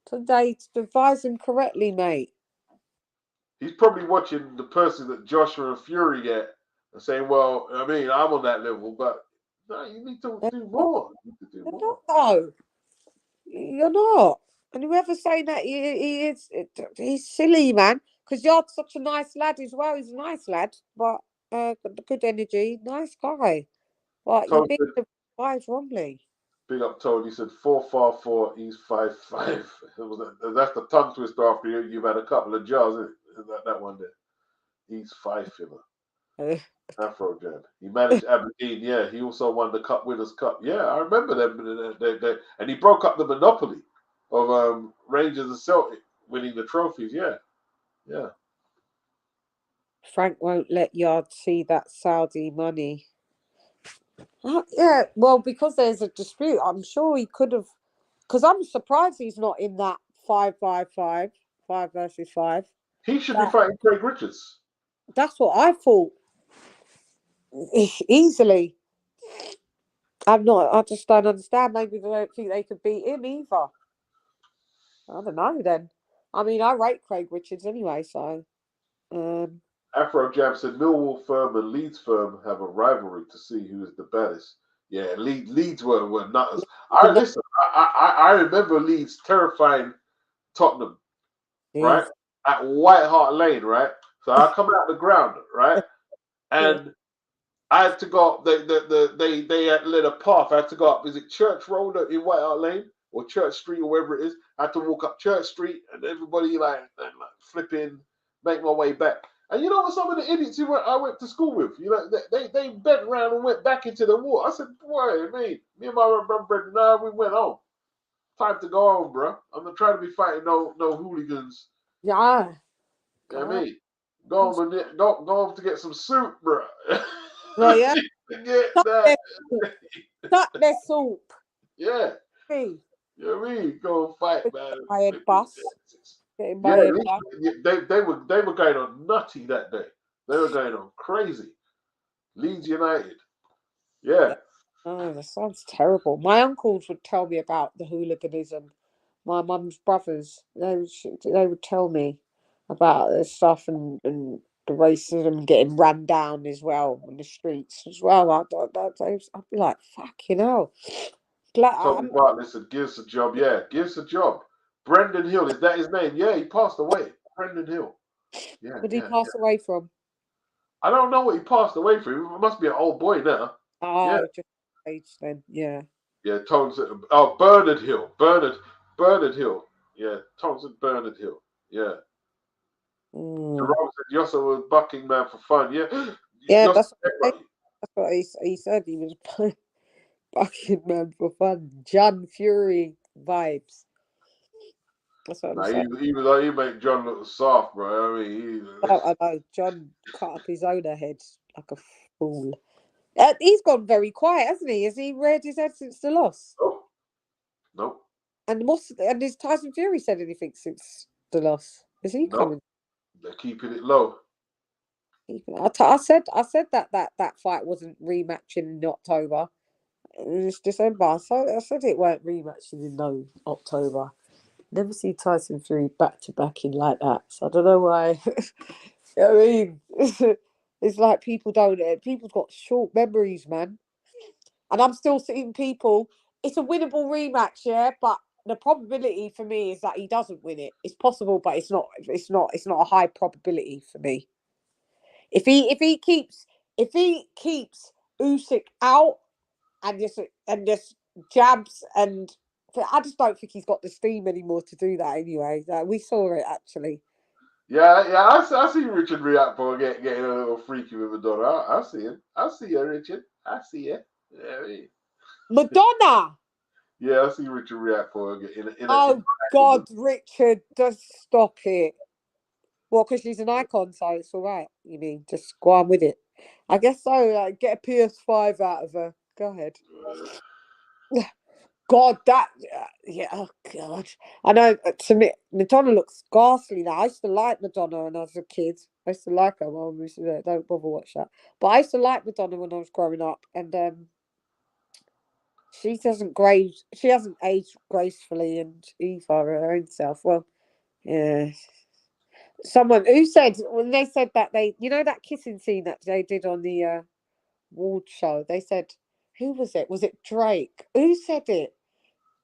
Tunde advised him correctly, mate. He's probably watching the person that Joshua and Fury get and saying, "Well, I mean, I'm on that level, but no, you need to do more. You're not, though. You're not. And whoever's saying that he's silly, man. Because you're such a nice lad as well. He's a nice lad, but good energy, nice guy. But you're being advised wrongly. Big up Tony. He said 4'4", he's 5'5". That's the tongue twister after you've had a couple of jars, isn't it? That one there. He's 5 filler. Afro Jam. He managed Aberdeen. Yeah, he also won the Cup Winners' Cup. Yeah, I remember them. And he broke up the monopoly of Rangers and Celtic winning the trophies. Yeah, yeah. Frank won't let Yard see that Saudi money. Yeah, well, because there's a dispute, I'm sure he could have. Because I'm surprised he's not in that 5-5-5, 5 versus 5. He should be fighting Craig Richards. That's what I thought. Easily. I just don't understand. Maybe they don't think they could beat him either. I don't know then. I mean, I rate Craig Richards anyway, so. Afro Jam said Millwall firm and Leeds firm have a rivalry to see who is the baddest. Yeah, Leeds were nutters. I remember Leeds terrifying Tottenham, right? At White Hart Lane, right? So I come out the ground, right? And I had to go up. They had lit a path. I had to go up. Is it Church Road in White Hart Lane or Church Street or wherever it is? I had to walk up Church Street, and everybody like flipping, make my way back. And you know what? Some of the idiots I went to school with, you know, they bent around and went back into the water. I said, "Boy, me and my brother, nah, we went home. Time to go home, bro. I'm not trying to be fighting no hooligans." Yeah. You know what I mean? Go home to get some soup, bro. Well, yeah. Get that. Cut their soup. Yeah. Hey. You know what I mean? Go fight, man. My head bus. They were going on nutty that day. They were going on crazy. Leeds United. Yeah. Oh, that sounds terrible. My uncles would tell me about the hooliganism. My mum's brothers, they would tell me about this stuff and the racism getting run down as well in the streets as well. I'd be like, fucking hell. Tommy Bartlett said, "Gives a job." Yeah, gives a job. Brendan Hill, is that his name? Yeah, he passed away. Brendan Hill. Yeah. What did he pass away from? I don't know what he passed away from. It must be an old boy now. Oh, just age then. Yeah. Yeah, oh, Bernard Hill. Bernard Hill. Yeah, Thompson Bernard Hill. Yeah. Jerome said Yossa was bucking man for fun. Yeah. Yeah, that's what he said. He was bucking man for fun. John Fury vibes. That's what he made John look soft, bro. I mean, I know. John cut up his own head like a fool. He's gone very quiet, hasn't he? Has he reared his head since the loss? Nope. And has Tyson Fury said anything since the loss? Is he coming? They're keeping it low. I said that fight wasn't rematching in October. It's December. So I said it weren't rematching in October. Never see Tyson Fury back to back in like that. So I don't know why. You know what I mean? It's like people's got short memories, man. And I'm still seeing people. It's a winnable rematch, yeah, but the probability for me is that he doesn't win it. It's possible, but it's not a high probability for me. If he keeps Usyk out and just jabs, and I just don't think he's got the steam anymore to do that anyway. We saw it actually. Yeah. I see Richard Riakpo getting a little freaky with Madonna. I see him. I see you, Richard. I see you. Yeah, Madonna. Yeah, I see Richard Riakpo getting. God, Richard, just stop it. Well, because she's an icon, so it's all right. You mean just go on with it? I guess so. Get a PS5 out of her. Go ahead. God, oh God. I know, to me, Madonna looks ghastly now. I used to like Madonna when I was a kid. I used to like her. Well, don't bother watch that. But I used to like Madonna when I was growing up, and she hasn't aged gracefully, and either her own self. Well, yeah. Someone who said when they said that that kissing scene that they did on the Ward show, they said, who was it? Was it Drake? Who said it?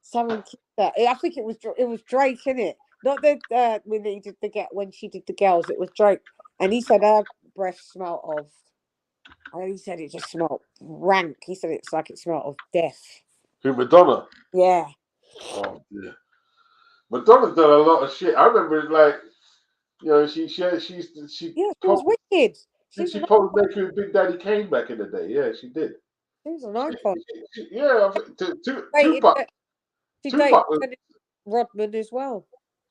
Someone kissed that. I think it was Drake, innit? Not that when she did the girls, it was Drake, and he said her breath smelled of. He said it just smelled rank. He said it's like it smelled of death. Who, Madonna? Yeah. Oh yeah. Madonna's done a lot of shit. I remember she was wicked. She posed naked with Big Daddy Kane back in the day. Yeah, she did. She's an icon. Yeah, Tupac. She Tupac was dated Rodman as well.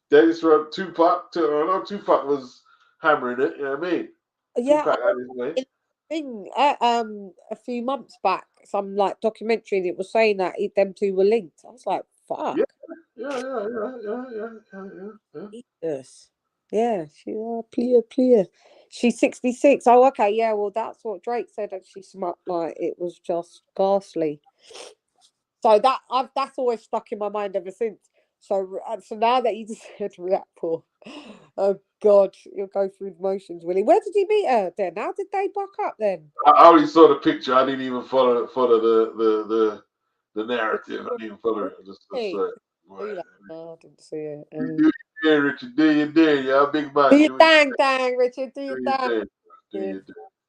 Dennis Rod. Tupac. Tupac was hammering it. You know what I mean? Yeah, Tupac had his way. Thing a few months back, some like documentary that was saying that them two were linked. I was like, fuck. Yeah. Jesus. Yeah, she clear. She's 66. Oh, okay, yeah. Well, that's what Drake said, and she smart like it was just ghastly. So that's always stuck in my mind ever since. So now that you just said Rapport, oh God, you'll go through the motions, Willie. Where did you meet her then? How did they buck up then? I only saw the picture. I didn't even follow the narrative. I didn't even follow it. I just saw it. No, I didn't see it. You do your thing, Richard. Do your thing. You're a big man. Do your dang, Richard. Do your dang.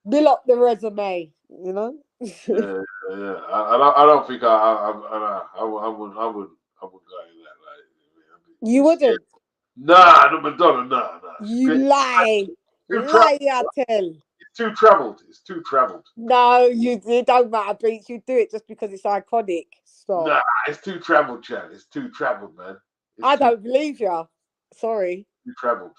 Build up the resume, you know. Yeah. I don't think I would go in that. Like, you wouldn't. Nah, no Madonna. Nah. You lie. Lie, I tell. It's too traveled. It's too traveled. No, it don't matter, Beats. You do it just because it's iconic. Stop. Nah, it's too traveled, Chad. It's too traveled, man. I don't believe you. Sorry. Too traveled.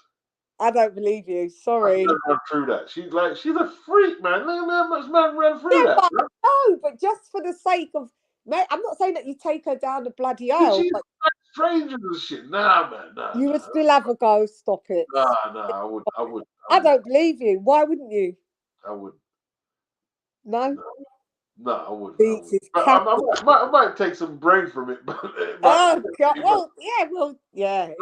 I don't believe you. Sorry. I run through that. She's a freak, man. Look at how much man ran through that. No, but just for the sake of, mate, I'm not saying that you take her down the bloody aisle. She's like strangers and shit. Nah, man. Nah. You would still have a go. Stop it. Nah. I would. I don't believe you. Why wouldn't you? I would. No. No, I wouldn't. I might take some brain from it. But oh God! Well, yeah. No. Yeah.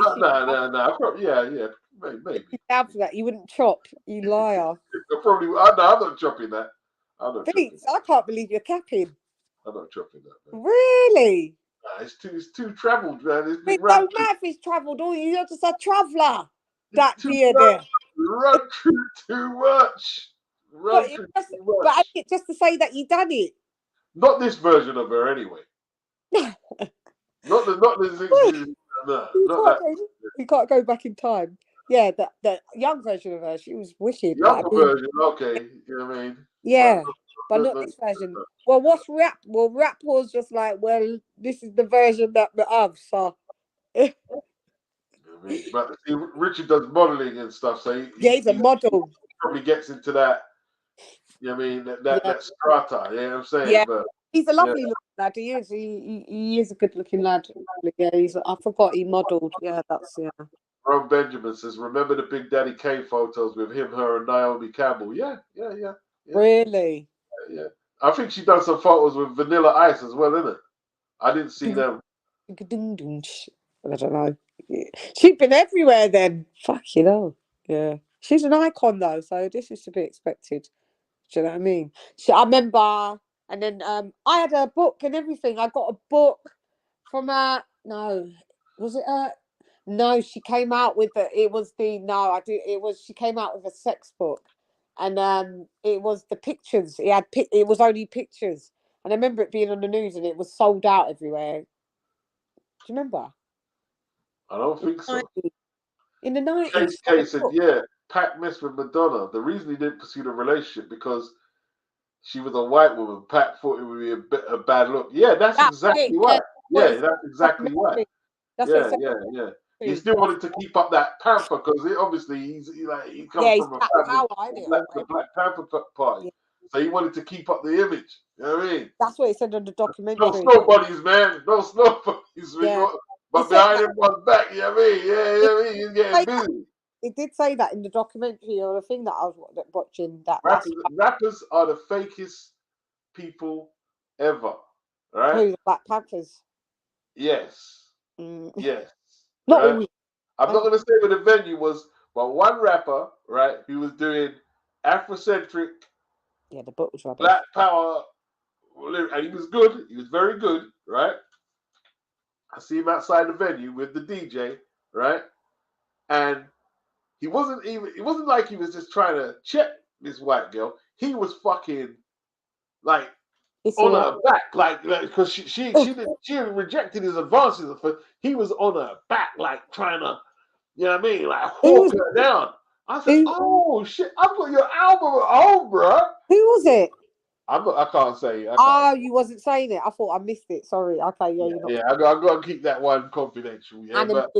Maybe. After that, you wouldn't chop. You liar. Probably. I'm not chopping that. Beats, I can't believe you're capping. I'm not chopping that. Man. Really? Nah, it's too travelled, man. It don't matter if it's travelled. All you're just a traveller. That beer there. Run through too much. But just to say that you done it. Not this version of her, anyway. not the you can't go back in time. Yeah, the young version of her, she was wicked. Younger version, okay. You know what I mean? Yeah, but not this version. Well, what's rap? Well, rap was just like, well, this is the version that we have, so. But see, Richard does modelling and stuff, so he's a model. He probably gets into that. You know what I mean? That strata. You know what I'm saying? Yeah. But, he's a lovely looking lad. He is. He is a good looking lad. Yeah, I forgot he modelled. Yeah, that's Ron Benjamin says, "Remember the Big Daddy Kane photos with him, her, and Naomi Campbell?" Yeah. Really? Yeah. I think she done some photos with Vanilla Ice as well, isn't it? I didn't see them. I don't know. She'd been everywhere then. Fucking hell. Yeah. She's an icon though, so this is to be expected. Do you know what I mean? I remember, and then I had a book and everything. I got a book from no, she came out with she came out with a sex book, and it was the pictures. It was only pictures, and I remember it being on the news, and it was sold out everywhere. Do you remember? I don't think so. In the 90s. Kay said, yeah, Pat messed with Madonna. The reason he didn't pursue the relationship because she was a white woman. Pat thought it would be a bad look. Yeah, that's exactly right. Yeah, that's exactly right. Yeah. He still wanted to keep up that Panther because obviously he comes from a family, the Black Panther party. Yeah. So he wanted to keep up the image. You know what I mean? That's what he said on the documentary. No snow buddies, man. No snow buddies. Yeah. But behind everyone's back, you know what I mean? Yeah, he's getting busy. He did say that in the documentary or the thing that I was watching. That rappers are the fakest people ever, right? Who, the Black Panthers? Yes. Yes. Not right? I'm not going to say what the venue was, but one rapper, right, who was doing Afrocentric, the book was rubbish. Black Power, and he was good. He was very good, right? I see him outside the venue with the DJ, right? And it wasn't like he was just trying to check this white girl. He was fucking like on her back, like because she rejected his advances. He was on her back, like trying to, you know what I mean, like hawk her down. I said, "Oh shit, I've got your album at home, bro." Who was it? I can't say. Oh, you wasn't saying it. I thought I missed it. Sorry. Okay, yeah, you're not. Yeah, I got to keep that one confidential. Yeah, but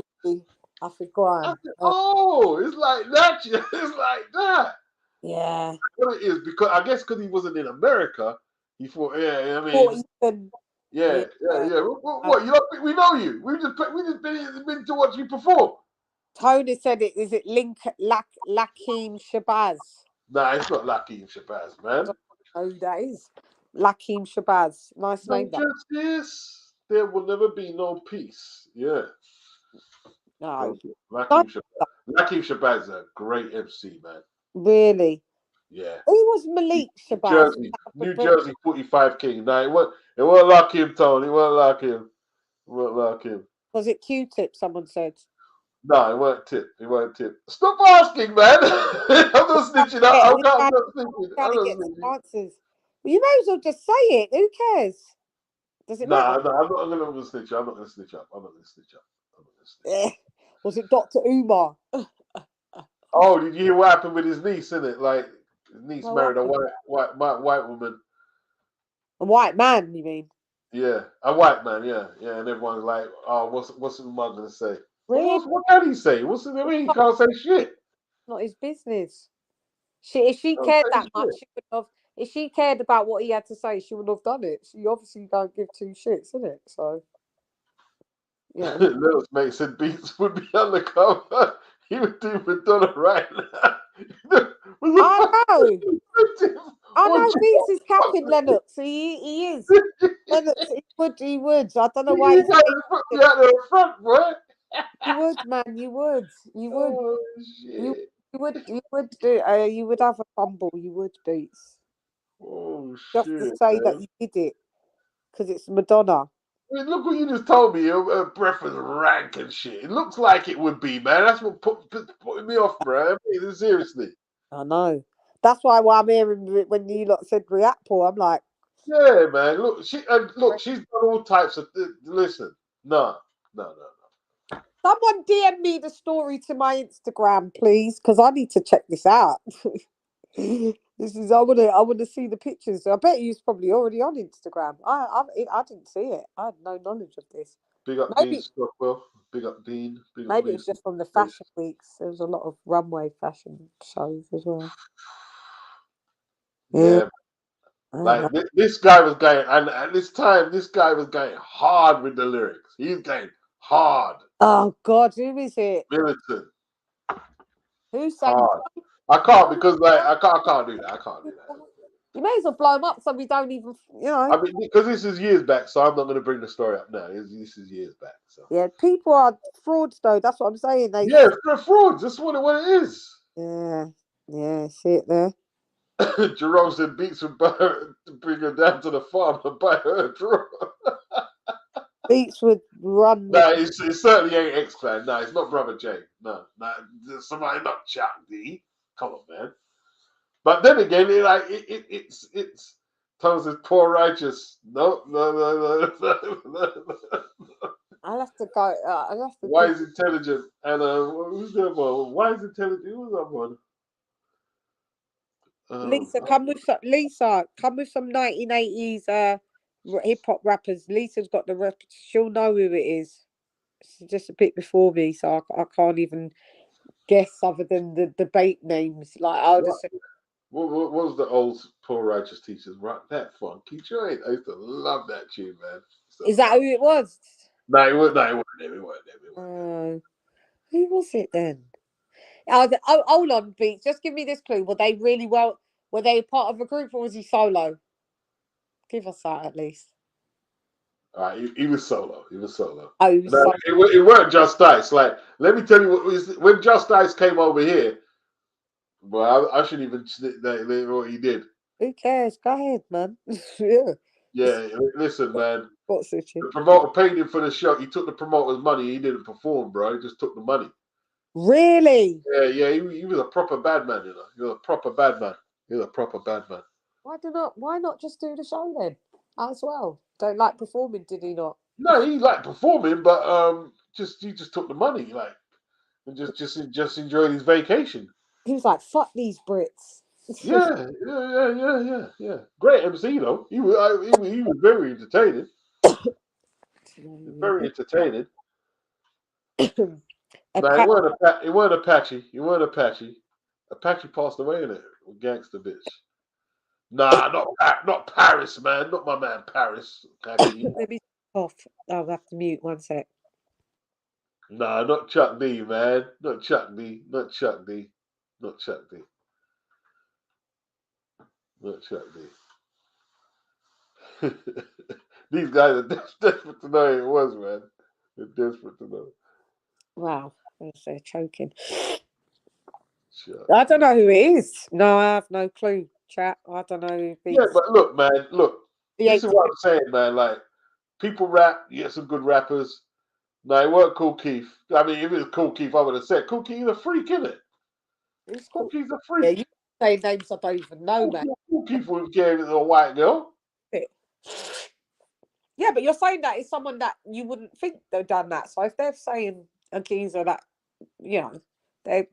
I forgot. I said, "Oh, it's like that. It's like that." Yeah. What it is, because I guess because he wasn't in America, he thought, yeah, I mean, yeah. What? You know, we know you. We just been to watch you perform. Tony said it. Is it Lakeem Shabazz? Nah, it's not Lakeem Shabazz, man. Oh, that is Lakeem Shabazz. Nice name. Justice. There will never be no peace. Yeah. No. Lakeem Shabazz is a great MC, man. Really? Yeah. Who was Malik Shabazz? New Jersey 45 King. No, it wasn't like him, Tony. It wasn't like him. It wasn't like him. Was it Q-Tip, someone said? No, it weren't Tip. It weren't Tip. Stop asking, man. I'm not snitching up. I'm not snitching. I'm not snitching. Answers. Well, you may as well just say it. Who cares? Does it matter? No, I'm not going to snitch. I'm not going to snitch up. I'm not going to snitch up. Was it Dr. Umar? Oh, did you hear what happened with his niece, innit? Like, his niece married a white woman. A white man, you mean? Yeah, a white man, yeah. And everyone's like, oh, what's the mum going to say? Really? What can he say? What's the mean? He can't say shit. Not his business. If she cared that much, she would have. If she cared about what he had to say, she would have done it. She obviously don't give two shits, isn't it? So, yeah. Little mate said Beats would be undercover. He would do Madonna right now. I know Beats is capping Lennox. He is. Lennox, he would. I don't know why he's out there in front, boy. You would, man. You would. Oh, you would do. You would have a fumble. You would, Beats. Oh just shit! Just to say that you did it, because it's Madonna. I mean, look what you just told me. Her breath was rank and shit. It looks like it would be, man. That's what putting me off, bro. I mean, seriously. I know. That's why I'm hearing when you lot said react Paul, I'm like, yeah, man. Look, she's done all types of. Listen, no. Someone DM me the story to my Instagram, please, because I need to check this out. I want to see the pictures. I bet you's probably already on Instagram. I didn't see it. I had no knowledge of this. Big up Dean Stockwell. Big up Dean. Maybe it's just from the fashion weeks. There was a lot of runway fashion shows as well. Yeah. Like this guy was going, and at this time, this guy was going hard with the lyrics. He's going hard. Oh God, who is it? Militant. Who sang? Hard. I can't because I can't do that. I can't do that. You may as well blow them up so we don't even, I mean, because this is years back, so I'm not going to bring the story up now. This is years back. So. Yeah, people are frauds though. That's what I'm saying. They're frauds. That's what it is. Yeah. See it there. Jerome said Beats would buy her to bring her down to the farm and buy her a drawer. Beats would run. No, it certainly ain't X-Clan. No, it's not Brother J. No, somebody not Chuck D. Come on, man. But then again, it's Thomas is poor righteous. No. I'll have to go. Why is intelligent? And who's the other one? Why is intelligent? Who's the other one? Lisa, come with some 1980s hip hop rappers. Lisa's got the rep. She'll know who it is. She's just a bit before me, so I can't even guess other than the debate names. Like I'll just. What was the old poor righteous teachers? Rock that funky joint. I used to love that tune, man. Is that who it was? No, it wasn't them. It wasn't them. Who was it then? Hold on, Beats. Just give me this clue. Were they part of a group or was he solo? Give us that at least. All right, he was solo. He was solo. Oh, he was solo. It weren't Just Ice. Like, let me tell you when Just Ice came over here. Well, I shouldn't even what he did. Who cares? Go ahead, man. Yeah, listen, man. What's it? The promoter paid him for the show. He took the promoter's money. He didn't perform, bro. He just took the money. Really? Yeah. He was a proper bad man, you know. He was a proper bad man. Why not just do the show then as well? Don't like performing, did he not? No, he liked performing, but he just took the money, like, and just enjoyed his vacation. He was like, "Fuck these Brits." Yeah. Great MC though. He was very entertaining. Very entertaining. No, it weren't Apache. It weren't Apache. Apache passed away in it. Gangster bitch. Nah, not Paris, man. Not my man Paris. Let me off. I'll have to mute 1 sec. Nah, not Chuck D, man. Not Chuck D. Not Chuck D. Not Chuck D. Not Chuck D. These guys are desperate to know who it was, man. They're desperate to know. Wow, they're choking. Chuck. I don't know who it is. No, I have no clue, chat. I don't know who. Yeah, but look, man. Look, this is what I'm saying, man. Like, people rap. You get some good rappers. No, it weren't Cool Keith. I mean, if it was Cool Keith, I would have said Cool Keith's a freak, isn't it? Cool Keith's a freak. Yeah, you say names I don't even know, man. Cool Keith wouldn't care if it was a white girl. Yeah, but you're saying that is someone that you wouldn't think they've done that. So if they're saying a geezer that, you know, they're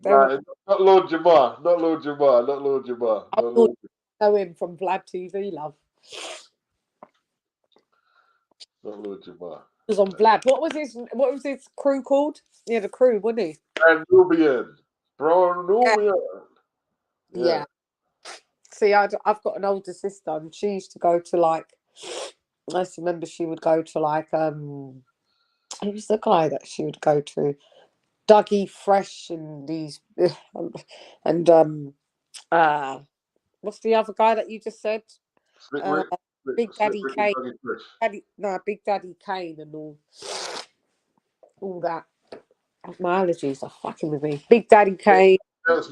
not Lord Jamar, not Lord Jamar, not Lord Jamar. I know him from Vlad TV, love. Not Lord Jamar. He was on Vlad. What was his crew called? Yeah, the crew, wasn't he? And Nubian. Bro, Nubian. Yeah. See, I've got an older sister, and she used to go to like. I just remember she would go to like who was the guy that she would go to? Dougie Fresh and these and what's the other guy that you just said? Big Daddy Kane. Big Daddy Kane and all that. My allergies are fucking with me. Big Daddy Kane.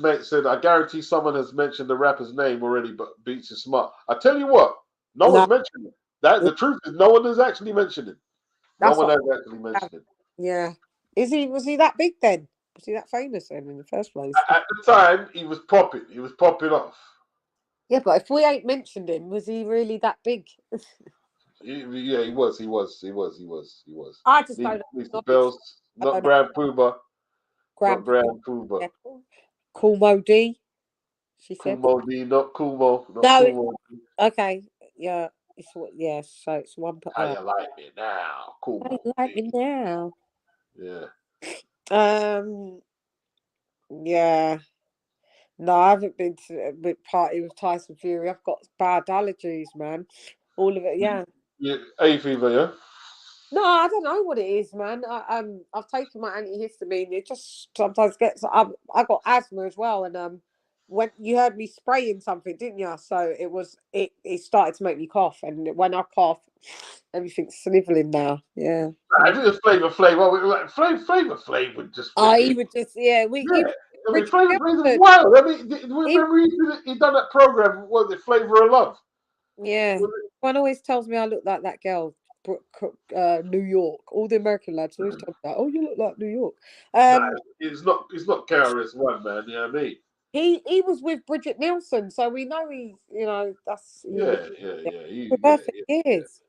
Mate said, I guarantee someone has mentioned the rapper's name already, but Beats is smart. I tell you what, no one's mentioned it. The truth is, no one has actually mentioned it. No one has actually mentioned it. Yeah. Was he that big then? Was he that famous then in the first place? At the time, he was popping. He was popping off. Yeah, but if we ain't mentioned him, was he really that big? Yeah, he was. I just don't know. Bells, not Grand Pooba. Not Grand Pooba. Yeah. Kumo D. She said. Kumo D, not Kumo. Okay. Yeah. So it's one. How you like me now? Kumo. How you like me now? Yeah. Yeah. No, I haven't been to a party with Tyson Fury. I've got bad allergies, man. All of it, yeah. Hay fever, yeah? No, I don't know what it is, man. I've taken my antihistamine. It just sometimes gets. I got asthma as well, and when you heard me spraying something, didn't you? So it started to make me cough, and when I cough, everything's sniveling now. Yeah. I think it's Flavor Flav would just. He would just I mean, Flavor Flav is wild. I mean, remember he done that program? What was it, Flavor of Love? Yeah. One always tells me I look like that girl. New York. All the American lads always tell me that. Oh, you look like New York. It's not KRS-One, man. You know what I mean? He was with Bridget Nielsen, so we know he's that's He's with her for years.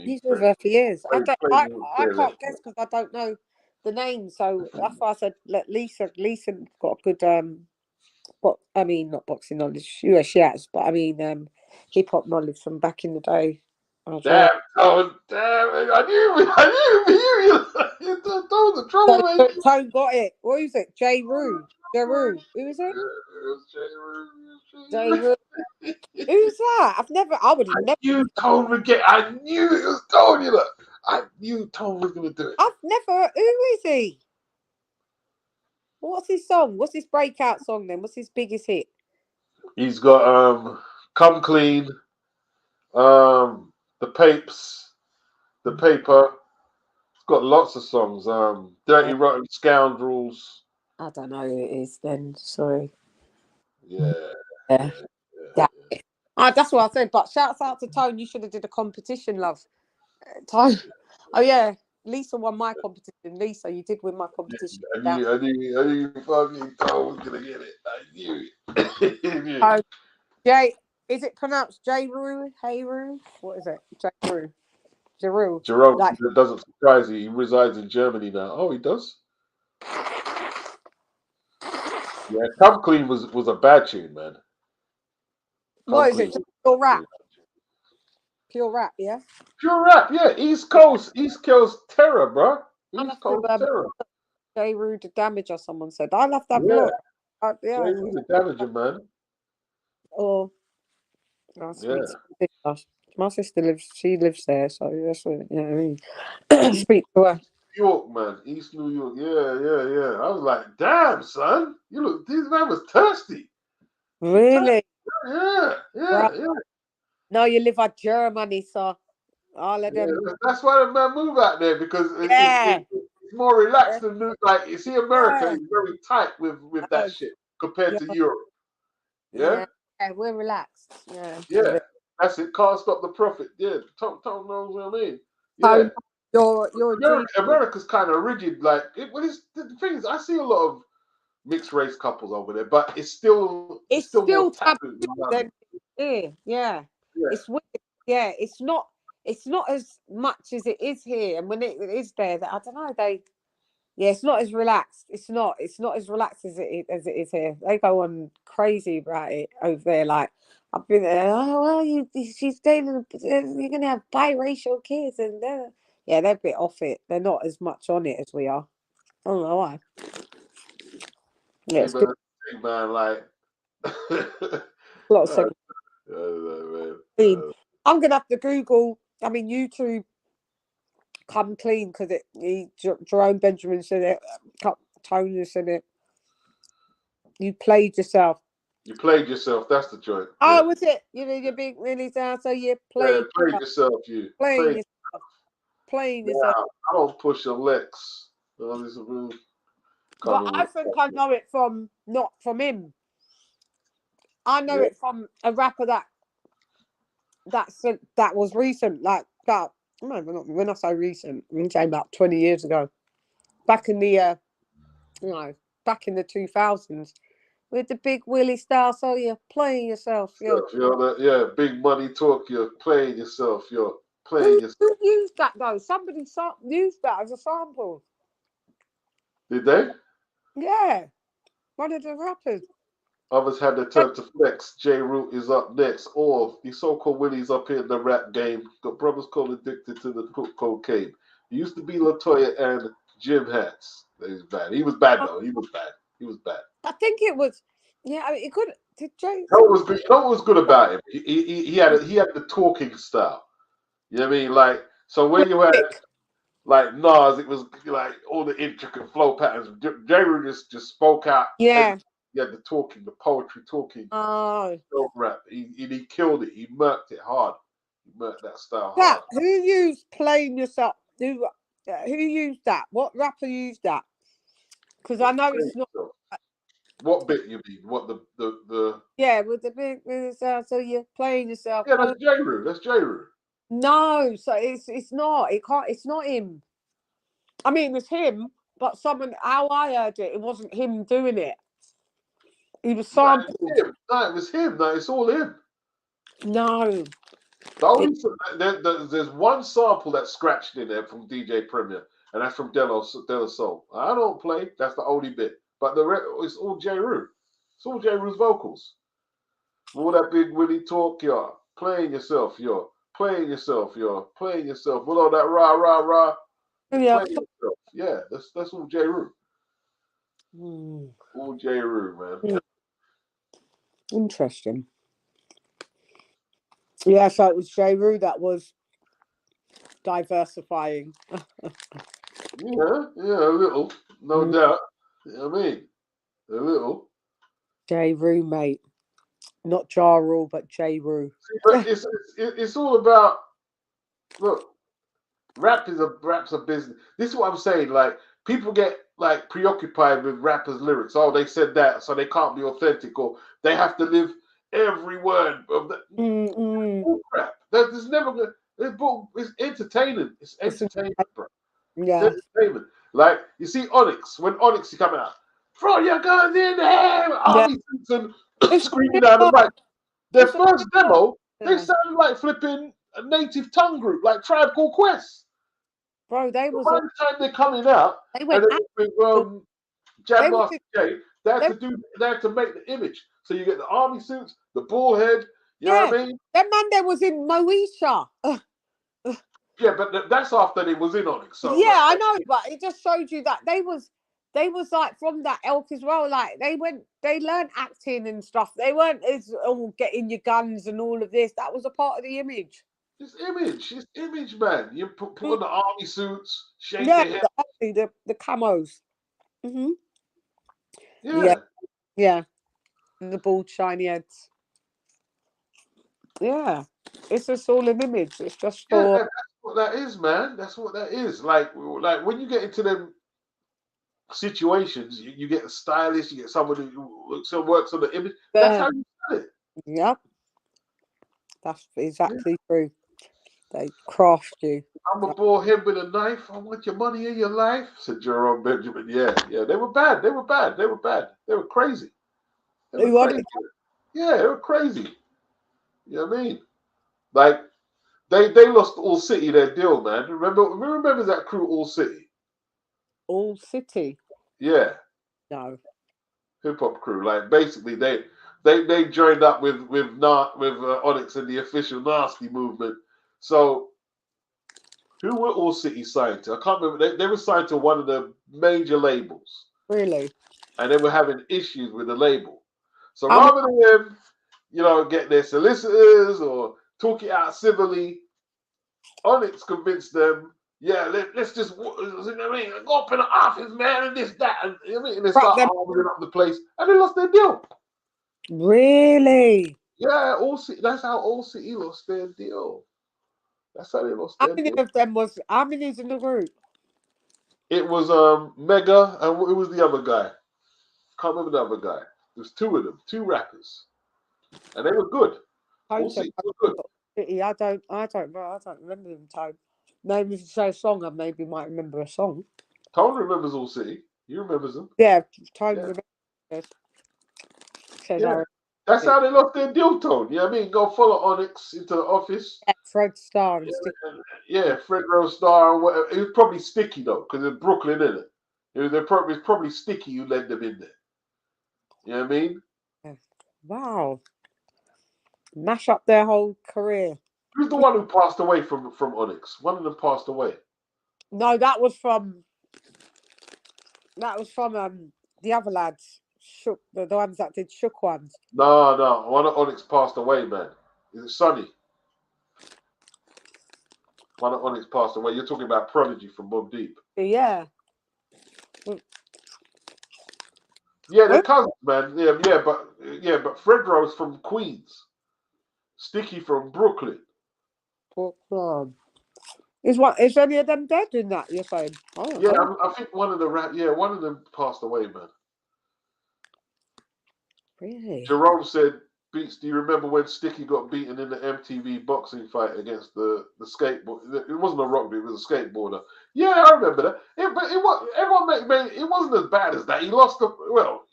He's with her for years. I can't guess because I don't know the name, so that's why I said let Lisa. Lisa got a good not boxing knowledge. Yeah, she has, but I mean hip hop knowledge from back in the day. Damn! Oh, damn! I knew you told the trouble, man. Tone got it. What is it? J. Rue. Who is it? J. Rue. Who's that? I would have never. You Tone would get. I knew it was Tone. You know, I knew Tone was gonna do it. I've never. Who is he? What's his song? What's his breakout song then? What's his biggest hit? He's got Come Clean, The Papes, The Paper. It's got lots of songs. Dirty Rotten Scoundrels. I don't know who it is then. Sorry. Yeah. That's what I said. But shouts out to Tone. You should have did a competition, love. Tone. Oh yeah. Lisa won my competition. Lisa, you did win my competition. I knew fucking Tone was gonna get it. I knew it. Jay, is it pronounced J. Rue? Hey Rue? What is it? J. Rue. Jerome, that doesn't surprise you. He resides in Germany now. Oh, he does? Yeah, Come Clean was a bad tune, man. What is it? Pure rap. Pure rap, yeah. Pure rap, yeah. East Coast terror, bro. East Coast terror. J. Rue the Damager, someone said. I love that Yeah. block. J. Rue the Damager, man. Or my sister lives. She lives there, so that's what you know what I mean. Speak to her. New York, man. East New York. Yeah. I was like, damn, son. This man was thirsty. Really? Yeah. No, you live at Germany, so all of them. That's why the man move out there, because it's more relaxed than like you see America is very tight with that shit compared to Europe. Yeah, we're relaxed. Yeah. That's it. Can't stop the profit. Yeah, Tom knows what I mean. Yeah, you're America's kind of rigid. Like the thing is, I see a lot of mixed race couples over there, but it's still more taboo. Yeah. It's weird. Yeah, it's not as much as it is here, and when it is there, that I don't know. It's not as relaxed. It's not as relaxed as it is here. They go on crazy about it over there. Like I've been there. Oh well, she's dating. You're gonna have biracial kids, and they're a bit off it. They're not as much on it as we are. I don't know why. Yeah, it's good. Man, like a lot of segments. I'm gonna have to Google. I mean, YouTube. Come Clean, because Jerome Benjamin said it. Tony said it. You played yourself. You played yourself. That's the joint. Oh, was it? You big really down, so you played. Yeah, played yourself. You playing yourself. Playing yourself. I don't push your legs. But I think I know it not from him. I know it from a rapper that was recent, like that. No, we're not so recent. We're saying about 20 years ago. Back in the back in the 2000s. With the big Willy style, so you're playing yourself. Big money talk. You're playing yourself. You're playing yourself. Who used that though? Somebody used that as a sample. Did they? Yeah, one of the rappers. Others had the turn to flex. J. Root is up next. Or the so-called Willies up here in the rap game. Got brothers called addicted to the cocaine. He used to be LaToya and Jim Hats. He was bad. He was bad though. He was bad. I think it was. Yeah, I mean, it could. Did Jay? What was good about him? He had the talking style. You know what I mean? Like, so when you had like Nas, it was like all the intricate flow patterns. J. Root just spoke out. Yeah. He had the talking, the poetry talking. Oh. Rap. He killed it. He murked it hard. He murked that style hard. Who used Playing Yourself? Who used that? What rapper used that? Because I know it's not. What bit you mean? What the? Yeah, with the big so you're playing yourself. Yeah, that's J. Root. That's J. Root. No, so it's not. It can't. It's not him. I mean, it's him, but how I heard it, it wasn't him doing it. He was sampled. No, it was him. No, it's all him. No. There's one sample that's scratched in there from DJ Premier, and that's from De La Soul. I don't play. That's the only bit. But it's all J. Root. It's all J. Root's vocals. All that big Willy talk, you're playing yourself, you're playing yourself, you're playing yourself. With all that rah, rah, rah. Yeah. Playing yourself. Yeah, that's all J. Root. All J. Root, man. Interesting. Yeah, so it was J. Root that was diversifying. Yeah, a little. No doubt. You know what I mean? A little. J. Root, mate. Not Ja Rule, but J. Root. But it's all about, look, rap's a business. This is what I'm saying. Like, people get like preoccupied with rappers' lyrics. Oh, they said that, so they can't be authentic, or they have to live every word of that. Crap. There's never gonna. It's entertaining. It's entertainment, bro. Yeah. It's entertainment. Like, you see Onyx, when Onyx is coming out, throw your guns in the air, Hutchinson screaming down the mic. Their first demo, they sounded like flipping a native tongue group, like Tribe Called Quest. Bro, by the time they're coming out, they went and with Jam Master Jay, They had to make the image. So you get the army suits, the bull head. You know what I mean? That man there was in Moesha. Yeah, but that's after they was in Onyx. So yeah, I know, but it just showed you that they was like from that ilk as well. Like they learned acting and stuff. They weren't as getting your guns and all of this. That was a part of the image. It's image, man. You put on the army suits, shake the head. The camos. Mm-hmm. Yeah. And the bald shiny heads. Yeah, it's just all an image. It's just for. That's what that is, man. That's what that is. Like when you get into them situations, you get a stylist, you get someone who works on the image. That's how you sell it. Yep, that's exactly true. They craft you. I'm a bald head with a knife. I want your money in your life, said Jerome Benjamin. Yeah. They were bad. They were crazy. They were crazy. Yeah, they were crazy. You know what I mean? Like they lost All City their deal, man. Remember that crew, All City? All City. Yeah. No. Hip hop crew. Like basically they joined up with Onyx and the official Nasty movement. So who were All City signed to? I can't remember. They were signed to one of the major labels. Really? And they were having issues with the label. So rather than them, get their solicitors or talk it out civilly, Onyx convinced them, let's just go up in the office, man, and this, that, and they start arming up the place, and they lost their deal. Really? Yeah, that's how All City lost their deal. That's how they lost their deal. How many of them was? How many's in the group? It was Mega, and it was the other guy. Can't remember the other guy. There's two of them, two rappers, and they were good. All City was good. I don't remember them. Tone. Maybe if you say a song, I maybe might remember a song. Tone remembers All City. He remembers them. Yeah, Tone remembers. That's how they lost their deal, Tone. You know what I mean? Go follow Onyx into the office. Yeah, Fred Star and Fred Rose Star and whatever. It was probably Sticky though, because it's Brooklyn, isn't it? It's probably Sticky who led them in there. You know what I mean? Wow. Mash up their whole career. Who's the one who passed away from Onyx? One of them passed away. No, that was from the other lads. Shook, the ones that did Shook ones. No. One of Onyx passed away, man. Is it Sonny? One of Onyx passed away. You're talking about Prodigy from Mobb Deep. Yeah. Yeah, they're cousins, man. But Fred Rose from Queens. Sticky from Brooklyn. Is any of them dead in that, you're saying? I think one of them passed away, man. Really? Jerome said, Beats, do you remember when Sticky got beaten in the MTV boxing fight against the skateboard? It wasn't a rugby, it was a skateboarder. Yeah, I remember that. It wasn't as bad as that. He lost it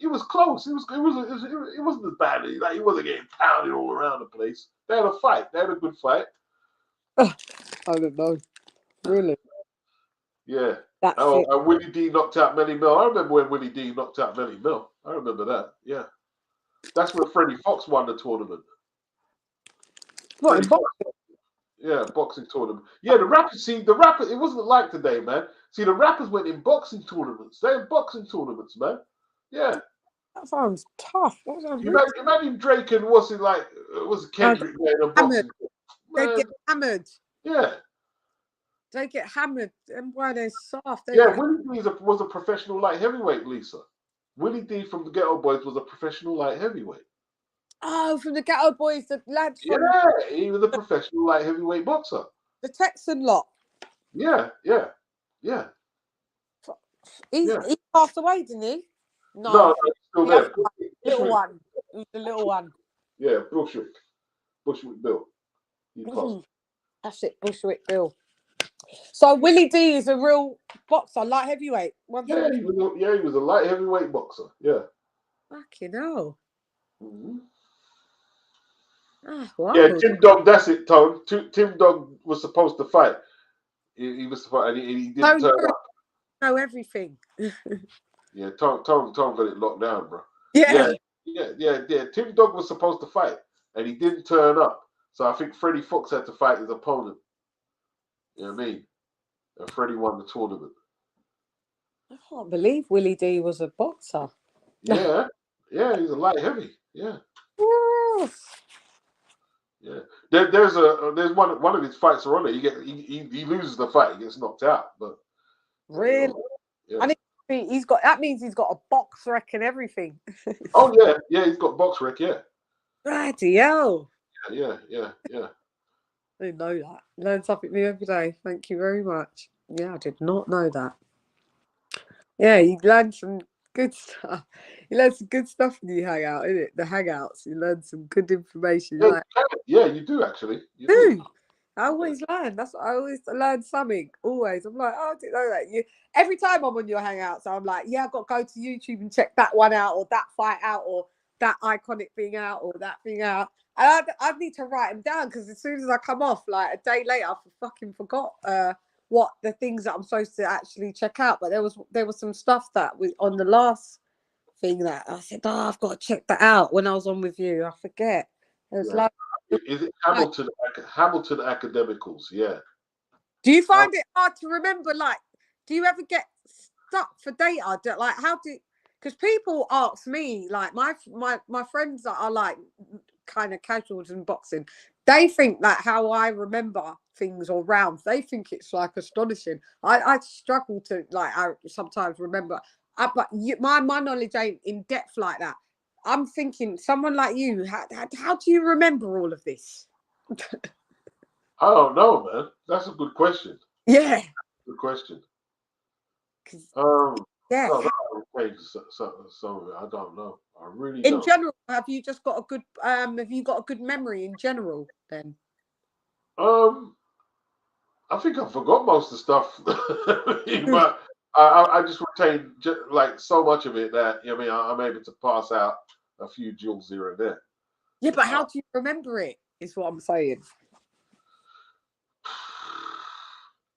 was close. It wasn't as bad. Like, he wasn't getting pounded all around the place. They had a fight. They had a good fight. I don't know. Really? Yeah. And Willy D knocked out Melly Mel. I remember when Willy D knocked out Melly Mel. I remember that. Yeah. That's when Freddie Fox won the tournament. What? Boxing tournament. Yeah, the rappers, it wasn't like today, man. See, the rappers went in boxing tournaments. They had boxing tournaments, man. Yeah. That sounds tough. Imagine Drake and was Kendrick in a boxing. They get hammered. Yeah. They get hammered, and why they're soft. Willy D was a professional light heavyweight, Lisa. Willy D from the Ghetto Boys was a professional light heavyweight. Oh, from the Ghetto Boys, the lads from... Yeah, he was a professional light heavyweight boxer. The Texan lot. Yeah. He passed away, didn't he? No, he's still there. Little one. He was the little one. Yeah, Bushwick Bill. He passed. That's it, Bushwick Bill. So Willy D is a real boxer, light heavyweight. He was a light heavyweight boxer. Yeah. Fucking hell. Mm-hmm. Oh, wow. Yeah, Tim Dog. That's it, Tone. Tim Dog was supposed to fight. He was supposed, and he didn't turn up. Know everything. Yeah, Tom got it locked down, bro. Yeah. Yeah. Tim Dog was supposed to fight, and he didn't turn up. So I think Freddie Fox had to fight his opponent. You know what I mean? And Freddie won the tournament. I can't believe Willy D was a boxer. Yeah, he's a light heavy. Yeah. Yes. Yeah. There's one of his fights are on it. He loses the fight, he gets knocked out. But really, yeah. and that means he's got a box rec and everything. Oh yeah, he's got box rec. Yeah. Bloody hell. Yeah. I didn't know that. Learn something new every day. Thank you very much. Yeah, I did not know that. Yeah, you learned some good stuff. You learn some good stuff when you hang out, isn't it? The hangouts. You learn some good information. Yeah, you do actually. You do. I always learn. That's what I always learn something. Always. I'm like, oh, I didn't know that. Every time I'm on your hangouts, I'm like, yeah, I've got to go to YouTube and check that one out, or that fight out, or that iconic thing out, or that thing out. And I need to write them down, because as soon as I come off, like a day later, I fucking forgot what the things that I'm supposed to actually check out. But there was some stuff that was on the last thing that I said, oh, I've got to check that out when I was on with you. I forget. It was like, is it Hamilton Academicals? Yeah. Do you find it hard to remember? Like, do you ever get stuck for data? Like, because people ask me, like my friends that are like kind of casuals in boxing, they think that how I remember things or rounds, they think it's like astonishing. I struggle to, like, I sometimes remember, but my knowledge ain't in depth like that. I'm thinking, someone like you, how do you remember all of this? I don't know, man. That's a good question. Yeah. Good question. Yeah. No, so I don't know. I really in don't. general, have you got a good memory in general then? I think I forgot most of the stuff, but I just retain like so much of it that, you know, I mean, I'm able to pass out a few jewels here and there. Yeah, but how do you remember it? Is what I'm saying.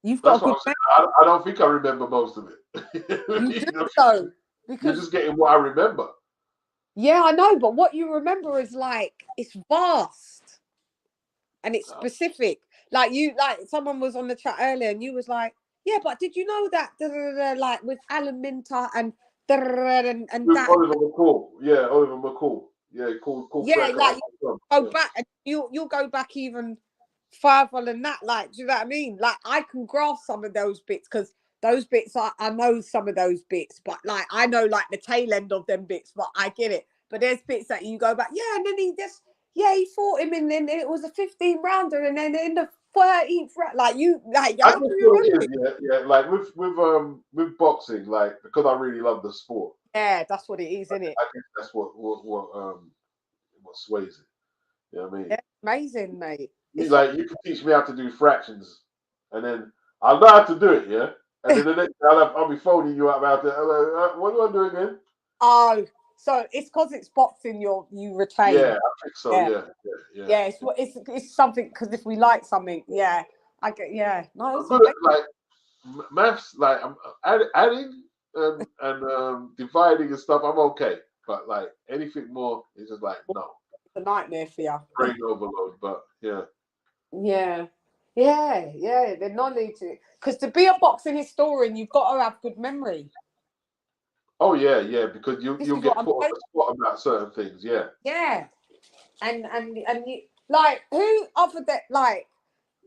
You've got a good memory. I don't think I remember most of it. You do so, because you're just getting what I remember. Yeah, I know, but what you remember is like, it's vast and it's specific. Like someone was on the chat earlier and you was like, yeah, but did you know that like with Alan Minter and that Oliver McCall. Yeah, Oliver McCall. Yeah, cool. Yeah, like go back and you'll go back even further than that. Like, do you know what I mean? Like, I can grasp some of those bits, because those bits I know some of those bits, but like I know like the tail end of them bits, but I get it. But there's bits that you go back, yeah, and then he fought him, and then it was a 15 rounder, and then in the 13th round, like I just feel it is, yeah, like with boxing, like, because I really love the sport. Yeah, that's what it is, isn't it? I think that's what sways it. You know what I mean? Yeah, amazing, mate. You can teach me how to do fractions, and then I'll know how to do it, yeah. And then the next day I'll be phoning you up out there. What do I do again? Oh, so it's because it's boxing you retain. Yeah, I think so. Yeah. Yeah, it's something, because if we like something, yeah, I get. Yeah, no, it's good at, like maths, like I'm adding and dividing and stuff. I'm okay, but like anything more, it's just like no. It's a nightmare for you. Brain overload, but yeah. Yeah. The knowledge, because to be a boxing historian, you've got to have good memory. Oh yeah, because you'll get put on the spot about certain things, yeah. Yeah, and you, like, who other than, like,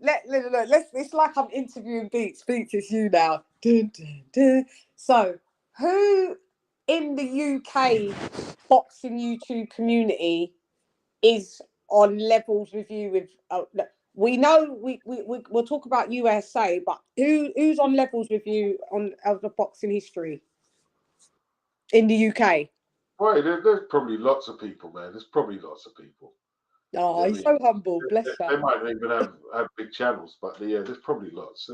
let's, it's like I'm interviewing Beats is you now. Dun, dun, dun. So who in the UK boxing YouTube community is on levels with you? With we know we'll talk about USA, but who's on levels with you of the boxing history in the UK? Well, there's probably lots of people, man. There's probably lots of people. Oh, he's so humble. Bless you. They might not even have big channels, but yeah, there's probably lots.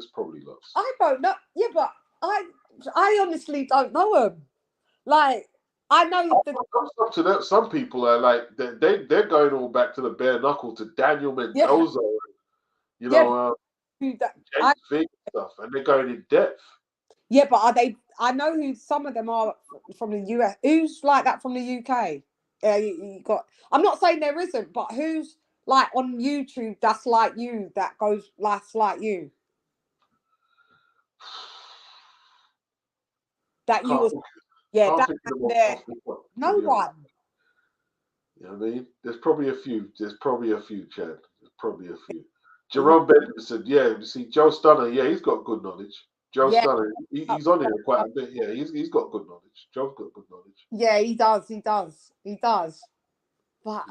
I don't know. Yeah, but I honestly don't know them. Like, I know up to that. Some people are like they're going all back to the bare knuckle, to Daniel Mendoza, James Vick stuff, and they're going in depth. Yeah, but are they? I know who some of them are from the US. Who's like that from the UK? You got. I'm not saying there isn't, but who's like on YouTube that's like you, that goes like you, that you was, yeah, Can't that think of them there. off the top, No one. You know what I mean? There's probably a few. Chad. There's probably a few. Jerome Benton said, yeah, you see, Joe Stunner, yeah, he's got good knowledge. Joe Stunner, he's on here quite a bit. Yeah, he's got good knowledge. Joe's got good knowledge. Yeah, he does. But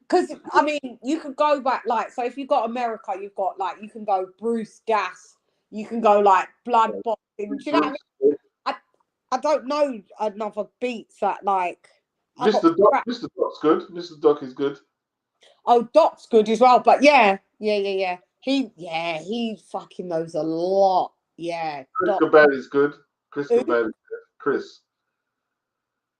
because I mean, you could go back, like, so if you've got America, you've got like, you can go Bruce Gas, you can go like blood boxing. Do you know what I mean? I don't know another beats that like. Mr. Doc's good. Mr. Doc is good. Oh, Doc's good as well. But yeah. He fucking knows a lot. Yeah. Chris Cabad is good. Chris Cabad is good. Chris.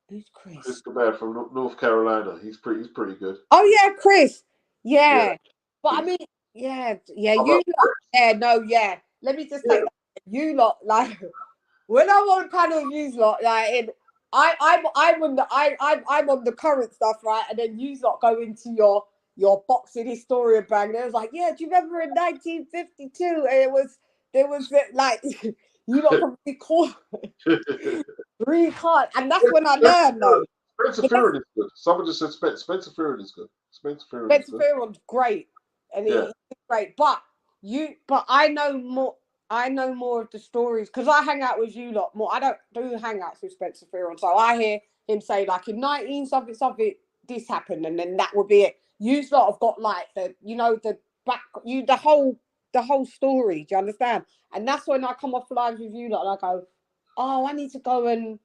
Who's Chris? Chris Cabad from North Carolina. He's pretty good. Oh yeah, Chris. Yeah. But I mean, yeah. You lot, yeah. Let me just say that. You lot, like, when I'm on panel, you lot, like, I'm on the current stuff, right? And then you lot go into your boxing historian bang. And it was like, yeah, do you remember in 1952? And there was like, you lot can recall, and that's when I learned though. Spencer Fearon is good. Someone just said Spencer Fearon is good. Spencer Fearon's great, and he's great. But I know more. I know more of the stories because I hang out with you lot more. I don't do hangouts with Spencer Fearon, so I hear him say like in 19 something this happened, and then that would be it. You lot have got like the whole story. Do you understand? And that's when I come off live with you lot and I go, oh, I need to go and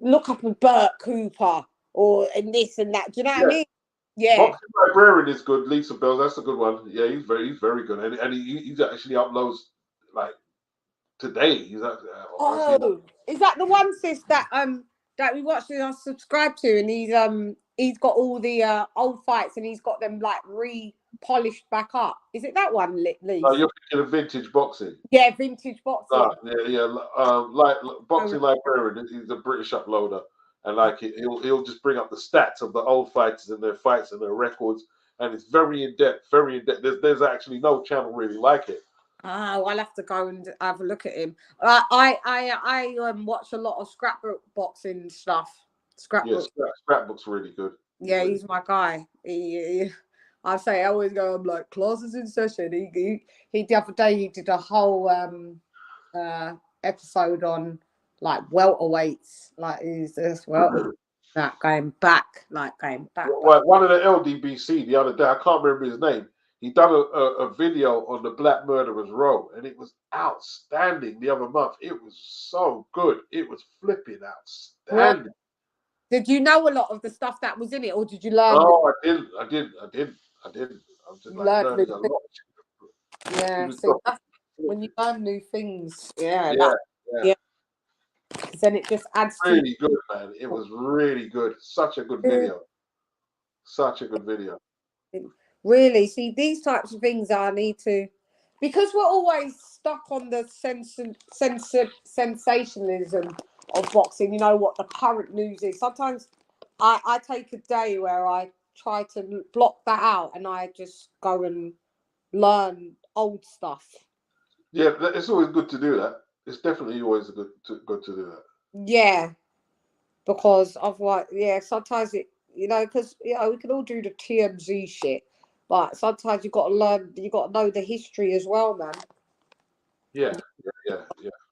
look up a Bert Cooper and this and that. Do you know what I mean? Yeah. Boxing Librarian is good. Lisa Bells, that's a good one. Yeah, he's very good, and he actually uploads like today. He's is that the one, sis, that we watched and I subscribed to, and he's got all the old fights and he's got them like re-polished back up. Is it that one, Lee? Oh, you're thinking of Vintage Boxing. Yeah, Vintage Boxing. Like Boxing Librarian. He's a British uploader, and like he'll just bring up the stats of the old fighters and their fights and their records, and it's very in depth. There's actually no channel really like it. Oh, I'll have to go and have a look at him. I watch a lot of scrapbook boxing stuff. Scrapbook's really good. Yeah, he's my guy. I always go, I'm like, classes in session. He the other day he did a whole episode on like welterweights, like is this going back. Well, one of the LDBC the other day, I can't remember his name. He done a video on the Black Murderers Row, and it was outstanding the other month. It was so good. It was flipping outstanding. Well, did you know a lot of the stuff that was in it, or did you learn? Oh, I didn't. I'm just like learning a lot. Yeah, see, that's when you learn new things. Yeah. Then it just adds really good, man. It was really good. Such a good video. Really, see, these types of things I need to, because we're always stuck on the sensationalism of boxing. You know what the current news is. Sometimes I take a day where I try to block that out and I just go and learn old stuff. Yeah, it's always good to do that. It's definitely always good to do that. Yeah, because of what? Yeah, sometimes it, because we can all do the TMZ shit. But sometimes you got to learn. You got to know the history as well, man. Yeah.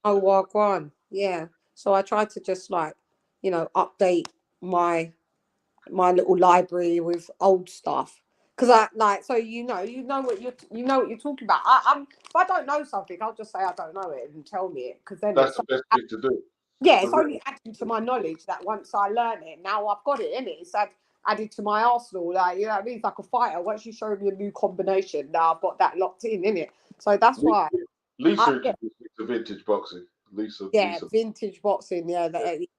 Oh, well, go on. Yeah. So I try to just update my little library with old stuff because you know what you're talking about. If I don't know something, I'll just say I don't know it and tell me it, because then that's the best thing to do. Yeah, it's only adding to my knowledge that once I learn it, now I've got it in it. It's added to my arsenal, like, you know what I mean? It's like a fighter. Once you show me a new combination, now I've got that locked in it. So that's why. Lisa introduced me to Vintage Boxing. Lisa. Vintage Boxing. Yeah,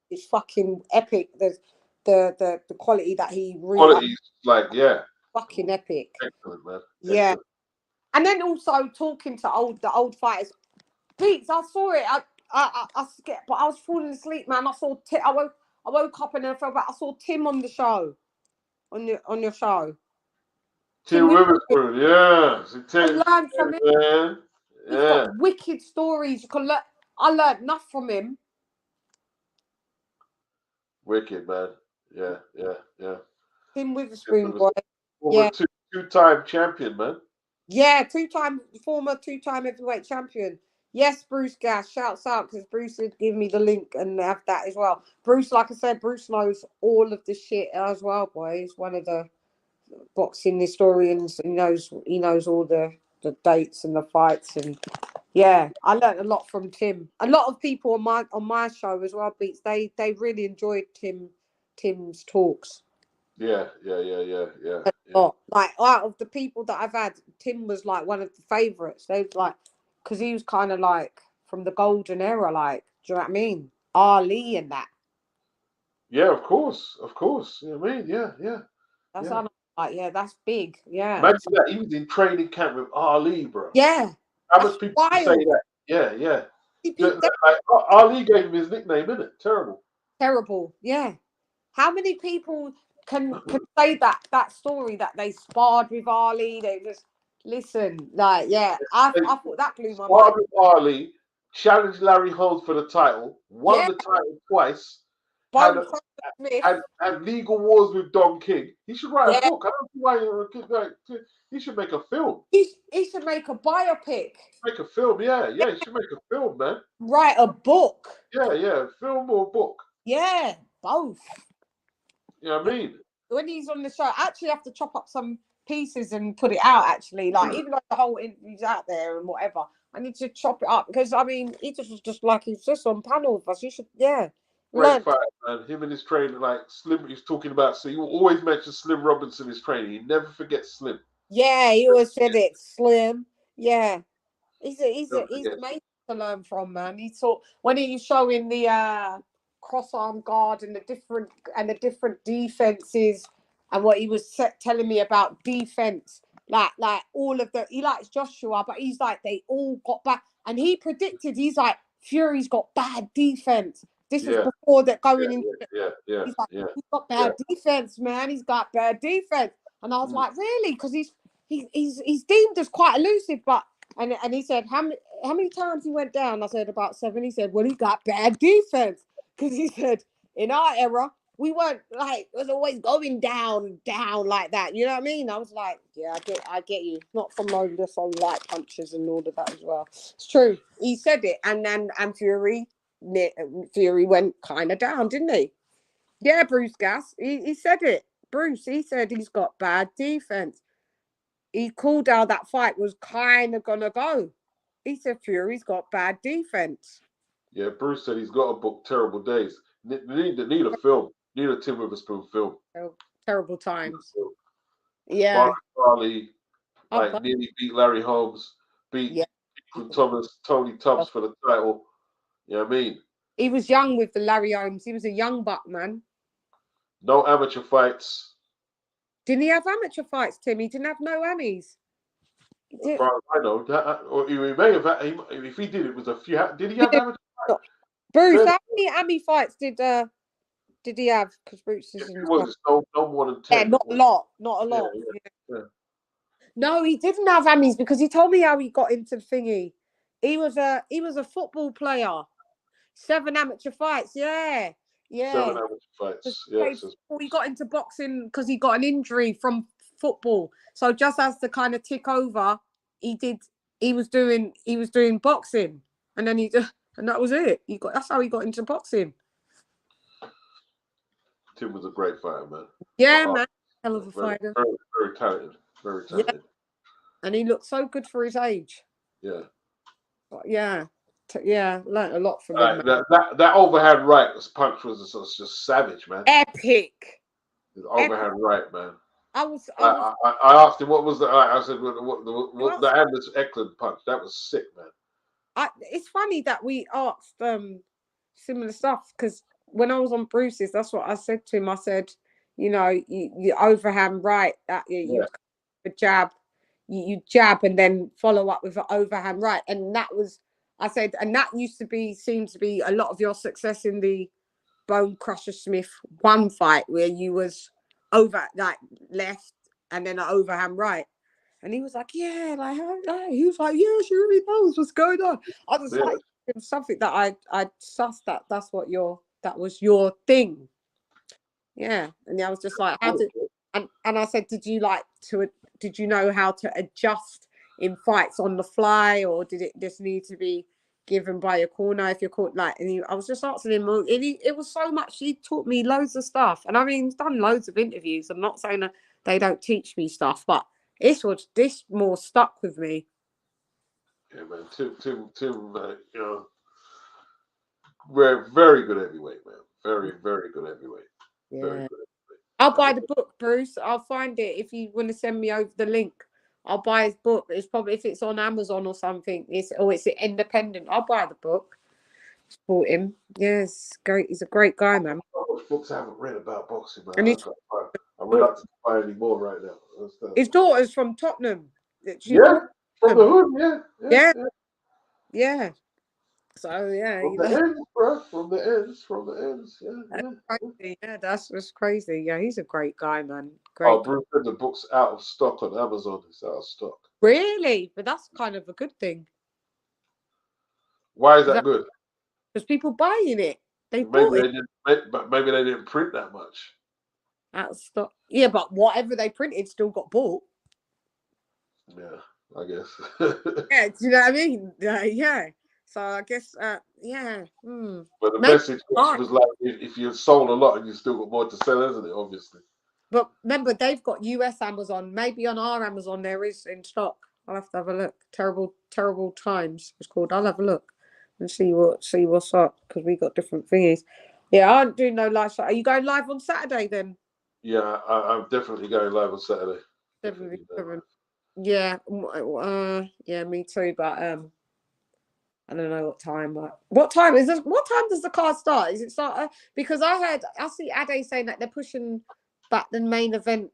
it's fucking epic. There's the quality that he quality's fucking epic. Excellent, man. Yeah, and then also talking to the old fighters. Beats, I saw it. I scared, but I was falling asleep, man. I saw I woke up and then I fell back. I saw Tim on the show, on your show. Tim Witherspoon, yeah. I learned from him. Man. He's got wicked stories. You can learn. I learned enough from him. Wicked, man. Yeah. Tim Witherspoon, boy. Yeah. Two-time champion, man. Yeah, former two-time heavyweight champion. Yes, Bruce Gas. Shouts out because Bruce would give me the link and have that as well. Bruce, like I said, Bruce knows all of the shit as well, boy. He's one of the boxing historians. He knows all the dates and the fights, and yeah, I learned a lot from Tim. A lot of people on my show as well, Beats. They really enjoyed Tim's talks. Yeah. A lot. Like out of the people that I've had, Tim was like one of the favorites. They was like, because he was kind of like from the golden era. Like, do you know what I mean? Ali and that. Yeah, of course. You know what I mean? Yeah. That's like, yeah, that's big. Yeah. Imagine that he was in training camp with Ali, bro. Yeah. How much people say that? Yeah. Like, Ali gave him his nickname, innit? Terrible. Yeah. How many people can say that story that they sparred with Ali? They just listen, like, yeah. I thought that blew my mind. Sparred with Ali, challenged Larry Holmes for the title, won the title twice. Had legal wars with Don King. He should write a book. I don't know why he should make a film. He should make a biopic. Make a film, yeah. He should make a film, man. Write a book. Yeah. Film or book. Yeah, both. You know what I mean? When he's on the show, I actually have to chop up some pieces and put it out, actually. Like, even though the whole interview's out there and whatever, I need to chop it up because, I mean, he just was like, he's just on panel with us. You should, Great fight, man. Him and his trainer, like Slim, he's talking about. So you always mention Slim Robinson, his trainer. He never forgets Slim. Yeah, he always said it, Slim. Yeah, he's amazing to learn from, man. He thought when he was showing the cross-arm guard and the different defenses and what he was telling me about defense, like all of he likes Joshua, but he's like they all got back, and he predicted he's like Fury's got bad defense. This was before that going into. He's like, he's got bad defense, man. He's got bad defense, and I was like, really? Because he's deemed as quite elusive, but and he said how many times he went down? I said about 7. He said, well, he got bad defense because he said in our era we weren't like it was always going down like that. You know what I mean? I was like, yeah, I get you. Not from those on light punches and all of that as well. It's true. He said it, and Fury went kind of down, didn't he? Yeah, Bruce Gas. He said it. Bruce, he said he's got bad defense. He called out that fight was kind of going to go. He said Fury's got bad defense. Yeah, Bruce said he's got a book, Terrible Days. Need a film. Need a Tim Witherspoon film. Terrible times. Yeah. Charlie, nearly beat Larry Holmes, beat Tony Tubbs for the title. You know what I mean? He was young with the Larry Holmes. He was a young buck, man. No amateur fights. Didn't he have amateur fights, Tim? He didn't have no Emmys. As far as I know, or he may have. If he did, it was a few. Did he have amateur fights? Bruce, how many Emmy fights did he have? Because Bruce is no more than 10. Yeah, not a lot. Yeah. No, he didn't have Emmys because he told me how he got into the thingy. He was a football player. 7 amateur fights. Yeah. 7 amateur fights. Yes. Before he got into boxing because he got an injury from football. So just as to kind of tick over, he was doing boxing, and then and that was it. That's how he got into boxing. Tim was a great fighter, man. Yeah, man. Hell of a fighter. Very, very talented. Very talented. Yeah. And he looked so good for his age. Yeah. Learned a lot from him. That overhand right punch was just savage, man. Epic. His overhand right, man. I asked him what was the. I said what the Anders Eklund punch. That was sick, man. It's funny that we asked similar stuff because when I was on Bruce's, that's what I said to him. I said, you overhand right, that you jab, you jab and then follow up with an overhand right, and that was I said, and that seemed to be a lot of your success in the Bone Crusher Smith one fight where you was over like left and then an overhand right. And he was like, yeah, he was like, yeah, she really knows what's going on. I was like, it was something that I sussed that was your thing. Yeah. And I was just like, and I said, did you know how to adjust in fights on the fly, or did it just need to be given by your corner if you're caught I was just asking him, and it was so much. He taught me loads of stuff, and I mean, he's done loads of interviews. I'm not saying that they don't teach me stuff, but this more stuck with me. Yeah, man. Tim, you know, we're very good heavyweight, man. Very, very good heavyweight. Yeah. Very good heavyweight. I'll buy the book, Bruce. I'll find it if you want to send me over the link. I'll buy his book. It's probably, if it's on Amazon or something, it's independent. I'll buy the book. Support him. Yes, great. He's a great guy, man. Which books I haven't read about boxing, man. And I'm reluctant to buy any more right now. His daughter's from Tottenham. From the hood, yeah. So yeah, from the ends, bro. From the ends. Yeah, that's just crazy. Yeah, he's a great guy, man. Great. Oh, Bruce said the book's out of stock on Amazon. It's out of stock. Really? But that's kind of a good thing. Why is that good? Because people buying it. Maybe they didn't print that much. Out of stock. Yeah, but whatever they printed still got bought. Yeah, I guess. Yeah, do you know what I mean? Yeah. So I guess, yeah. But the message was like, if you sold a lot and you still got more to sell, isn't it? Obviously. But remember, they've got US Amazon. Maybe on our Amazon there is in stock. I'll have to have a look. Terrible Times it's called. I'll have a look and see what's up, because we got different thingies. Yeah, I don't do no live. Are you going live on Saturday then? Yeah, I'm definitely going live on Saturday. Definitely. Yeah, yeah, me too. But I don't know what time. What time is this? What time does the card start? Is it start? Because I see Ade saying that they're pushing back the main event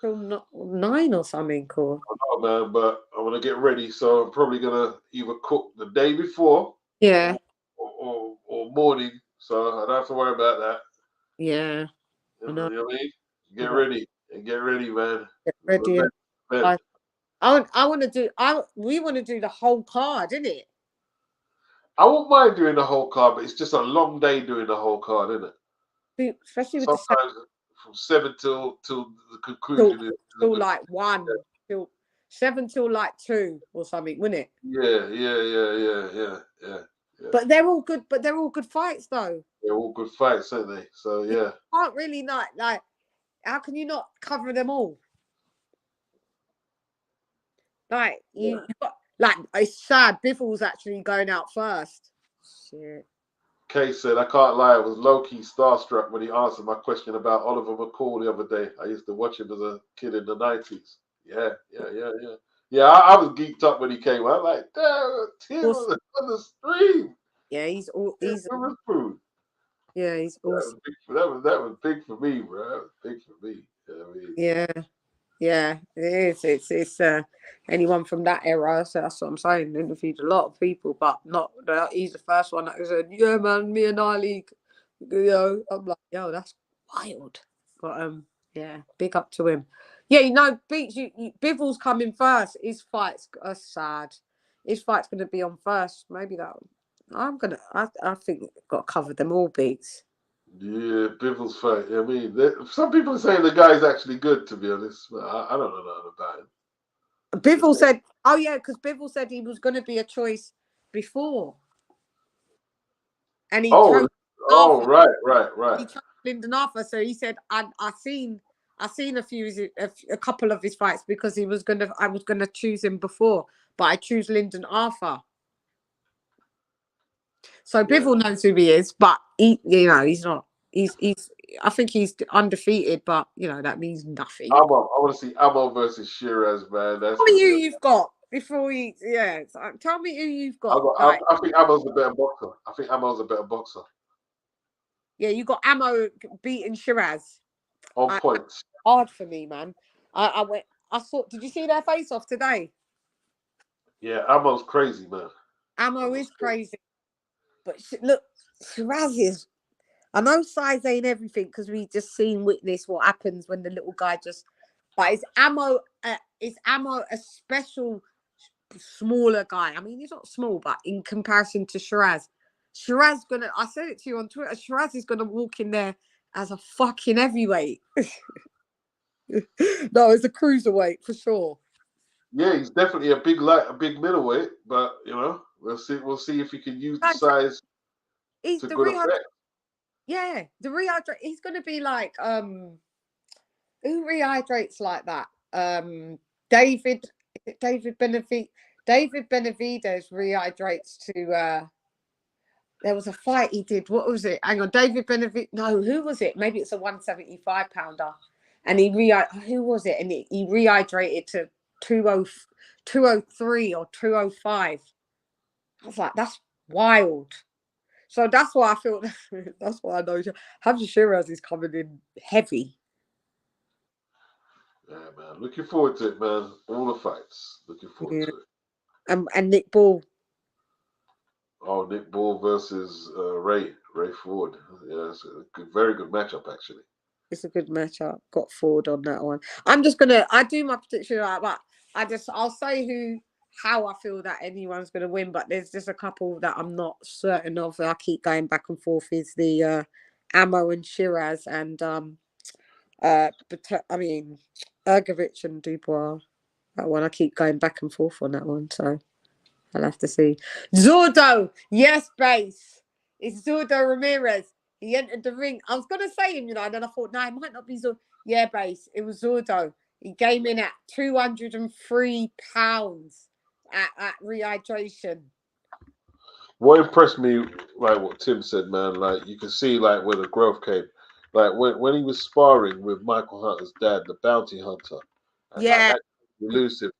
till 9 or something. Cool. I don't know, man, but I want to get ready, so I'm probably gonna either cook the day before, yeah, or morning, so I don't have to worry about that. Yeah, you know what I mean. Get ready, man. Get ready. I want to do. We want to do the whole card, isn't it? I won't mind doing the whole card, but it's just a long day doing the whole card, isn't it? Especially with sometimes from 7 till the conclusion. Till like 1, till 7 till like 2 or something, wouldn't it? Yeah. But they're all good. But they're all good fights, though. They're all good fights, aren't they? So yeah. You can't really like. How can you not cover them all? Like you got, like, it's sad. Biffle's actually going out first. Shit. Kay said, I can't lie, I was low-key starstruck when he answered my question about Oliver McCall the other day. I used to watch him as a kid in the 90s. Yeah. I was geeked up when he came out. Like, damn, Tim on the stream. Yeah, he's food. Yeah, he's awesome. That was big for me, bro. That was big for me. You know what I mean? Yeah, it is. It's anyone from that era. So that's what I'm saying. Interviewed a lot of people, but not. He's the first one that said, "Yeah, man, me and Ali." You know, I'm like, yo, that's wild. But yeah, big up to him. Yeah, you know, Beach. Bivens coming first. His fights are sad. His fight's gonna be on first. Maybe that. I think got to cover them all, Beats. Yeah, Bivens fight. I mean, some people say the guy's actually good, to be honest. But I don't know nothing about him. Bivens said, oh yeah, because Bivens said he was going to be a choice before. And he chose right. He chose Lyndon Arthur. So he said, I seen a couple of his fights because I was gonna choose him before, but I choose Lyndon Arthur. So Bivol knows who he is, but he's not. I think he's undefeated, but that means nothing. I want to see Amo versus Shiraz, man. Tell me who you've got before we. Yeah, tell me who you've got. I think Amo's a better boxer. Yeah, you got Amo beating Shiraz. On points. Hard for me, man. I saw. Did you see their face off today? Yeah, Amo's crazy, man. Ammo is crazy. But look, Shiraz is. I know size ain't everything because we just witness what happens when the little guy just. But is Ammo a special smaller guy? I mean, he's not small, but in comparison to Shiraz, I said it to you on Twitter, Shiraz is gonna walk in there as a fucking heavyweight. No, it's a cruiserweight for sure. Yeah, he's definitely a big middleweight, but you know, we'll see if he can use the size to good effect. Yeah, the rehydrate. He's gonna be like who rehydrates like that? David Benavidez. David Benavidez rehydrates to there was a fight he did. What was it? Hang on, David Benavidez. No, who was it? Maybe it's a 175 pounder. And who was it? And he rehydrated to 203 or 205. I was like, that's wild. So that's why I feel that's why I know Hamza Shiraz is coming in heavy. Yeah, man. Looking forward to it, man. All the fights. Looking forward to it. And Nick Ball. Oh, Nick Ball versus Ray Ford. Yeah, it's a very good matchup, actually. It's a good matchup. Got Ford on that one. I do my prediction like that. I'll say how I feel that anyone's gonna win, but there's just a couple that I'm not certain of. I keep going back and forth. Is the Ammo and Shiraz and Ergovich and Dubois. That one I keep going back and forth on that one. So I'll have to see. Zurdo, yes, base. It's Zurdo Ramirez. He entered the ring. I was gonna say him, and then I thought, no, it might not be Zurdo. Yeah, base. It was Zurdo. He came in at 203 pounds at rehydration. What impressed me, like what Tim said, man, like you can see like where the growth came. Like when he was sparring with Michael Hunter's dad, the bounty hunter. And yeah. Like, elusive.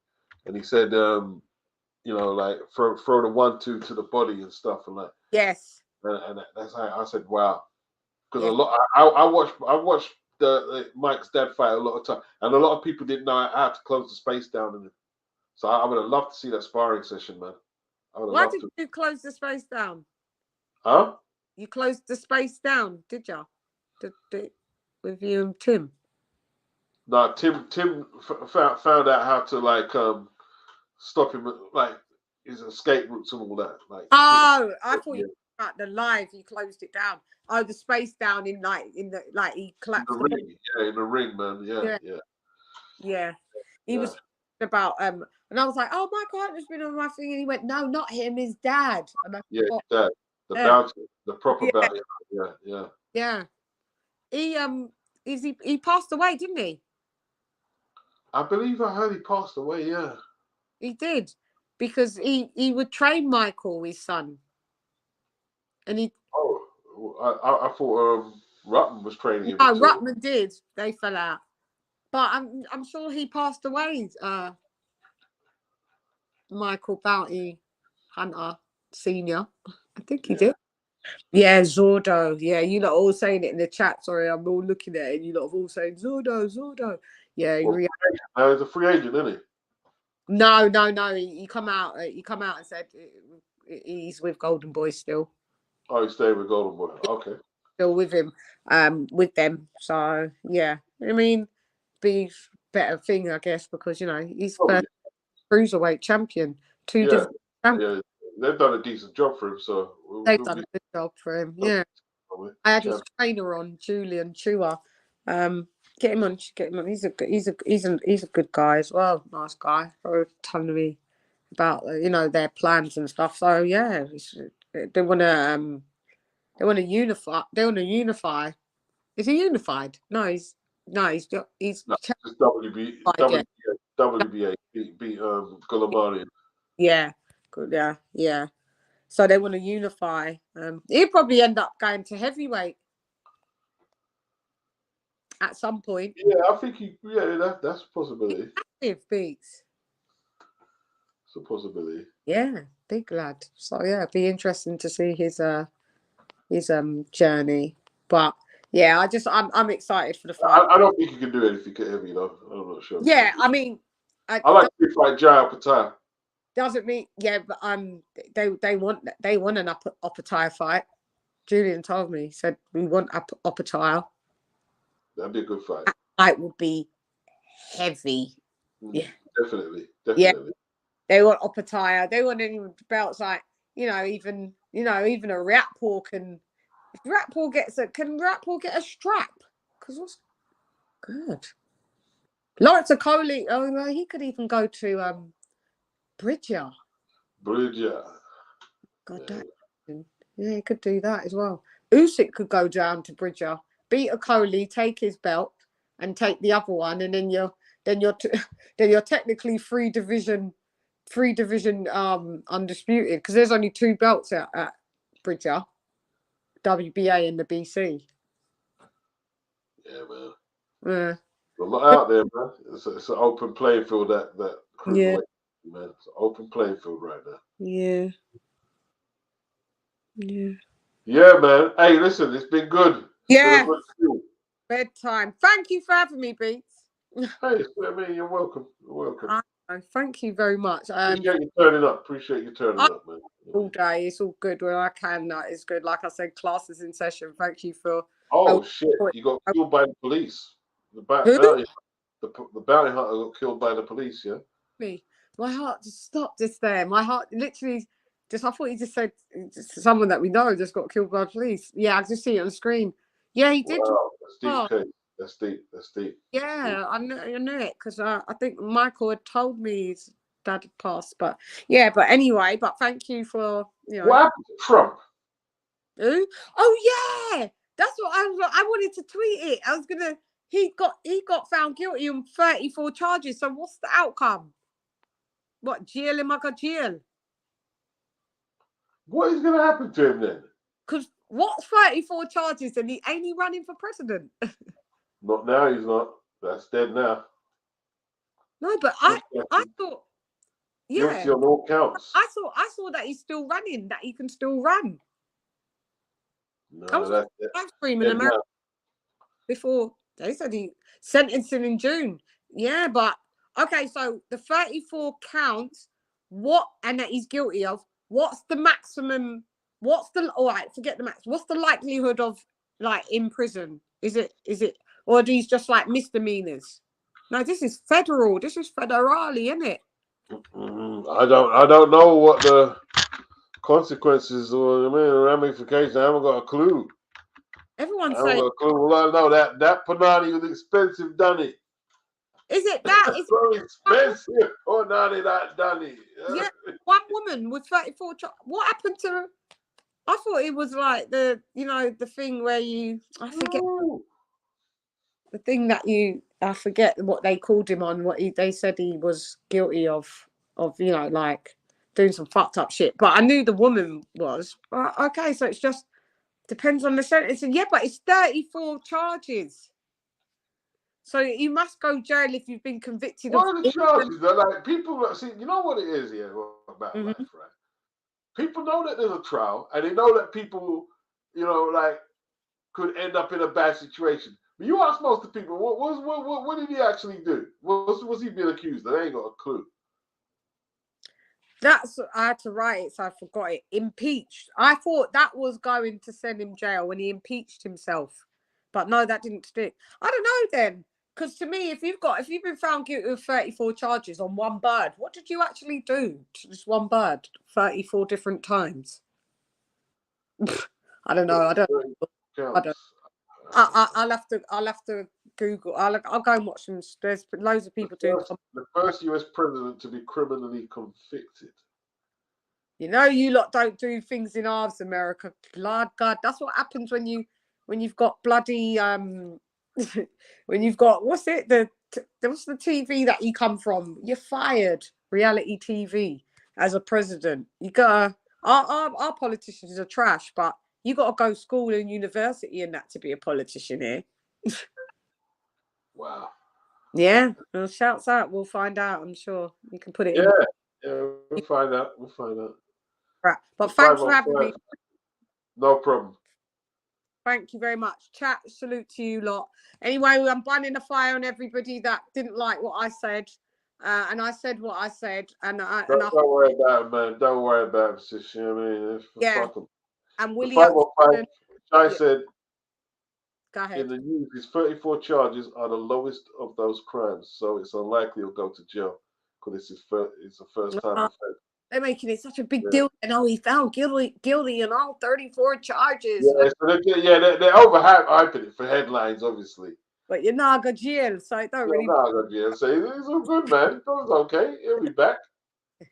And he said, like throw the 1-2 to the body and stuff and like. Yes. And that's how I said, wow. Because I watched the Mike's dad fight a lot of time, and a lot of people didn't know how to close the space down in it. So I would have loved to see that sparring session, man. Why did you close the space down? Huh? You closed the space down, did you? With you and Tim? No, Tim found out how to stop him, like his escape routes and all that. Like, I thought you were at the live. You closed it down. Oh, the space down he collapsed. In the ring, in the ring, man. Yeah. He was about and I was like, oh, Michael Hunter's been on my thing, and he went, no, not him, his dad. And his dad, the bounty, the proper bounty. Yeah. He passed away, didn't he? I believe I heard he passed away. Yeah, he did, because he would train Michael, his son, and he. Oh, I thought Ruttman was training him. No, Ruttman did. They fell out, but I'm sure he passed away. Michael Bounty Hunter Senior, I think he did. Yeah, Zordo. Yeah, you lot all saying it in the chat. Sorry, I'm all looking at it. And you lot all saying Zordo. Yeah, he's a free agent, isn't he? No. He come out. He come out and said he's with Golden Boy still. Oh, he's staying with Golden Boy. Okay. Still with him, with them. So yeah, I mean, be better thing, I guess, because he's first cruiserweight champion. Different. Yeah, they've done a decent job for him. So they've done a good job for him. Yeah, I had his trainer on, Julian Chua. Get him on. He's a good guy as well. Nice guy. Telling me about their plans and stuff. So yeah, they want to unify. They want to unify. Is he unified? No, he's WBA beat Gulamari. Yeah. So they want to unify. He'll probably end up going to heavyweight at some point. Yeah, I think that's a possibility. Massive beats. It's a possibility. Yeah, big lad. So yeah, it'd be interesting to see his journey. But yeah, I'm excited for the fight. I don't think he can do anything heavy though. I'm not sure. Yeah, I mean, I like to fight Jai Patel. Doesn't mean, yeah, but they want an upper tire fight. Julian told me, he said we want upper tire. That'd be a good fight. That fight would be heavy. Yeah, definitely. Yeah, they want upper tire. They want any belts like even a Rapor can. If Rapor gets can Rapor get a strap? Because what's good? Lawrence Okoli. Oh no, he could even go to Bridger. God damn. Yeah, he could do that as well. Usyk could go down to Bridger, beat Okoli, take his belt, and take the other one, and then you're technically three division undisputed, because there's only 2 belts out at Bridger, WBA and the BC. Yeah, man. Yeah. A lot out there, man. It's an open playing field. That Yeah, man. It's an open playing field right now. yeah. Yeah, man. Hey, listen, it's been good. Yeah. Bedtime. Thank you for having me, Beats. Hey, I mean, you're welcome. Thank you very much. Appreciate you turning up. Man. All day. It's all good when I can. It's good. Like I said, classes in session. Thank you for. Oh shit! You got killed by the police. The bounty hunter got killed by the police. Yeah. Me. My heart just stopped just there. My heart literally just. I thought you just said someone that we know just got killed by the police. Yeah, I just see it on the screen. Yeah, he did. Wow, that's deep. That's deep. Yeah, I knew it because I think Michael had told me his dad had passed. But yeah, but anyway, thank you for What happened to Trump? Who? Oh yeah, that's what I wanted to tweet it. I was gonna. He got found guilty on 34 charges. So what's the outcome? What, jail him like a jail? What is gonna happen to him then? Because what's 34 charges and he ain't running for president? Not now, he's not. That's dead now. No, but I thought, yeah, guilty on all counts. I saw that he's still running, that he can still run. No, that's screaming America before they said he sentencing in June. Yeah, but okay, so the 34 counts, and that he's guilty of, what's the maximum? All right, forget the max. What's the likelihood of like in prison? Is it or are these just like misdemeanors? No, this is federal. This is federally, isn't it? I don't know what the consequences or ramifications. I haven't got a clue. Everyone's saying. Got a clue. Well, I know that Panani was expensive, Dunny. Is it that? It's so expensive, Panani, that Dunny. Yeah, one woman with 34. What happened to? I thought it was like the thing where I forget the thing that I forget what they called him on. They said he was guilty of like doing some fucked up shit. But I knew the woman was. Okay, so it's just depends on the sentence. And yeah, but it's 34 charges. So you must go jail if you've been convicted. What are the charges? They're like people see. You know what it is here about life, right? People know that there's a trial, and they know that people, like, could end up in a bad situation. But you ask most of the people, what did he actually do? What's he being accused of? They ain't got a clue. I had to write it, so I forgot it. Impeached. I thought that was going to send him jail when he impeached himself, but no, that didn't stick. I don't know then, because to me, if you've been found guilty of 34 charges on one bird, what did you actually do to this one bird 34 different times? I don't know. I don't. I'll have to Google. I'll go and watch them. There's loads of people doing. The first US president to be criminally convicted. You lot don't do things in ours, America. Blood God, that's what happens when you've got bloody when you've got what's the TV that you come from? You're fired. Reality TV as a president. You got our politicians are trash, but you got to go to school and university and that to be a politician here. Wow. Yeah. Well, shouts out. We'll find out. I'm sure you can put it in. Yeah, we'll find out. Right. But thanks for having me. No problem. Thank you very much. Chat, salute to you lot. Anyway, I'm burning a fire on everybody that didn't like what I said. And I said what I said, and Don't worry about it, man. Don't worry about it, sis. You know what I mean? yeah. Fuck 'em. And The Willy 505, I yeah, said go in ahead. the news, his 34 charges are the lowest of those crimes, so it's unlikely he'll go to jail because it's a first time offense. They're making it such a big deal, and he found guilty in all 34 charges. Yeah, so they're overhyping it for headlines, obviously. But you're not going to jail, so I don't really. No, go to jail. So he's all good, man. It's okay. He'll be back.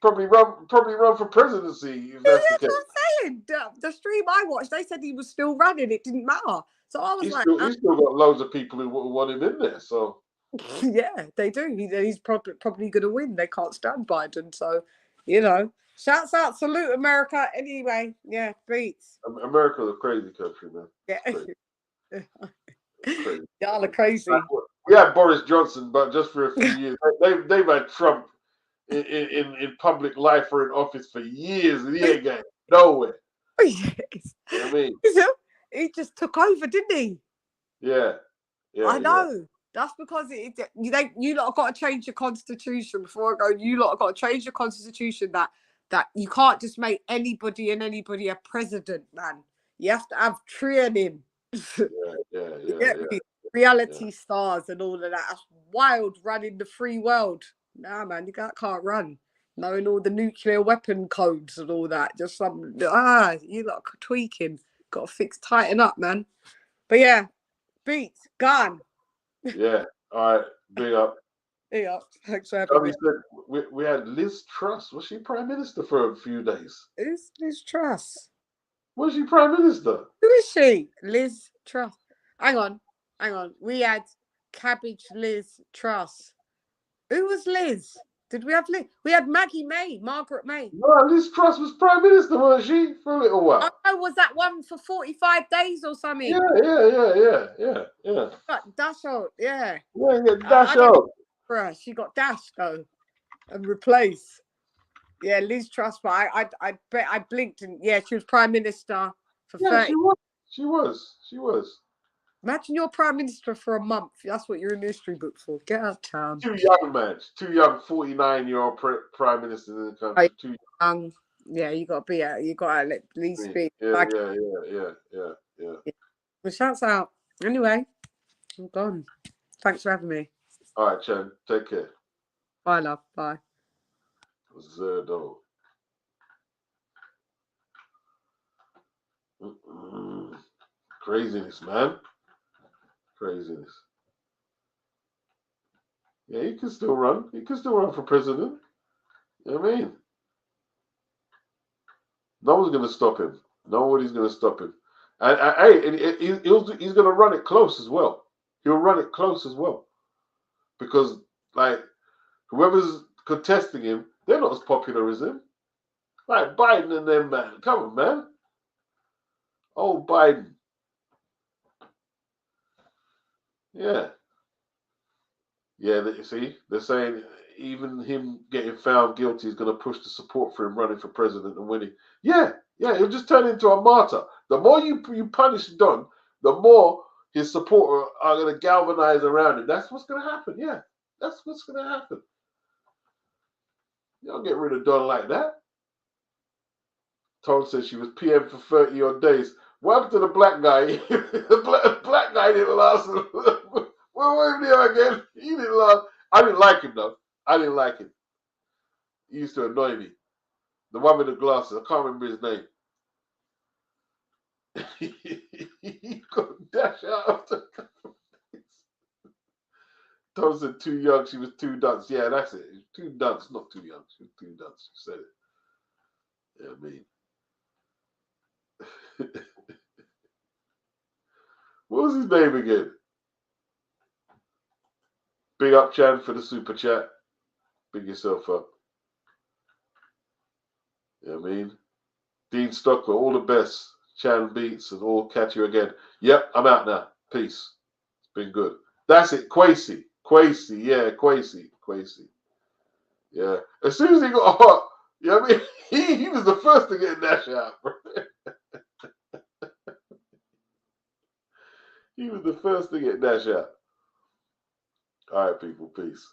Probably run for presidency if that's the case. That's what I'm saying. The stream I watched, they said he was still running. It didn't matter. So I was He's still got loads of people who want him in there. So yeah, they do. He's probably going to win. They can't stand Biden, so shouts out, salute America. Anyway, yeah, beats. America's a crazy country, man. Yeah, Crazy. y'all are crazy. We had Boris Johnson, but just for a few years. They've had Trump in public life or in office for years, and he ain't going nowhere. Yes. You know what I mean? He just took over, didn't he? Yeah. I know. Yeah. That's because you lot have got to change your constitution. Before I go, you lot have got to change your constitution that you can't just make anybody a president, man. You have to have training. Yeah. Reality stars and all of that. That's wild, running the free world. Nah, man, you can't run. Knowing all the nuclear weapon codes and all that. Just some you lot are tweaking. Got to tighten up, man. But yeah, beats, gone. Yeah. All right. Big up. Big up. Thanks for having me. Said we had Liz Truss. Was she prime minister for a few days? Who's Liz Truss? Was she prime minister? Who is she? Liz Truss. Hang on. We had Cabbage Liz Truss. Who was Liz? Did we have Liz? We had Margaret May. No, Liz Truss was prime minister, wasn't she? For a little while. Oh, was that one for 45 days or something? Yeah. Got dash out, yeah. Yeah, dash out. She got dashed though and replaced. Yeah, Liz Truss, but I bet I blinked and she was prime minister for 30. She was. Imagine you're prime minister for a month. That's what you're in the history book for. Get out of town. Too young, man. Too young. 49-year-old prime minister in the country. Too young. Yeah, you got to be out. You got to at least be. Yeah. Well, shouts out. Anyway, I'm gone. Thanks for having me. All right, Chen. Take care. Bye, love. Bye. Zerdo. Craziness, man. Craziness. Yeah, he can still run. He can still run for president. You know what I mean? No one's going to stop him. Nobody's going to stop him. And he's going to run it close as well. He'll run it close as well. Because, like, whoever's contesting him, they're not as popular as him. Like Biden and them, man. Come on, man. Oh, Biden. Yeah. Yeah, see, they're saying even him getting found guilty is going to push the support for him running for president and winning. Yeah, he'll just turn into a martyr. The more you punish Don, the more his supporters are going to galvanize around him. That's what's going to happen. Yeah, that's what's going to happen. You don't get rid of Don like that. Tom said she was PM for 30 odd days. What happened to the black guy? the black guy didn't last. What was him again? He didn't last. I didn't like him though. I didn't like him. He used to annoy me. The one with the glasses. I can't remember his name. He got dash out after. Tom said too young. She was too dunce. Yeah, that's it. Too dunce, not too young. She was too dunce. She said it. Yeah, I mean. What was his name again? Big up, Chan, for the super chat. Big yourself up. You know what I mean? Dean Stockwell, all the best. Chan beats and all. Catch you again. Yep, I'm out now. Peace. It's been good. That's it. Kwesi. Yeah, Kwesi. Yeah. As soon as he got hot, you know what I mean? He was the first to get dashed out, bro. He was the first to get dashed out. All right, people. Peace.